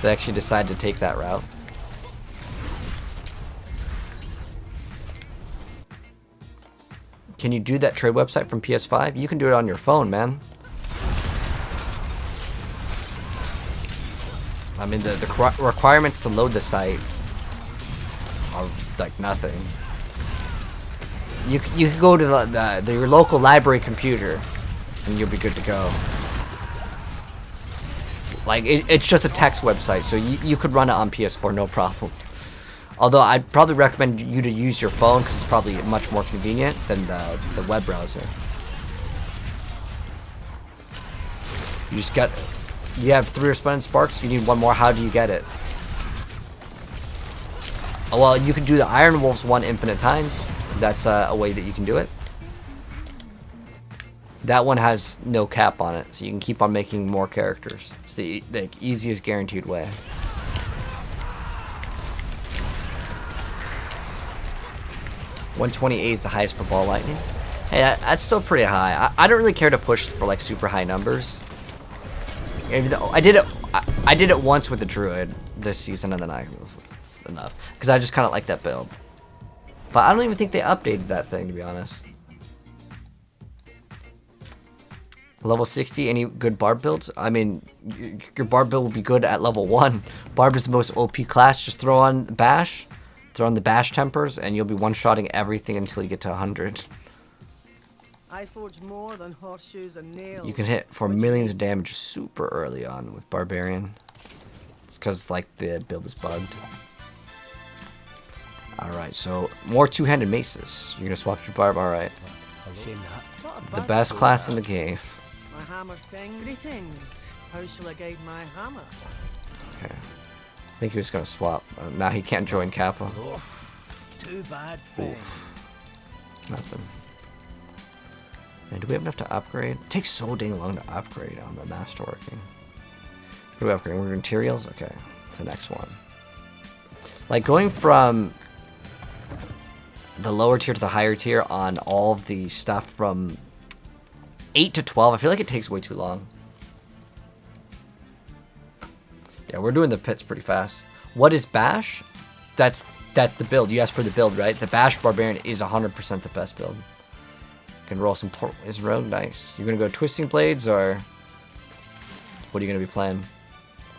They actually decide to take that route. Can you do that trade website from PS5? You can do it on your phone, man. I mean, the requirements to load the site are like nothing. You can go to your local library computer, and you'll be good to go. Like it's just a text website, so you could run it on PS4 no problem. Although I'd probably recommend you to use your phone because it's probably much more convenient than the web browser. You have 3 resplendent sparks, you need 1 more. How do you get it? Oh, well, you can do the Iron Wolves 1 infinite times. That's a way that you can do it. That one has no cap on it, so you can keep on making more characters. It's the easiest guaranteed way. $128 is the highest for ball lightning. Hey, that's still pretty high. I don't really care to push for like super high numbers. Even though I did it once with the druid this season, and then I was enough because I just kind of like that build. But I don't even think they updated that thing, to be honest. Level 60, any good barb builds? I mean, your barb build will be good at level 1. Barb is the most OP class. Just throw on bash, throw on the bash tempers, and you'll be one-shotting everything until you get to 100. I forge more than horseshoes and nails. You can hit for millions of damage super early on with Barbarian. It's because like the build is bugged. Alright, so more two-handed maces. You're gonna swap your barb? Alright. The best class in the game. My hammer sing greetings. How shall I guide my hammer? Okay. I think he was gonna swap. Now he can't join Kappa. Too bad, friend. Nothing. And do we have enough to upgrade? It takes so dang long to upgrade on the masterworking. What do we upgrade? We're materials? Okay. The next one. Like going from the lower tier to the higher tier on all of the stuff from 8 to 12, I feel like it takes way too long. Yeah, we're doing the pits pretty fast. What is Bash? That's the build. You asked for the build, right? The Bash Barbarian is 100% the best build. Can roll some is rogue nice. You're gonna go Twisting Blades, or what are you gonna be playing?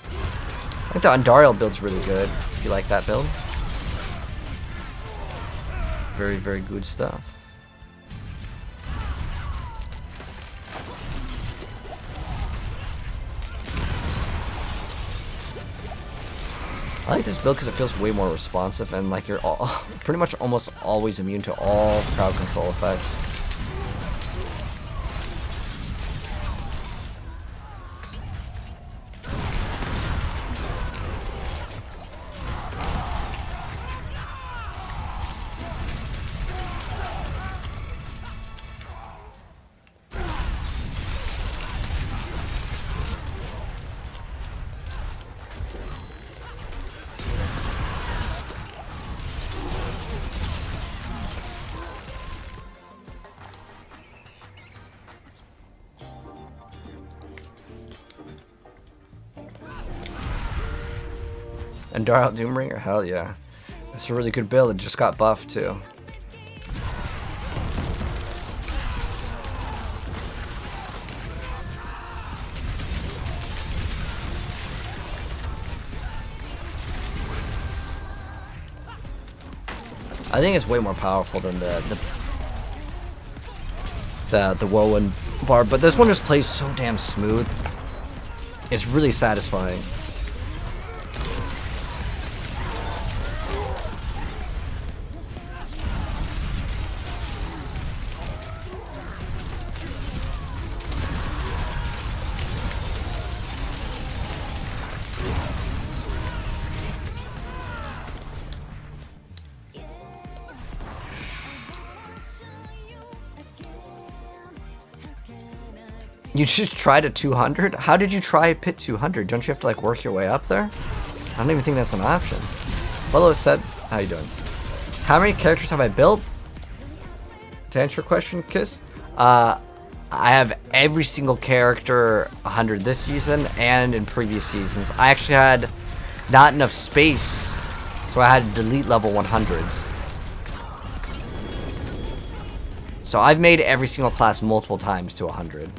I think the Andariel build's really good if you like that build. Very, very good stuff. I like this build because it feels way more responsive, and like you're all pretty much almost always immune to all crowd control effects. And Dark Doombringer? Hell yeah. It's a really good build. It just got buffed too. I think it's way more powerful than the whirlwind bar, but this one just plays so damn smooth. It's really satisfying. You just tried a 200? How did you try pit 200? Don't you have to like work your way up there? I don't even think that's an option. Hello, said. How you doing? How many characters have I built? To answer your question, Kiss, I have every single character 100 this season and in previous seasons. I actually had not enough space, so I had to delete level 100s. So I've made every single class multiple times to 100.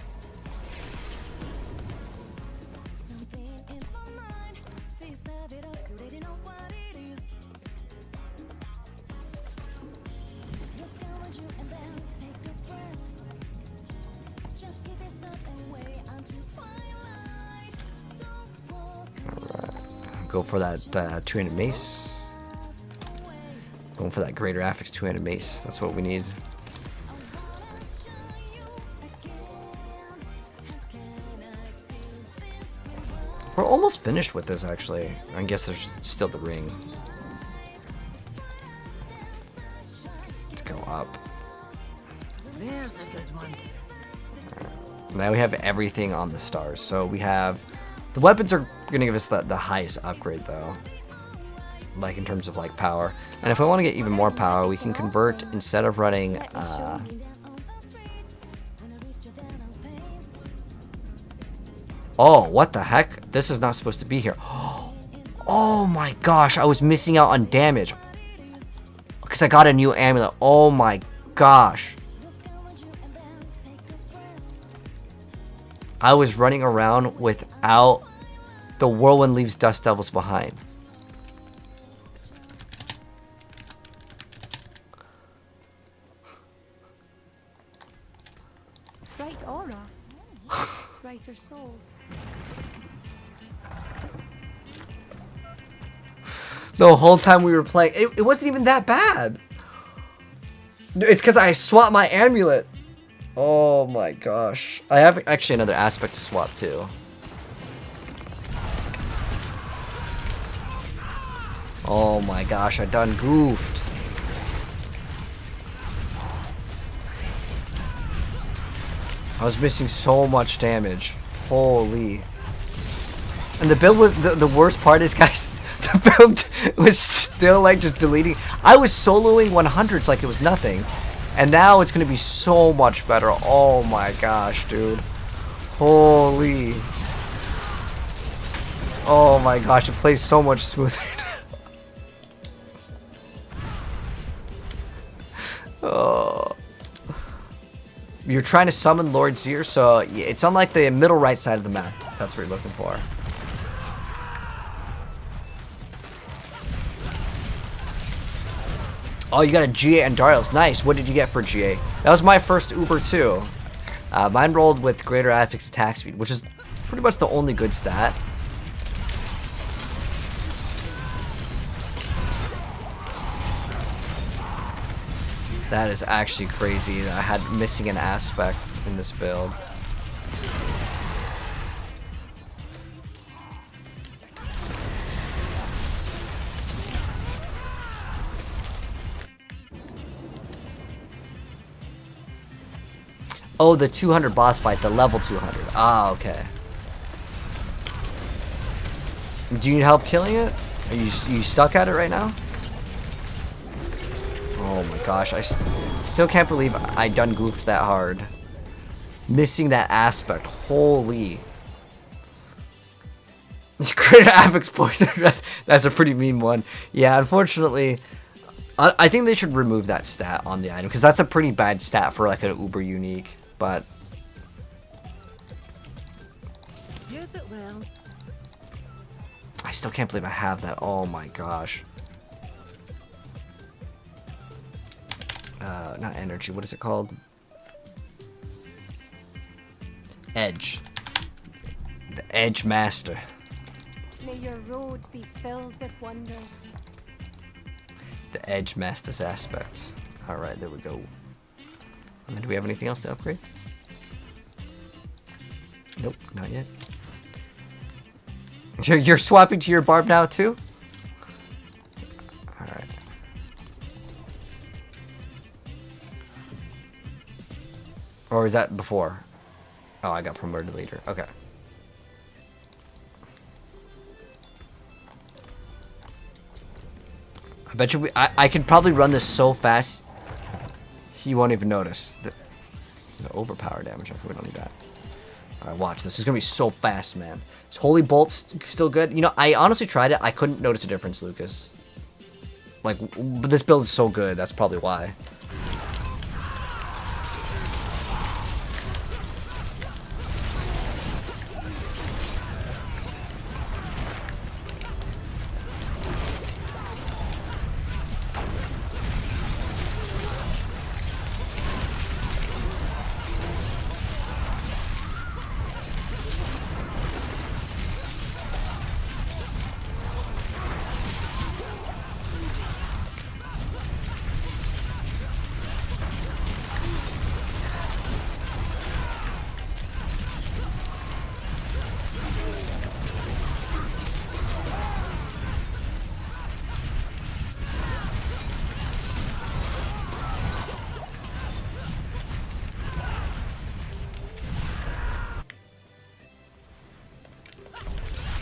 Go for that two-handed mace. Going for that greater affix two-handed mace. That's what we need. We're almost finished with this, actually. I guess there's still the ring. Let's go up. There's a good one. Now we have everything on the stars. So we have... The weapons are going to give us the highest upgrade, though. Like, in terms of, like, power. And if we want to get even more power, we can convert, instead of running... Oh, what the heck? This is not supposed to be here. Oh my gosh, I was missing out on damage. Because I got a new amulet. Oh my gosh. I was running around without the Whirlwind Leaves Dust Devils behind. Bright aura. Brighter soul. The whole time we were playing, it wasn't even that bad. It's because I swapped my amulet. Oh my gosh. I have actually another aspect to swap too. Oh my gosh, I done goofed. I was missing so much damage. Holy. And the build was, the worst part is, guys, the build was still like just deleting. I was soloing 100s like it was nothing. And now it's going to be so much better. Oh my gosh, dude. Holy. Oh my gosh, it plays so much smoother. Oh. You're trying to summon Lord Zir, so it's on like the middle right side of the map. That's what you're looking for. Oh, you got a GA and Darius. Nice. What did you get for GA? That was my first Uber too. Mine rolled with greater affix attack speed, which is pretty much the only good stat. That is actually crazy that I had missing an aspect in this build. Oh, the 200 boss fight, the level 200. Ah, okay. Do you need help killing it? Are you stuck at it right now? Oh my gosh, I still can't believe I done goofed that hard. Missing that aspect. Holy. Greater affix poison rest. That's a pretty mean one. Yeah, unfortunately, I think they should remove that stat on the item, because that's a pretty bad stat for like an uber unique. But Use it well. I still can't believe I have that. Oh my gosh. Not energy. What is it called? Edge. The Edge Master. May your road be filled with wonders. The Edge Master's aspect. Alright, there we go. And then do we have anything else to upgrade? Nope, not yet. You're swapping to your barb now too? Alright. Or is that before? Oh, I got promoted later. Okay. I bet you I could probably run this so fast you won't even notice. The overpower damage. Okay, we don't need that. Alright, watch. This is gonna be so fast, man. Is Holy Bolt's still good? You know, I honestly tried it. I couldn't notice a difference, Lucas. Like, but this build is so good. That's probably why.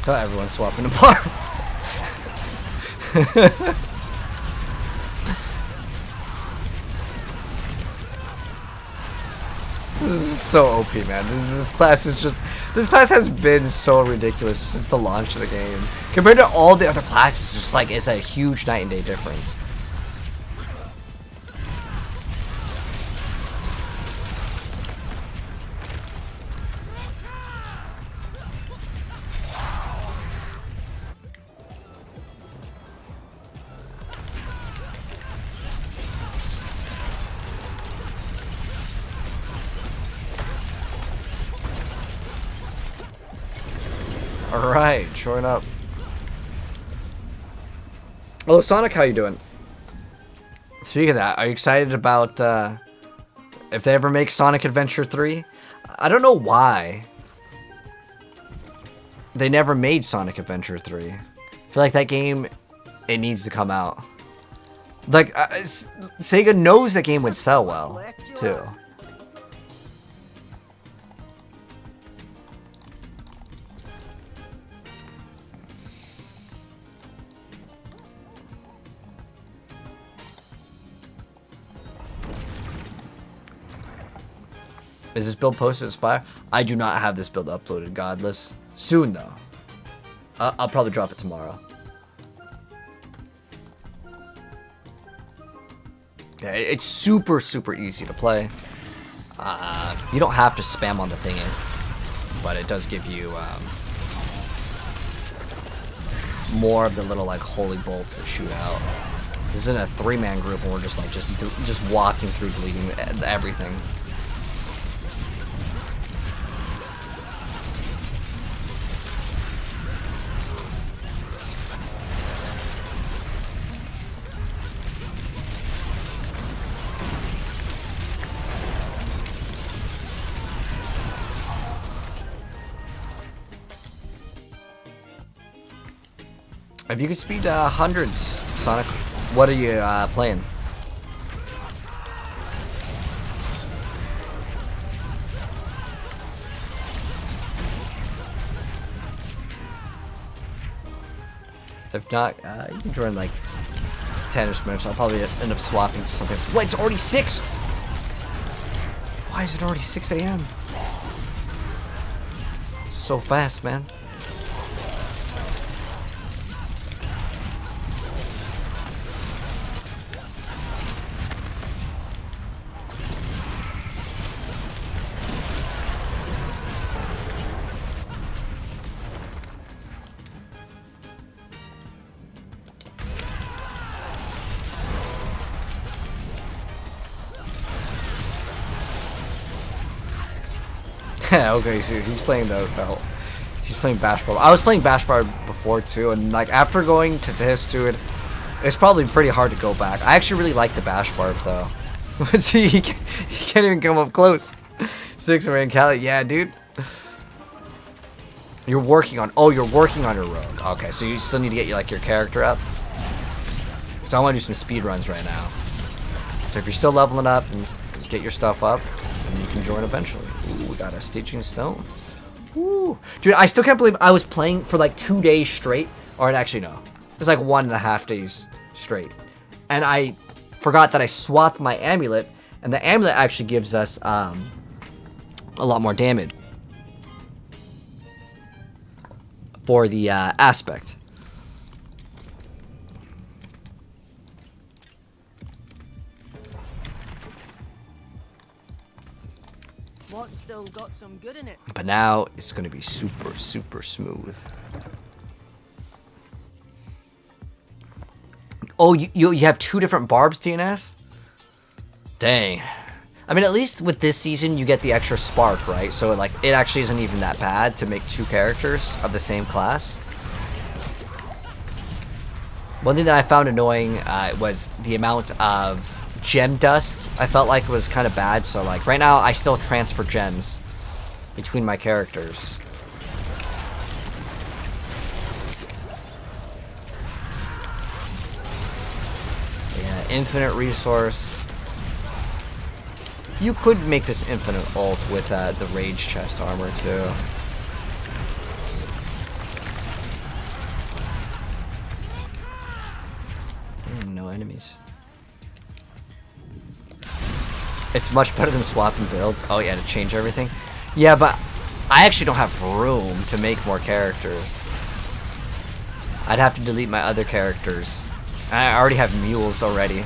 Oh, everyone's swapping apart. This is so OP, man. This class is just... This class has been so ridiculous since the launch of the game. Compared to all the other classes, just like, it's a huge night and day difference. Alright, showing up. Hello, Sonic, how you doing? Speaking of that, are you excited about if they ever make Sonic Adventure 3? I don't know why they never made Sonic Adventure 3. I feel like that game, it needs to come out. Like, Sega knows that game would sell well, too. Is this build posted as fire? I do not have this build uploaded, Godless. Soon, though. I'll probably drop it tomorrow. Yeah, it's super, super easy to play. You don't have to spam on the thing, but it does give you more of the little like holy bolts that shoot out. This isn't a 3-man group, and we're just like just walking through deleting everything. If you could speed hundreds, Sonic, what are you playing? If not, you can join like 10-ish minutes. I'll probably end up swapping to something. Wait, it's already 6? Why is it already 6 a.m.? So fast, man. Okay, so he's playing he's playing Bash Bar. I was playing Bash Bar before too, and like after going to this, dude, it's probably pretty hard to go back. I actually really like the Bash Barb though. See, he can't even come up close. 6-man Cali, yeah, dude. You're working on your rogue. Okay, so you still need to get your character up. So I want to do some speed runs right now. So if you're still leveling up and get your stuff up, then you can join eventually. Ooh, we got a stitching stone. Ooh, dude, I still can't believe I was playing for like 2 days straight, or actually no, it was like 1.5 days straight, and I forgot that I swapped my amulet, and the amulet actually gives us a lot more damage for the aspect. What's still got some good in it? But now it's going to be super, super smooth. Oh, you have 2 different barbs, DNS? Dang. I mean, at least with this season, you get the extra spark, right? So, like, it actually isn't even that bad to make 2 characters of the same class. One thing that I found annoying was the amount of gem dust. I felt like it was kind of bad, so, like, right now, I still transfer gems between my characters. Yeah, infinite resource. You could make this infinite ult with the rage chest armor too. No enemies. It's much better than swapping builds. Oh yeah, to change everything. Yeah, but I actually don't have room to make more characters. I'd have to delete my other characters. I already have mules already.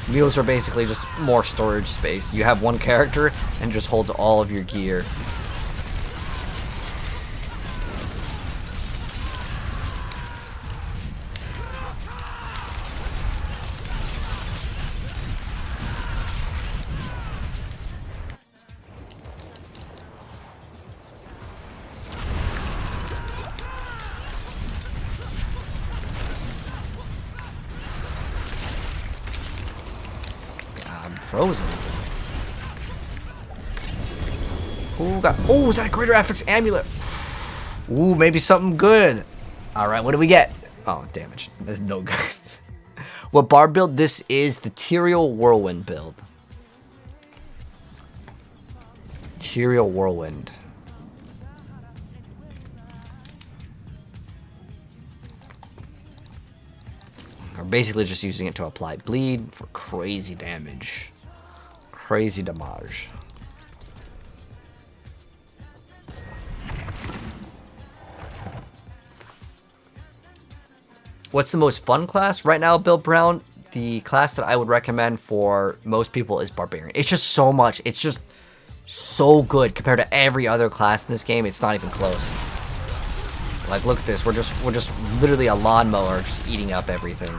Mules are basically just more storage space. You have one character and it just holds all of your gear. Frozen. Ooh, is that a greater affix amulet? Ooh, maybe something good. Alright, what do we get? Oh, damage. That's no good. What bar build? This is the Tyrael Whirlwind build. Tyrael Whirlwind. We're basically just using it to apply bleed for crazy damage. Crazy damage. What's the most fun class right now, Bill Brown? The class that I would recommend for most people is Barbarian. It's just so much. It's just so good compared to every other class in this game. It's not even close. Like, look at this. We're just literally a lawnmower just eating up everything.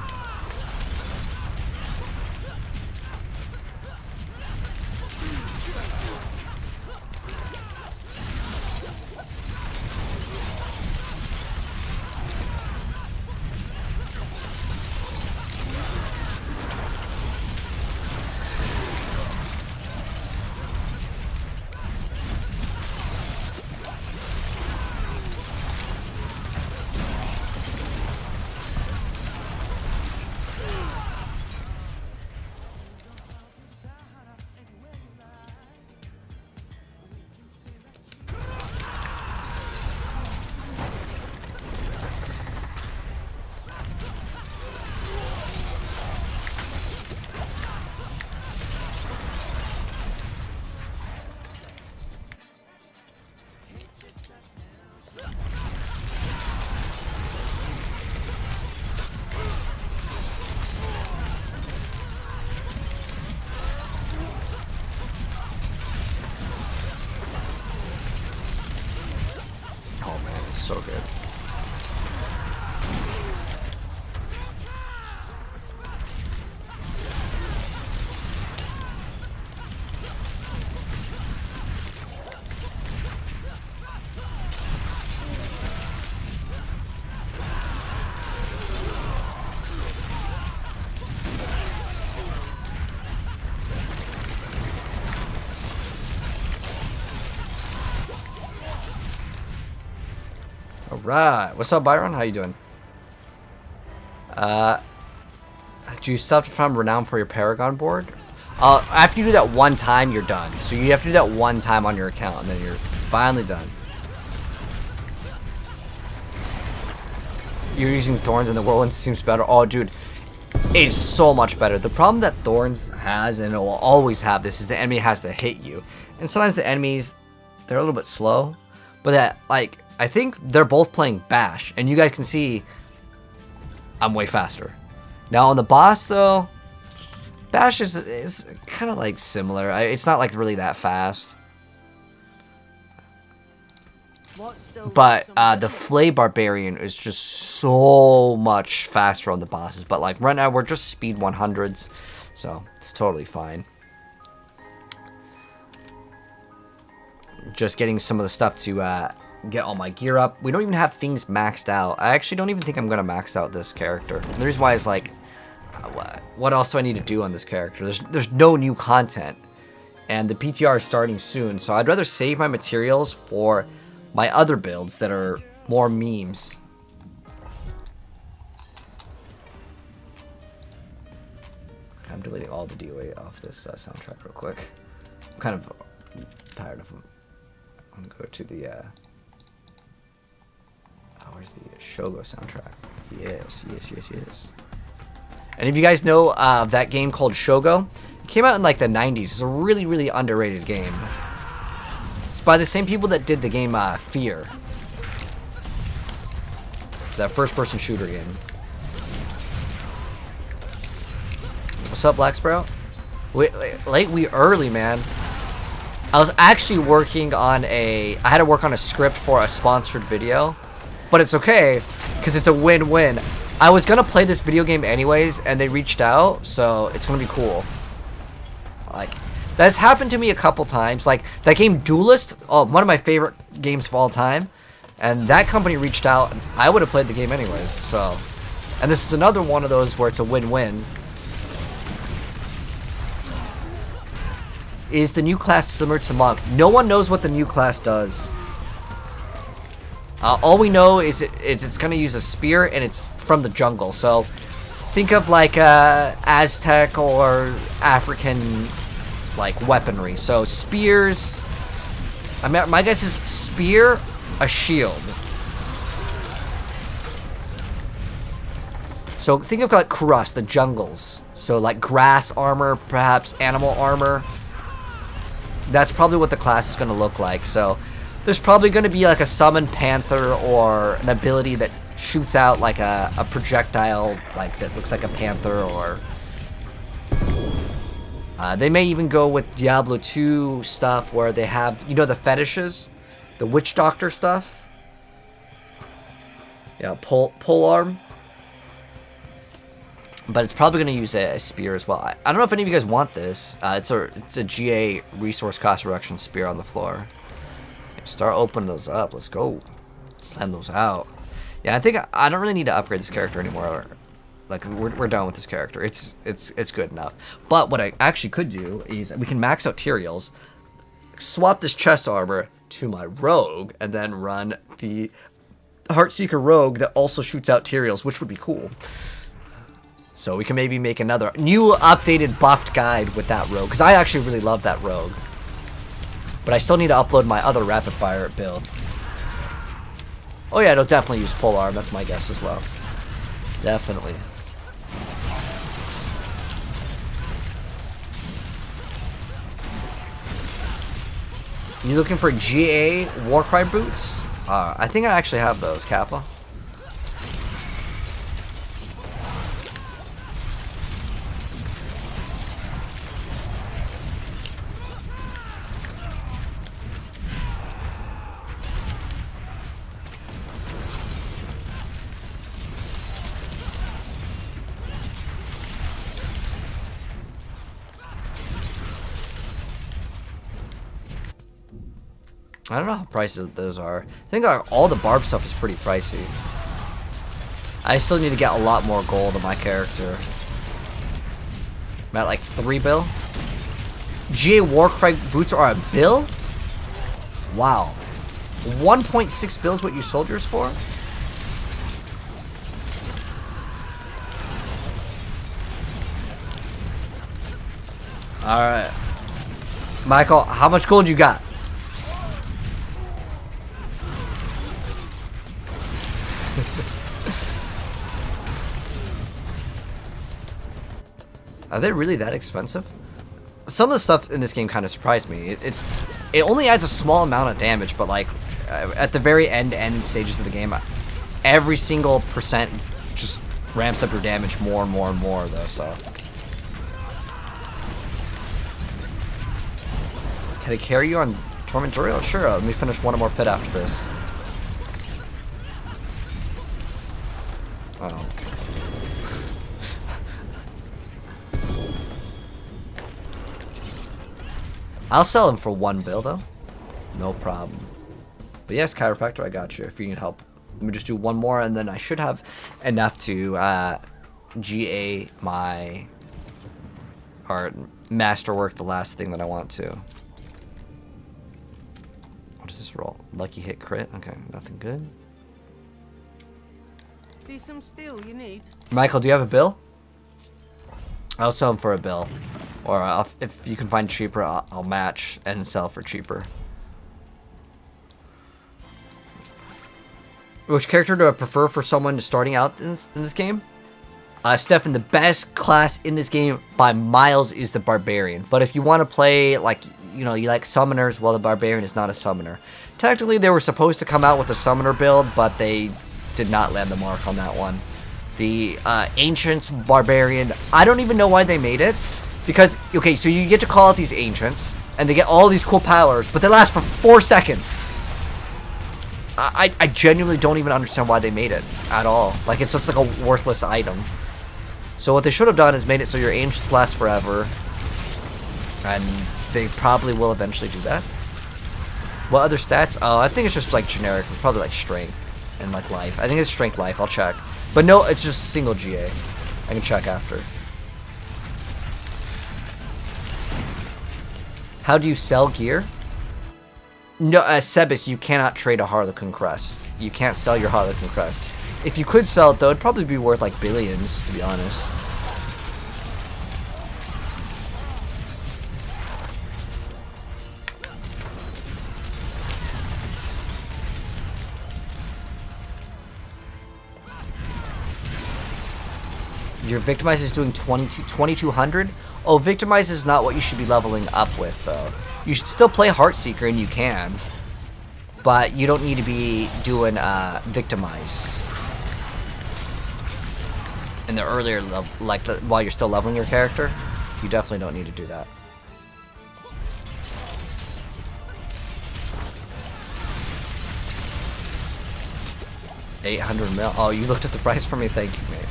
Oh man, it's so good. Alright. What's up, Byron? How you doing? Do you stop from Renown for your Paragon board? After you do that one time, you're done. So you have to do that one time on your account, and then you're finally done. You're using Thorns, and the Whirlwind seems better. Oh, dude. It's so much better. The problem that Thorns has, and it will always have this, is the enemy has to hit you. And sometimes the enemies, they're a little bit slow. But that, like, I think they're both playing Bash. And you guys can see I'm way faster. Now on the boss, though, Bash is kind of like similar. It's not like really that fast. But the Flay Barbarian is just so much faster on the bosses. But like right now we're just speed 100s, so it's totally fine. Just getting some of the stuff to get all my gear up. We don't even have things maxed out. I actually don't even think I'm gonna max out this character. And the reason why is like, what else do I need to do on this character? There's no new content, and the PTR is starting soon. So I'd rather save my materials for my other builds that are more memes. I'm deleting all the DOA off this soundtrack real quick. I'm kind of tired of them. I'm gonna go to the where's the Shogo soundtrack? Yes. And if you guys know that game called Shogo, it came out in like the 90s. It's a really, really underrated game. It's by the same people that did the game Fear. That first-person shooter game. What's up, Black Sprout? We early, man. I was actually working on I had to work on a script for a sponsored video. But it's okay, because it's a win-win. I was going to play this video game anyways, and they reached out, so it's going to be cool. Like, that's happened to me a couple times. Like, that game Duelist, one of my favorite games of all time. And that company reached out, and I would have played the game anyways, so. And this is another one of those where it's a win-win. Is the new class similar to Monk? No one knows what the new class does. All we know is it's going to use a spear, and it's from the jungle. So think of like Aztec or African like weaponry. So spears. I mean, my guess is spear, a shield. So think of like Kuras, the jungles. So like grass armor, perhaps animal armor. That's probably what the class is going to look like. So there's probably going to be like a summon panther or an ability that shoots out like a projectile like that looks like a panther, or they may even go with Diablo 2 stuff where they have, you know, the fetishes, the witch doctor stuff. Yeah, pole arm. But it's probably going to use a spear as well. I don't know if any of you guys want this. It's a GA resource cost reduction spear on the floor. Start opening those up. Let's go. Slam those out. Yeah, I think I don't really need to upgrade this character anymore. Like, we're done with this character. It's good enough. But what I actually could do is we can max out Tyraels, swap this chest armor to my rogue, and then run the Heartseeker rogue that also shoots out Tyraels, which would be cool. So we can maybe make another new updated buffed guide with that rogue, because I actually really love that rogue. But I still need to upload my other rapid fire build. Oh yeah, it'll definitely use pole arm. That's my guess as well. Definitely. You looking for GA Warcry boots? I think I actually have those, Kappa. I don't know how pricey those are. I think all the barb stuff is pretty pricey. I still need to get a lot more gold on my character. I'm at like 3 bill. GA Warcry boots are a bill? Wow. 1.6 bills what you soldiers for? Alright. Michael, how much gold you got? Are they really that expensive? Some of the stuff in this game kind of surprised me. It only adds a small amount of damage, but like at the very end stages of the game, every single percent just ramps up your damage more and more and more though, so. Can I carry you on Torment Duriel? Sure, let me finish one more pit after this. Oh. I'll sell him for 1 bill though. No problem. But yes, Chiropractor, I got you if you need help. Let me just do one more and then I should have enough to GA my or masterwork the last thing that I want to. What does this roll? Lucky hit crit? Okay, nothing good. See some steel you need? Michael, do you have a bill? I'll sell him for a bill. Or if you can find cheaper, I'll match and sell for cheaper. Which character do I prefer for someone starting out in this game? Stefan, the best class in this game by miles is the Barbarian. But if you want to play, like, you know, you like summoners, well, the Barbarian is not a summoner. Technically, they were supposed to come out with a summoner build, but they did not land the mark on that one. The Ancients Barbarian, I don't even know why they made it. Because, okay, so you get to call out these Ancients, and they get all these cool powers, but they last for 4 seconds. I genuinely don't even understand why they made it at all. Like, it's just like a worthless item. So what they should have done is made it so your Ancients last forever. And they probably will eventually do that. What other stats? Oh, I think it's just like generic. It's probably like strength and like life. I think it's strength life. I'll check. But no, it's just single GA. I can check after. How do you sell gear? No, Sebis, you cannot trade a Harlequin crest. You can't sell your Harlequin crest. If you could sell it though, it'd probably be worth like billions, to be honest. Your Victimize is doing 2200? Oh, Victimize is not what you should be leveling up with, though. You should still play Heartseeker, and you can. But you don't need to be doing Victimize. In the earlier, while you're still leveling your character, you definitely don't need to do that. $800 mil. Oh, you looked at the price for me? Thank you, mate.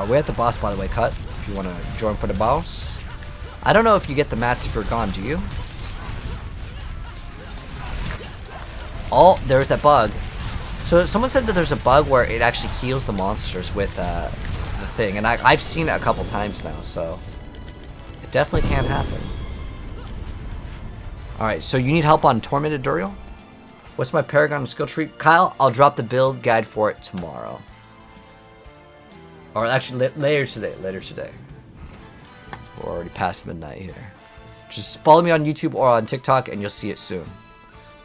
We're at the boss, by the way, Cut. If you want to join for the boss. I don't know if you get the mats if you're gone, do you? Oh, there's that bug. So someone said that there's a bug where it actually heals the monsters with the thing. And I've seen it a couple times now, so it definitely can happen. Alright, so you need help on Tormented Duriel? What's my Paragon skill tree? Kyle, I'll drop the build guide for it tomorrow. Or actually, later today. We're already past midnight here. Just follow me on YouTube or on TikTok and you'll see it soon.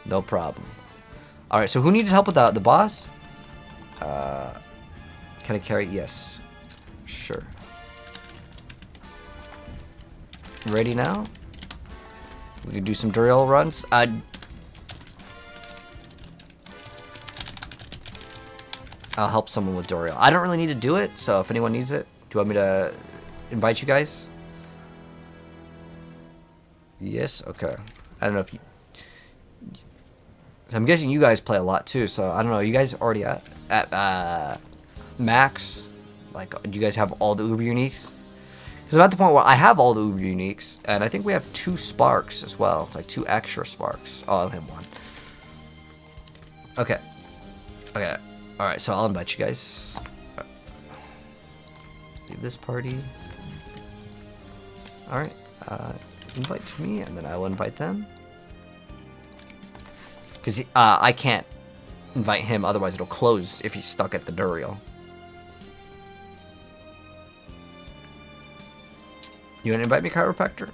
No problem. Alright, so who needed help with the boss? Can I carry? Yes. Sure. Ready now? We can do some Duriel runs. I'll help someone with Duriel. I don't really need to do it, so if anyone needs it, do you want me to invite you guys? Yes? Okay. I don't know if you... I'm guessing you guys play a lot too, so I don't know. You guys already at max? Like, do you guys have all the Uber Uniques? Because I'm at the point where I have all the Uber Uniques, and I think we have 2 Sparks as well. It's like 2 extra Sparks. Oh, I only have 1. Okay. Okay. Alright, so I'll invite you guys. leave this party. Alright, invite to me, and then I will invite them. Because I can't invite him, otherwise it'll close if he's stuck at the Duriel. You want to invite me, Chiropractor?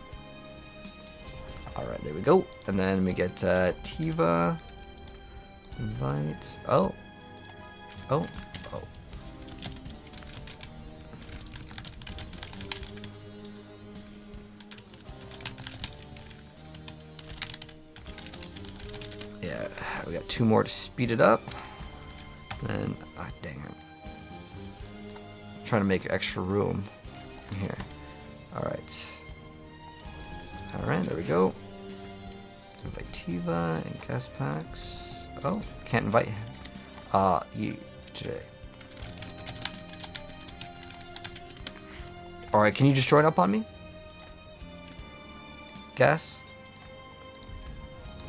Alright, there we go. And then we get Tiva. Invite. Oh. Oh. Oh. Yeah, we got 2 more to speed it up. Then, dang it. I'm trying to make extra room here. Alright. Alright, there we go. Invite Tiva and guest packs. Oh, can't invite him. You today. Alright, can you just join up on me? Guess?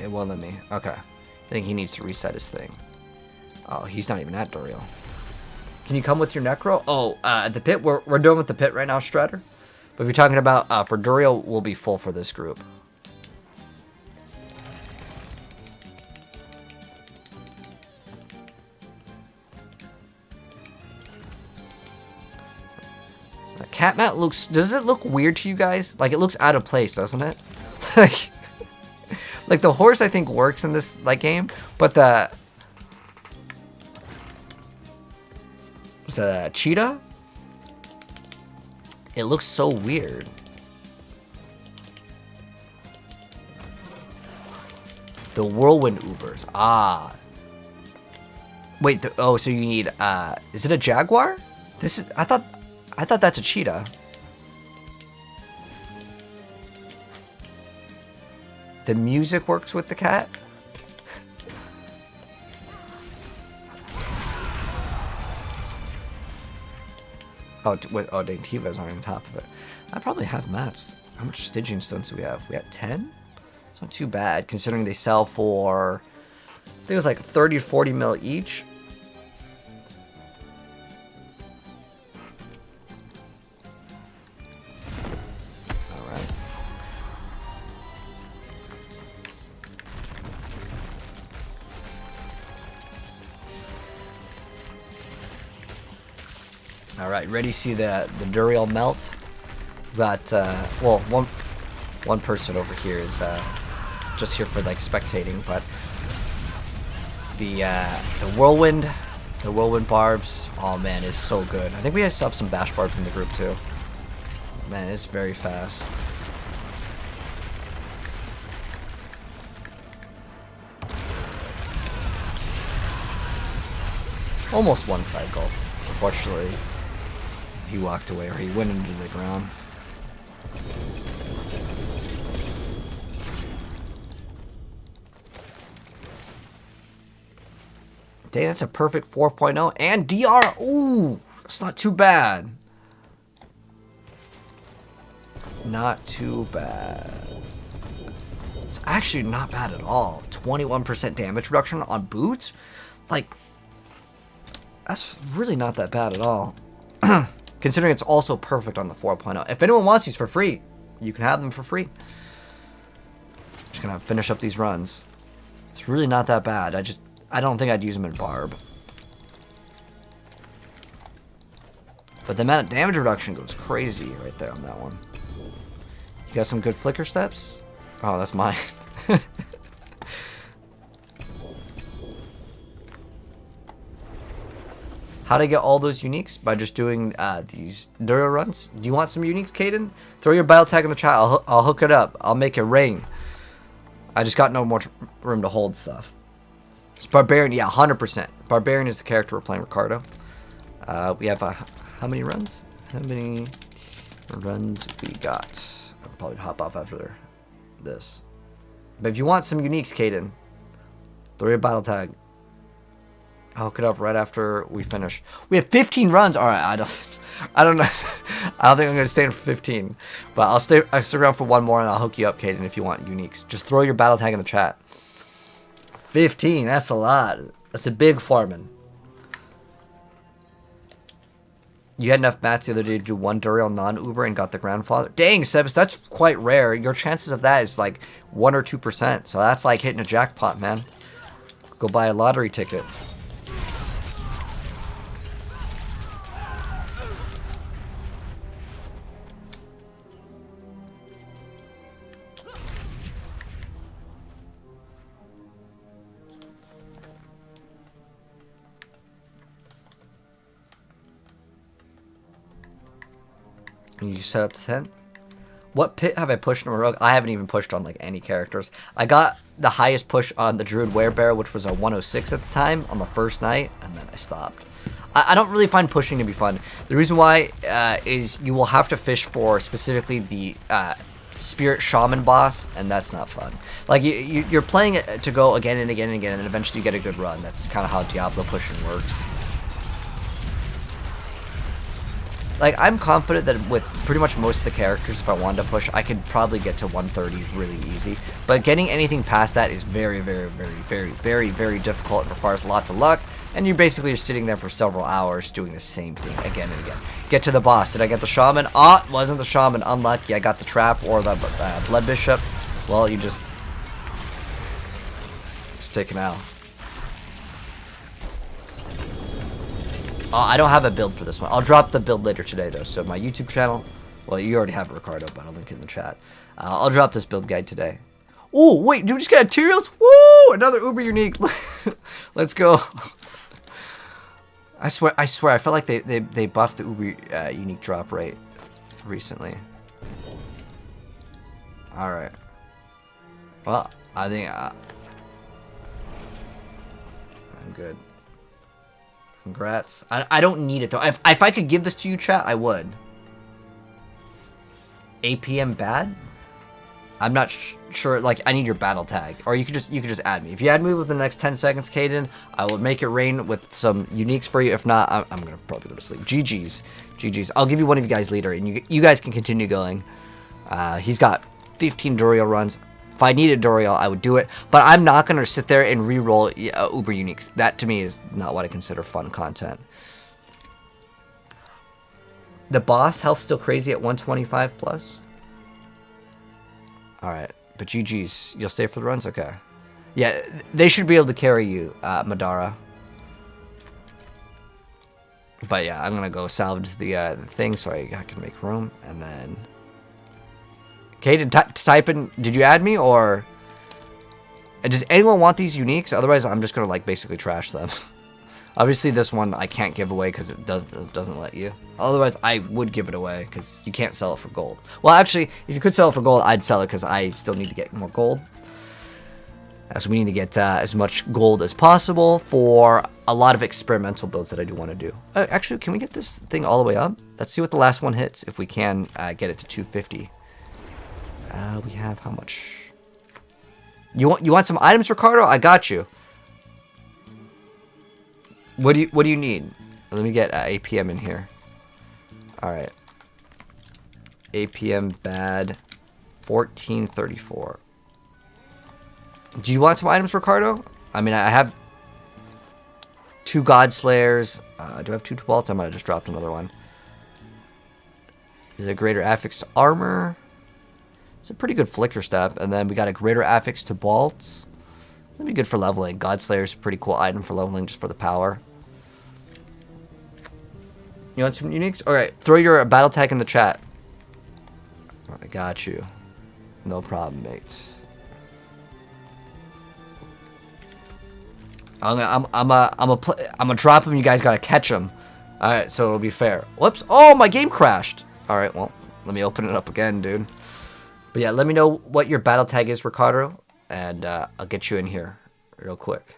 It won't let me. Okay. I think he needs to reset his thing. Oh, he's not even at Duriel. Can you come with your Necro? Oh, at the pit? We're done with the pit right now, Strider. But if you're talking about for Duriel, we'll be full for this group. The cat mat looks... Does it look weird to you guys? Like, it looks out of place, doesn't it? Like, the horse, I think, works in this, like, game. But the... Is that a cheetah? It looks so weird. The whirlwind Ubers. Ah. Wait, oh, so you need, is it a jaguar? This is, I thought that's a cheetah. The music works with the cat? Oh, wait, oh, dang, Tiva's on top of it. I probably have mats. How much Stygian stones do we have? We got 10? It's not too bad, considering they sell for, I think it was like 30 to 40 mil each. Alright. Alright, ready to see the Duriel melt? But, well, one person over here is just here for, like, spectating, but the whirlwind barbs, oh man, is so good. I think we have some bash barbs in the group too. Man, it's very fast. Almost one cycle. Unfortunately, he walked away, or he went into the ground. Dang, that's a perfect 4.0. And DR, ooh, it's not too bad. Not too bad. It's actually not bad at all. 21% damage reduction on boots? Like, that's really not that bad at all. Considering it's also perfect on the 4.0. If anyone wants these for free, you can have them for free. Just gonna finish up these runs. It's really not that bad. I don't think I'd use them in Barb. But the amount of damage reduction goes crazy right there on that one. You got some good flicker steps? Oh, that's mine. How to get all those uniques? By just doing these Duriel runs. Do you want some uniques, Caden? Throw your battle tag in the chat. I'll hook it up. I'll make it rain. I just got no more room to hold stuff. It's Barbarian, yeah, 100%. Barbarian is the character we're playing, Ricardo. We have how many runs? How many runs we got? I'll probably hop off after this. But if you want some uniques, Caden, throw your battle tag. I'll hook it up right after we finish. We have 15 runs. All right, I don't know. I don't think I'm gonna stay in for 15, but I'll stick around for one more, and I'll hook you up, Caden, if you want uniques. Just throw your battle tag in the chat. 15. That's a lot. That's a big farming. You had enough mats the other day to do 1 Duriel non-Uber and got the grandfather. Dang, Sebs, that's quite rare. Your chances of that is like 1 or 2%. So that's like hitting a jackpot, man. Go buy a lottery ticket. You set up the tent? What pit have I pushed on a rogue? I haven't even pushed on like any characters. I got the highest push on the Druid Werebear, which was a 106 at the time on the first night, and then I stopped. I don't really find pushing to be fun. The reason why is you will have to fish for specifically the Spirit Shaman boss, and that's not fun. Like you're playing it to go again and again and again, and then eventually you get a good run. That's kind of how Diablo pushing works. Like, I'm confident that with pretty much most of the characters, if I wanted to push, I could probably get to 130 really easy. But getting anything past that is very, very, very, very, very, very difficult. It requires lots of luck, and you basically are sitting there for several hours doing the same thing again and again. Get to the boss. Did I get the Shaman? Ah, it wasn't the Shaman. Unlucky. I got the Trap or the Blood Bishop. Well, you just take an L. I don't have a build for this one. I'll drop the build later today, though. So my YouTube channel, well, you already have it, Ricardo, but I'll link it in the chat. I'll drop this build guide today. Oh, wait, do we just get Tyraels? Woo! Another Uber Unique. Let's go. I swear, I felt like they buffed the Uber Unique drop rate recently. All right. Well, I think I'm good. Congrats. I don't need it though. If I could give this to you, chat, I would. APM bad? I'm not sure. Like, I need your battle tag, or you could just add me. If you add me within the next 10 seconds, Caden, I will make it rain with some uniques for you. If not, I'm gonna probably go to sleep. GG's. I'll give you one of you guys later, and you guys can continue going. He's got 15 Duriel runs. If I needed Duriel, I would do it, but I'm not going to sit there and re-roll Uber Uniques. That, to me, is not what I consider fun content. The boss health still crazy at 125 plus? Alright, but GG's. You'll stay for the runs? Okay. Yeah, they should be able to carry you, Madara. But yeah, I'm going to go salvage the thing so I can make room, and then... Caden, type in, did you add me, or does anyone want these uniques? Otherwise, I'm just gonna like basically trash them. Obviously, this one I can't give away because it doesn't let you. Otherwise, I would give it away because you can't sell it for gold. Well, actually, if you could sell it for gold, I'd sell it because I still need to get more gold. So we need to get as much gold as possible for a lot of experimental builds that I do want to do. Actually, can we get this thing all the way up? Let's see what the last one hits if we can get it to 250. We have how much? You want some items, Ricardo? I got you. What do you need? Let me get APM in here. All right. APM bad 1434. Do you want some items, Ricardo? I mean, I have 2 God Slayers. Do I have 2 Tobalt? I might have just dropped another one. Is it a greater affix to armor? It's a pretty good flicker step, and then we got a greater affix to bolts. That'd be good for leveling. Godslayer's a pretty cool item for leveling, just for the power. You want some uniques? Alright, throw your battle tag in the chat. I got you. No problem, mates. I'm gonna drop him. You guys gotta catch him. Alright, so it'll be fair. Whoops. Oh, my game crashed. Alright, well, let me open it up again, dude. But yeah, let me know what your battle tag is, Ricardo, and I'll get you in here real quick.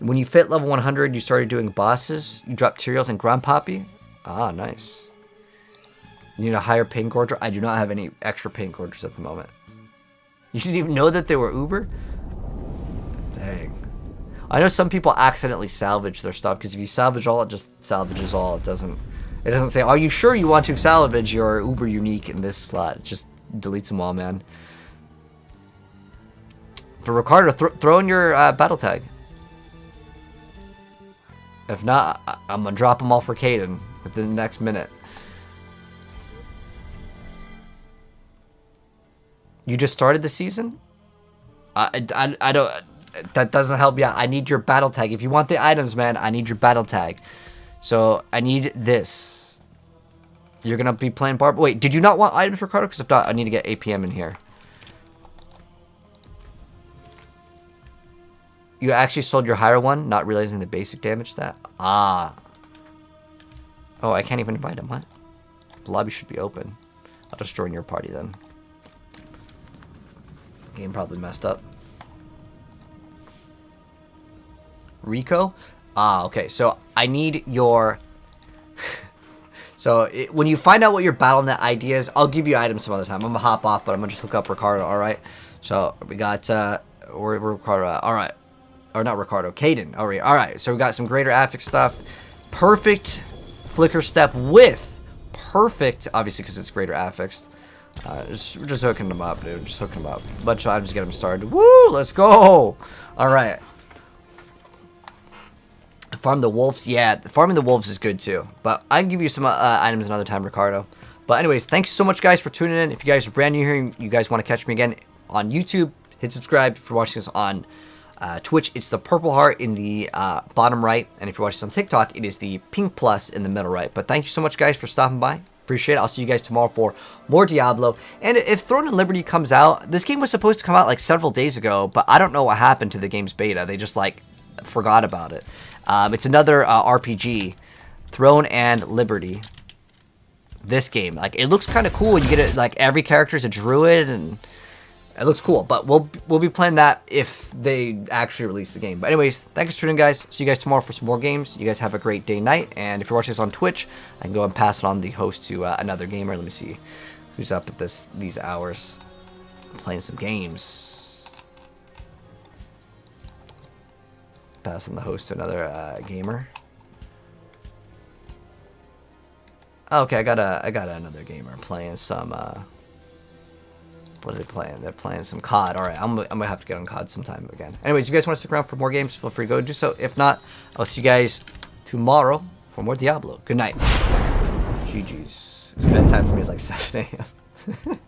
When you fit level 100, you started doing bosses. You dropped Tyraels and Grand Poppy. Ah, nice. You need a higher pain gorger. I do not have any extra pain gorgers at the moment. You didn't even know that they were Uber? Dang. I know some people accidentally salvage their stuff, because if you salvage all, it just salvages all. It doesn't say, are you sure you want to salvage your Uber Unique in this slot? It just deletes them all, man. But Ricardo, throw in your battle tag. If not, I'm going to drop them all for Caden. within the next minute. You just started the season? I don't... That doesn't help you out. I need your battle tag. If you want the items, man, I need your battle tag. So, I need this. You're going to be playing Barb... Wait, did you not want items, Ricardo? Because if not, I need to get APM in here. You actually sold your higher one, not realizing the basic damage stat? Ah. Oh, I can't even invite him. What? The lobby should be open. I'll just join your party then. The game probably messed up. Rico? Ah, okay. So I need your... So when you find out what your BattleNet ID is, I'll give you items some other time. I'm going to hop off, but I'm going to just hook up Ricardo, alright? So we got... Where Ricardo at? Alright. Or not Ricardo. Caden. Alright. So we got some greater affix stuff. Perfect flicker step with perfect... Obviously, because it's greater affixed. We're just hooking them up, dude. Just hooking them up. Bunch of items to get them started. Woo! Let's go! Alright. Farm the wolves. Yeah, farming the wolves is good too. But I can give you some items another time, Ricardo. But anyways, thanks so much, guys, for tuning in. If you guys are brand new here, you guys want to catch me again on YouTube, hit subscribe. If you're watching this on Twitch, it's the purple heart in the bottom right. And if you're watching this on TikTok, it is the pink plus in the middle right. But thank you so much, guys, for stopping by. Appreciate it. I'll see you guys tomorrow for more Diablo. And if Throne and Liberty comes out, this game was supposed to come out like several days ago, but I don't know what happened to the game's beta. They just like forgot about it. It's another RPG, Throne and Liberty. This game, like, it looks kind of cool. You get it, like, every character's a druid, and it looks cool. But we'll be playing that if they actually release the game. But anyways, thanks for tuning in, guys. See you guys tomorrow for some more games. You guys have a great day, night. And if you're watching this on Twitch, I can go and pass it on the host to another gamer. Let me see who's up at these hours playing some games. Passing the host to another gamer. Oh, okay, I got another gamer playing some. What are they playing? They're playing some COD. All right, I'm gonna have to get on COD sometime again. Anyways, if you guys want to stick around for more games, feel free to go do so. If not, I'll see you guys tomorrow for more Diablo. Good night. GG's. It's bedtime for me. It's like 7 a.m.